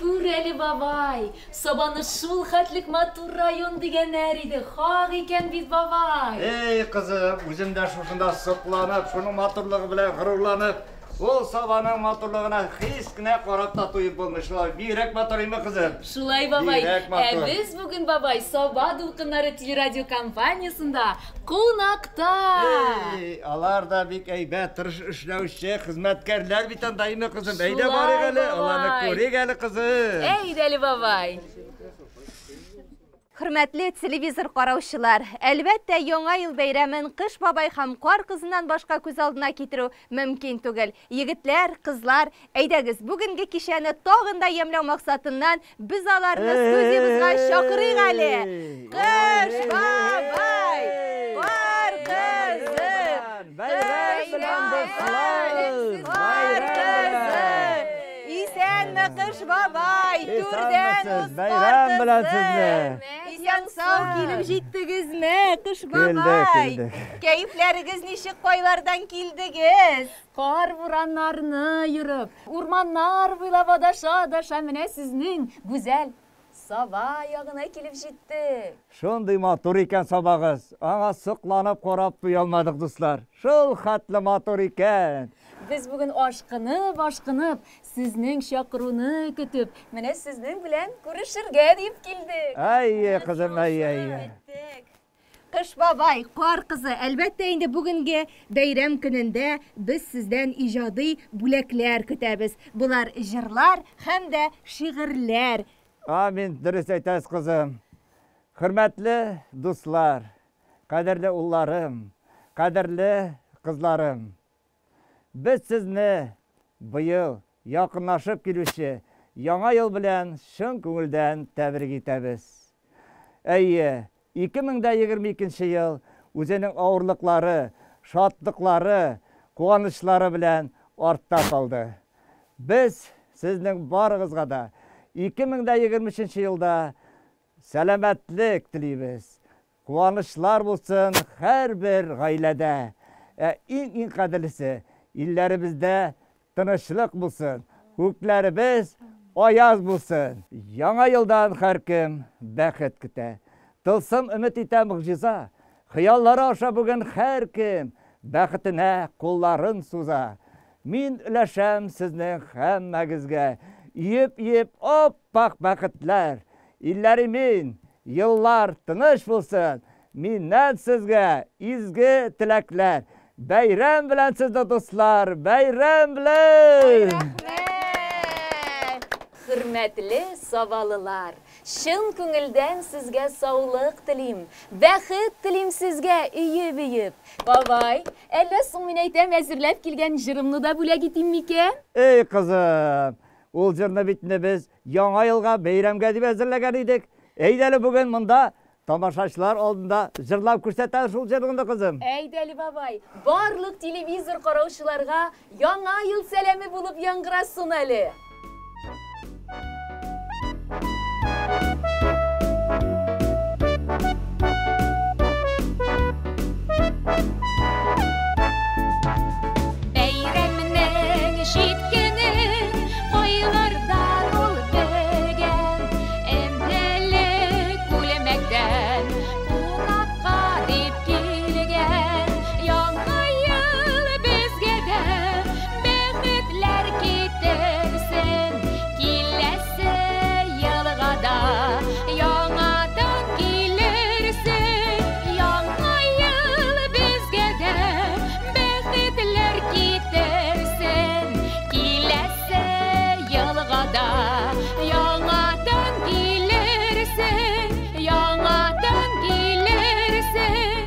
Speaker 14: Күрәле бабай, сабаны шул хәтлек матур район дигәннәр иде. Хак икән бит бабай.
Speaker 15: Эй, кызым, үзем дә шушында сокланып, шуның матурлыгы белән горурланып, ул сабаның матурлыгына һич кенә карап та туеп булмышлар. Бигрәк матур име, кызым?
Speaker 14: Шулай бабай. Без бүген бабай Саба дулкыннары телерадио компаниясында кунакта.
Speaker 15: Эй, алар да бик әйбәт тырыш эшләүче хезмәткәрләр бит анда име, кызым? Әйдә барыйк әле, аларны күрик әле, кызым.
Speaker 14: Әйдә бабай.
Speaker 2: Хөрмәтле телевизор караучылар, әлбәттә Яңа ел бәйрәмен Кыш бабай һәм Кар кызынан башка күз алдына китерү мөмкин түгел. Егетләр, кызлар, әйдәгез, бүгенге кичәне тагын да ямлау максатыннан без аларны студиябызга чакырыйк әле. Кыш бабай, Кар кызы, бәйрәм белән дуслар, исәнме Кыш бабай, түрдән
Speaker 15: бәйрәм белән сезне.
Speaker 2: Исән сау килеп җиттегезме, Кыш бабай? Кәефләрегез ничек, кайлардан килдегез?
Speaker 14: Кар бураннарны йөреп, урманнар буйлап адаша менә сезнең гүзәл Саба ягына килеп җиттек.
Speaker 15: Шундый матур икән сабагыз. Аңа сокланып карап туя алмадык, дуслар. Шул хәтле матур икән.
Speaker 14: Без бүген ашкынып, сезнең чакыруны көтеп, менә сезнең белән күрешергә дип килдек.
Speaker 15: Әйе, кызым, әйе.
Speaker 2: Кыш бабай, Кар кызы, әлбәттә инде бүгенге бәйрәм көнендә без сездән иҗади бүләкләр көтәбез. Булар җырлар һәм дә шигырьләр.
Speaker 15: Амин, дөрес әйтәсез, кызым. Хөрмәтле дуслар, кадерле улларым, кадерле кызларым. Без сезне быел якынлашып килүче Яңа ел белән чын күңелдән тәбрик итәбез. Әйе, 2022 ел үзенең авырлыклары, шатлыклары, куанычлары белән артта калды. Без сезнең барыгызга да 2023 елда сәламәтлек телибез. Куанычлар булсын һәр бер гаиләдә. Иң кадерлесе, илләребездә тынычлык булсын. Күкләребез аяз булсын. Яңа елдан һәр кем бәхет көтә. Тылсым өмет итә могҗиза.
Speaker 3: Хыяллары аша бүген һәр кем бәхетенә кулларын суза. Мин өләшәм сезнең һәммәгезгә. Иеп оппак бәхетләр. Илләремин, еллар тыныч булсын. Миннән сезгә изге теләкләр. Бәйрәм белән сезне дуслар, бәйрәм белән.
Speaker 14: Хөрмәтле сабалылар, шын күңелдән сезгә саулык телим, бәхет телим сезгә өйеп. Бабай, әллә соң мин әйтәм әзерләп килгән җырымны да бүләк итим микән?
Speaker 3: Эй кызым, ул җырны битне без яңа елга бәйрәмгә дип әзерләгән идек. Әйдәле бүген монда тамашачылар алдында җырлап күрсәтә шул җырыңны кызым.
Speaker 14: Әйдәле бабай, барлык телевизор караучыларга яңа ел сәламе булып яңгырасын әле.
Speaker 13: Бәйрәмнең җиткәнен кайлардан ул бөгән, әммәле күлмәктән кунакка дип килгән. Яңа ел безгә дә бәхетләр китерсен, киләсе елга да яңадан килерсен. Яңа ел безгә дә бәхетләр китерсен, киләсе елга да яңадан килерсен. Яңадан килерсен.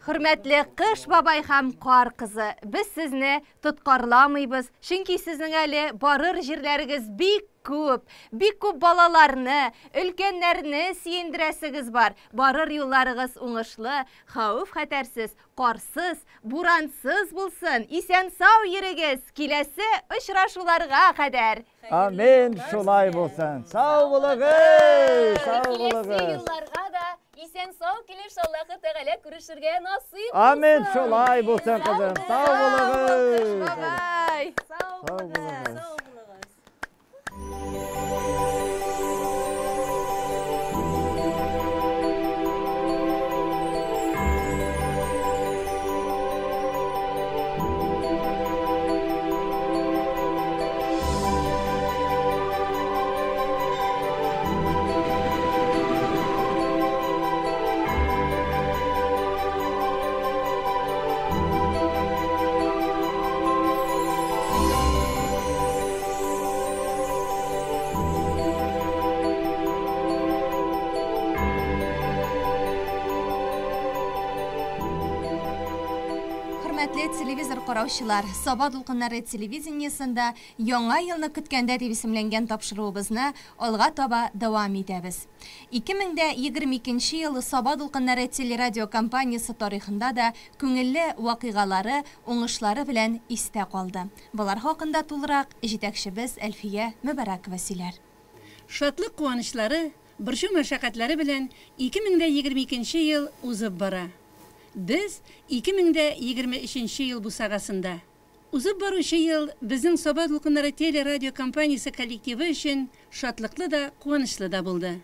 Speaker 2: Хөрмәтле Кыш бабай һәм Кар кызы, без сезне тоткарламыйбыз, чөнки сезнең әле барыр җирләрегез бик күп балаларны, өлкәннәрне сөендерәсегез бар. Барыр юлларыгыз уңышлы, хәвеф-хәтәрсез, карсыз, бурансыз булсын. Исән-сау йөрегез, киләсе очрашуларга кадәр.
Speaker 3: Амин, шулай булсын. Сау булыгыз, сау булыгыз.
Speaker 14: Исән-сау килеш Аллаһы Тәгалә күрешергә насыйп.
Speaker 3: Амин, шулай булсын кызым. Сау булыгыз.
Speaker 2: Бабай.
Speaker 3: Сау булыгыз.
Speaker 2: Телевизор караучылар, Саба дулкыннары телевидениесында яңа елны көткәндә дип исемләнгән тапшыруыбызны алга таба дәвам итәбез. 2022 ел Саба дулкыннары телерадио компаниясе тарихында да күңелле вакыйгалары, уңышлары белән истә калды. Булар хакында тулырак җитәкчебез Әлфия Мөбарәкова сөйләр.
Speaker 5: Шатлык куанычлары, борчу мәшәкатьләре белән 2022 ел узып бара. Biz 2023 ел бусагасында. Узып баручы ел безнең Саба дулкыннары телерадио компаниясе коллективы өчен шатлыклы да, куанычлы да булды.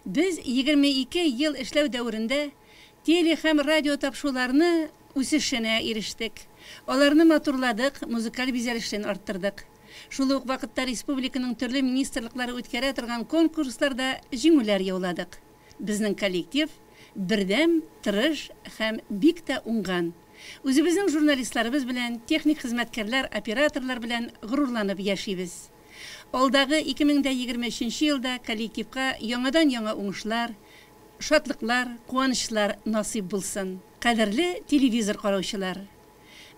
Speaker 5: Без 22 ел эшләү дәверендә теле һәм радио тапшыруларны үсешенә ирештек. Аларны матурладык, музыкаль бизәлешен арттырдык. Шул ук вакытта республиканың төрле министрлыклары үткәрә торган конкурсларда җиңүләр яуладык. Безнең коллектив бердәм, тырыш һәм бик тә уңган. Үзебезнең журналистларыбыз белән, техник хезмәткәрләр, операторлар белән горурланып яшибез. Алдагы 2023 елда коллективка яңадан яңа уңышлар, шатлыклар, куанычлар насыйп булсын. Кадерле телевизор караучылар,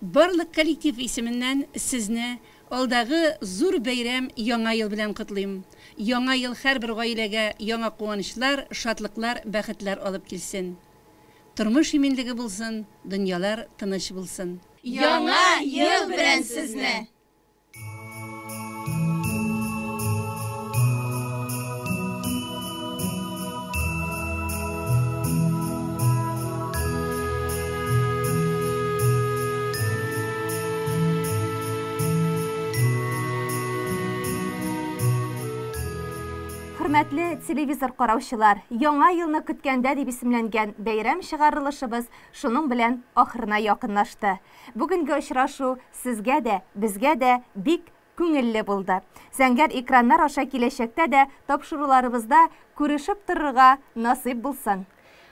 Speaker 5: барлык коллектив исеменнән сезне алдагы зур бәйрәм яңа ел белән котлыйм. Яңа ел һәрбер гаиләгә яңа куанычлар, шатлыклар, бәхетләр алып килсен. Тормыш иминлеге булсын, дөньялар тыныч булсын.
Speaker 2: Яңа ел белән сезне! Хөрмәтле телевизор караучылар, яңа елны көткәндә дип исемләнгән бәйрәм чыгарылышыбыз шуның белән ахырына якынлашты. Бүгенге очрашу сезгә дә, безгә дә бик күңелле булды. Зәңгәр экраннар аша киләчәктә дә тапшыруларыбызда күрешеп торырга насыйп булсын.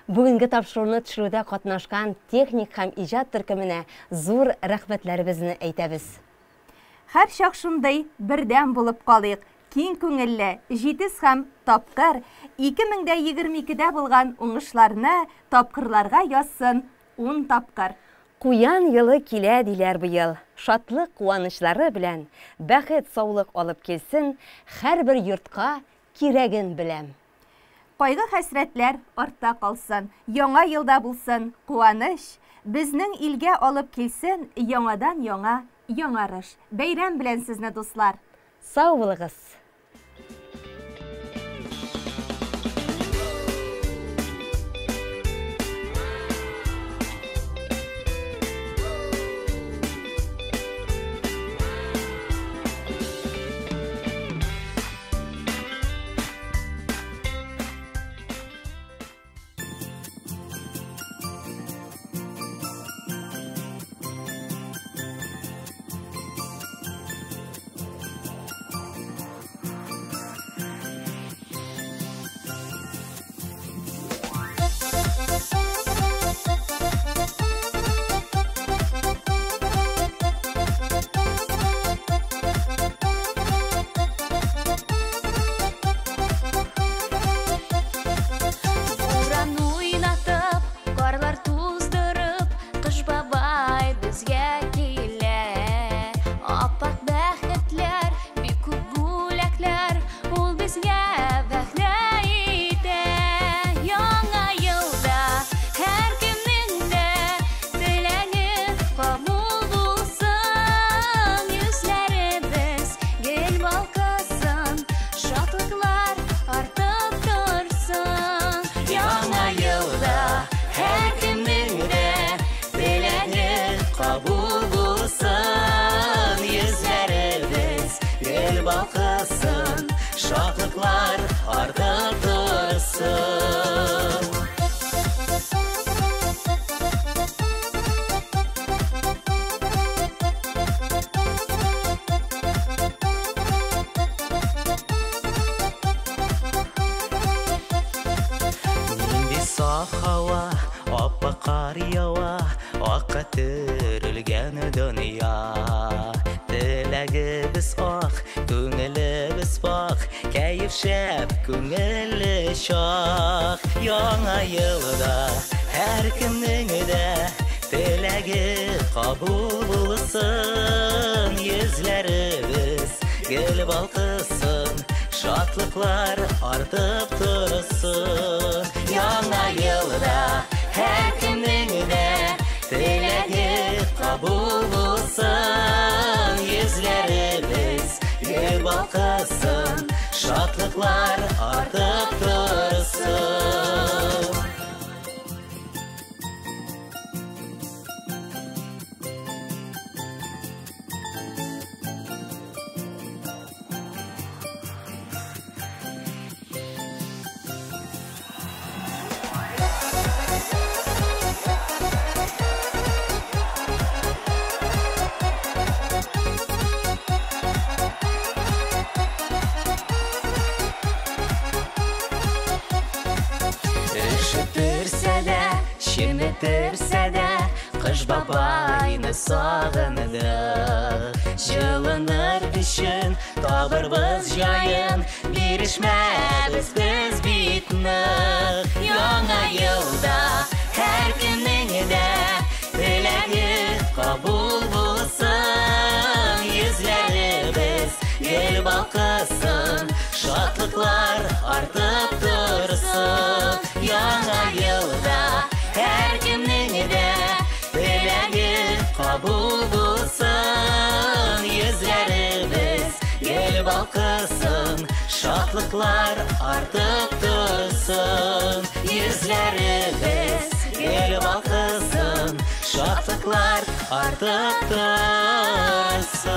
Speaker 1: Бүгенге тапшыруны төшерүдә катнашкан техник һәм иҗат төркеменә зур рәхмәтләребезне әйтәбез.
Speaker 2: Һәр чак шундый бердәм булып калыйк. Киң күңелле, җитез һәм тапкыр 2022дә булган уңышларны тапкырларга язсын 10 тапкыр.
Speaker 1: Куян йылы килә диләр быел. Шатлык куанычлары белән бәхет саулык алып келсен, һәрбер йортка кирәген беләм.
Speaker 2: Кайгы хәсрәтләр артта калсын, яңа елда булсын куаныч, безнең илгә алып килсен яңадан яңа яңарыш. Бәйрәм белән сезне дуслар.
Speaker 1: Сау булыгыз.
Speaker 6: Şatıklar artık dursun. Nindi saf hava, appa kar yava, akka türülgen dünya. Dilagimiz ak, ko'nglimiz bak, kayif şap, ko'ngli shoh. Yangi yilda har kimning de tilagi qabul bo'lsin. Yuzlarimiz gul balqısin, şatlıklar ortib tursin. Yangi yilda har kimning de tilagi qabul bo'lsin. Yuzlarimiz gul balqısin, şatlıklar ortib tursin. Şimitirse de kış babayını sağındı. Жылыныр düşün табырбыз жайын, birişmәбіз biz bitni. Яңа yılda her kimning de tilagi qabul bo'lsin. Yuzlarimiz gul balqısin, şatlıklar ortib tursin. Яңа yılda her kimning de tilagi qabul bo'lsin. Yuzlarimiz gul balqısin, şatlıklar ortib tursin. Yuzlarimiz gul balqısin, şatlıklar ortib tursin.